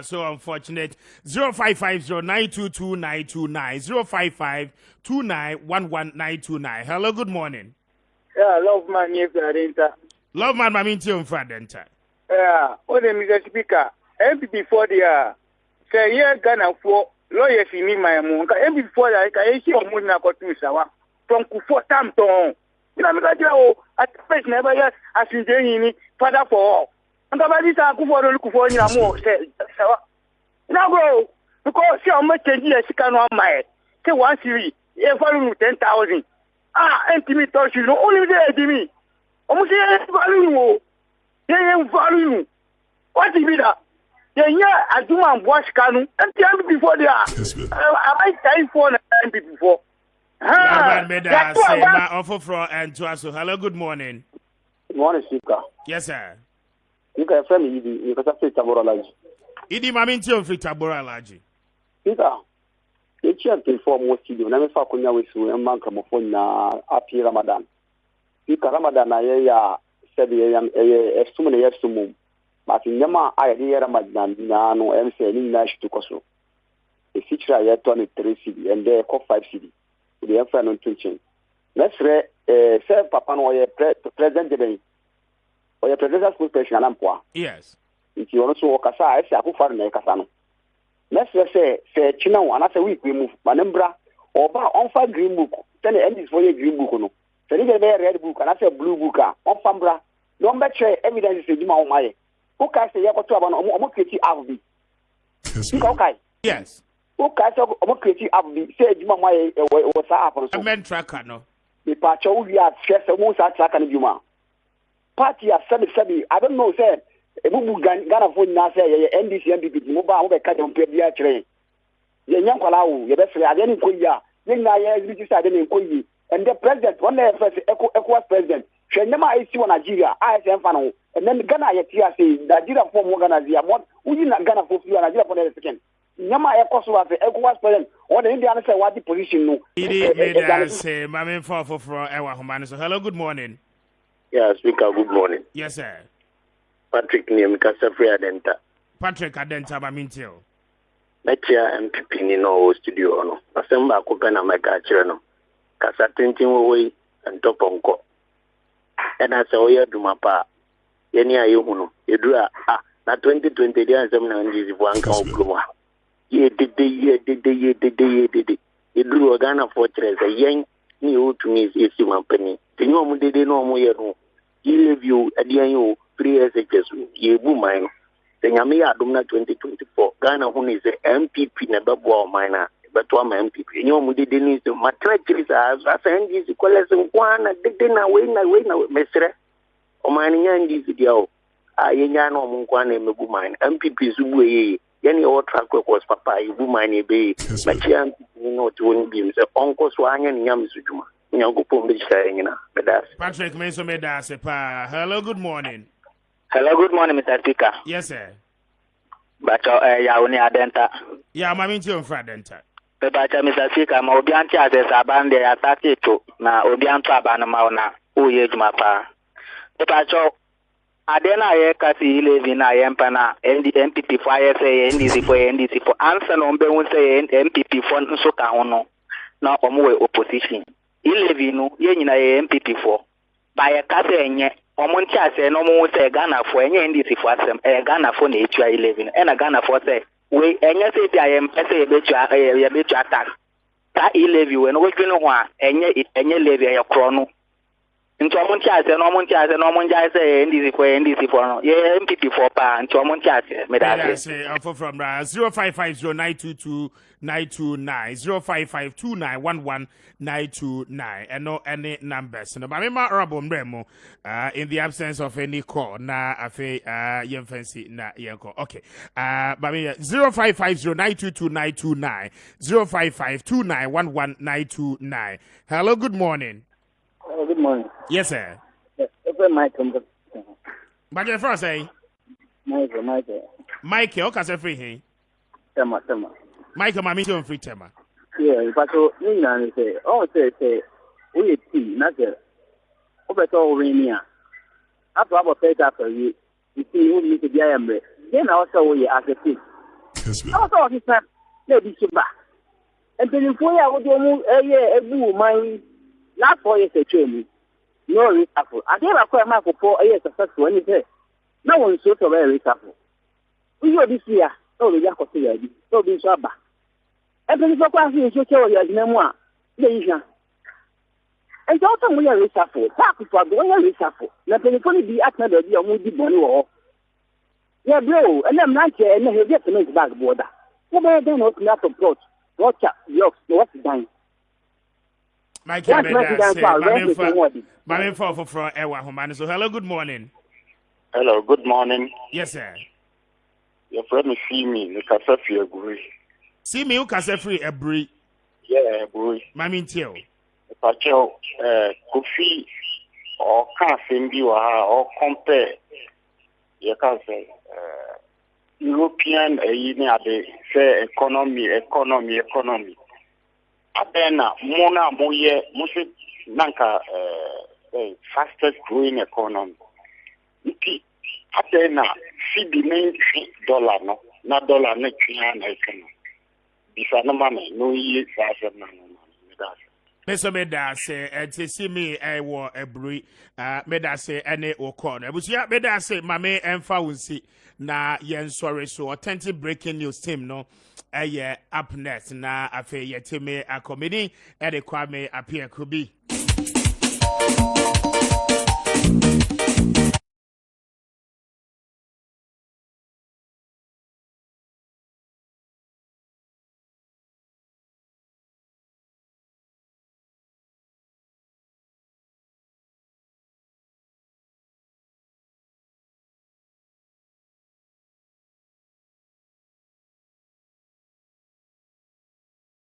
[SPEAKER 1] So unfortunate. 0550-922-929. 0552911929. Hello, good morning.
[SPEAKER 11] Yeah, love man, yes, Adenta.
[SPEAKER 1] Love man, Maminti on Fradenta.
[SPEAKER 11] Yeah, what name is the speaker? MP for the say, yeah, Ghana for lawyers in me, my moon. MP for the I see a moon now got to Sawa from Kufo Tamton. You know, at first never yet as you doing father for all. And the body are good for the look for you more. Sawa. Now go because see how much change she can on my say 1 series, yeah, for 10,000. MP touch you, only there, Jimmy. Almost value. Yeah, value. What is that? Yeah, I do my wash canoe and tell me before they are. I might time for MP before.
[SPEAKER 1] My offer for and to us. Hello, good morning.
[SPEAKER 12] Good morning, Speaker.
[SPEAKER 1] Yes, sir.
[SPEAKER 12] You can friend me, you can say Tabora Laji.
[SPEAKER 1] Idi Maminti of Tabora Laji.
[SPEAKER 12] Speaker, you can't inform most of you. Never fuck on your way to a man come upon Api Ramadan. Speaker Ramadan, I said, a summoner, yes, to move. But in Yama, I hear Ramadan, no, and say, Nash to Koso. The feature I had 23 CD and they call 5 CD. The infant on teaching. Let's say, Papa, or your president today, or your president's school station, Ampua.
[SPEAKER 1] Yes.
[SPEAKER 12] If you also walk aside, I could find a Casano. Let's say, Chino, and after a week we move, Manembra, or on 5 green book, 10 endings for your green book. So you get a red book, and after a blue book, on Fambra, no better evidence is Jima Omaye. Who can say, I got to have an omokiti Avbi? Okay.
[SPEAKER 1] Yes.
[SPEAKER 12] Who can say, omokiti Avbi? Say Jima Omaye was up.
[SPEAKER 1] A men tracker, no.
[SPEAKER 12] The patch we are stressed, most are tracking Juma. Party are 7. I don't know, sir. A Bubu Ghana for Nasa, NDC, MPP, mobile, the cut on Pebia train. The young Kanawu, your best friend, I didn't quit ya. Then I didn't quit you. And the president, one day, ECOWAS president, she never I see one Nigeria, ISM Fano, and then Ghana, say, Nigeria for more Ghana, we didn't Ghana for you, Nigeria for the second. Yama ECOWAS president, or the Indian say what the position no.
[SPEAKER 1] Say, Mammy for our human. So, hello, good morning.
[SPEAKER 13] Yeah, Speaker, good morning.
[SPEAKER 1] Yes, sir.
[SPEAKER 13] Patrick Niemika Safri Adenta.
[SPEAKER 1] Patrick Adenta, Mamintio.
[SPEAKER 13] Metia MPP no studio, no. Assemble Kupena Maka Kasa tintin away and top onko. And I saw you do my pa. Yeni ayuno. You do na 2020 dia semna ndizi bwanka obluma. Ye did. You do Ghana fortress a yen ni utumi isi mampeni. Tinyo mu dede no mu yeru. You review adian you 3 SHS ye bu mine. Tenyame ya adum na 2024. Ghana hunu is MPP na babo mine. But one MPP, you know, we didn't need to matriculate as and these college one, didn't away, Mr. Omani and this video. I know Munkwane Mugumine, MPP Zubu, any old track was Papa, Bumani Bay, Machian, you know, to win beams, Uncle Swan and Yam Sujuma, you know, go put me saying, but that's
[SPEAKER 1] Patrick Mason made us a pa. Hello, good morning.
[SPEAKER 14] Hello, good morning, Mr. Speaker.
[SPEAKER 1] Yes, sir.
[SPEAKER 14] But ya only Adenta.
[SPEAKER 1] Yeah, Maminti on Fradenta.
[SPEAKER 14] Pepacha Mr. Speaker, ma obianti asesa abande atake to na obianto abana mauna uye jumapa. Pepacha adena ye kasi ile na yempa na MPP for ISA NDC for answer no mbe unse MPP for nso ka hono na omuwe opposition. Ile vinu ye nyina ye MPP for ba ye kasi enye omonti ase no mu se Ghana for enye NDC for asem Ghana for na etua 11 na Ghana for say we enye se bia ye mpese ye betu attack ta levy we no we dwinu ho a enye levy ye kro no nti omonti ase no omonja se NDC for no ye MPP for pa nti omonti ase me da
[SPEAKER 1] say from 0550922929 0552911929 and no any numbers no but me honorable mremo in the absence of any call na afi yem fancy na yenko okay but me 0550922929 0552911929 hello good morning.
[SPEAKER 11] Good morning.
[SPEAKER 1] Yes, sir.
[SPEAKER 11] Michael.
[SPEAKER 1] But your first say? Michael, okay, say free here.
[SPEAKER 11] Tema.
[SPEAKER 1] Michael, my meeting on free tema.
[SPEAKER 11] Yeah, but so Nina say, oh, say, we tea, not there. Over to Rania. After our pay after you see, you need to get then also we as a team. Also, officer, lady Suba. And then for you, would you a my last 4 years a training? No reshuffle. I gave a quite mark for 4 years successful when you say, no one so very reshuffle. We go this year, oh, the Yako Sea, so be Saba. And then for class, you should show your memoir. And also, we are reshuffle. Talk for the one reshuffle. Nothing can be at another year, we did money or. Yeah, bro, and I'm not here, and he'll get to make back border. What I don't open up approach. Watch out, yokes, what's done.
[SPEAKER 1] My Mame for Ewa Homani. So, hello, good morning.
[SPEAKER 15] Hello, good morning.
[SPEAKER 1] Yes, sir.
[SPEAKER 15] Your friend see me, you can say free agree.
[SPEAKER 1] See me, you can say free agree.
[SPEAKER 15] Yeah, agree.
[SPEAKER 1] Mami Tio.
[SPEAKER 15] Pacho, Kofi, or can't send you or compare. You can say, European, say economy. Abena, Mona, Moye, Musi, Nanka, fastest growing economy. Abena, see the main dollar, no, not dollar, not economy. Bisa no money, no years, no.
[SPEAKER 1] Peso meda say see me wo ebri meda say ene okọ na ebusia meda say mame emfa wonsi na yen sorry so authentic breaking news team no up next na afi yetime akomedi e de kwame apia kubi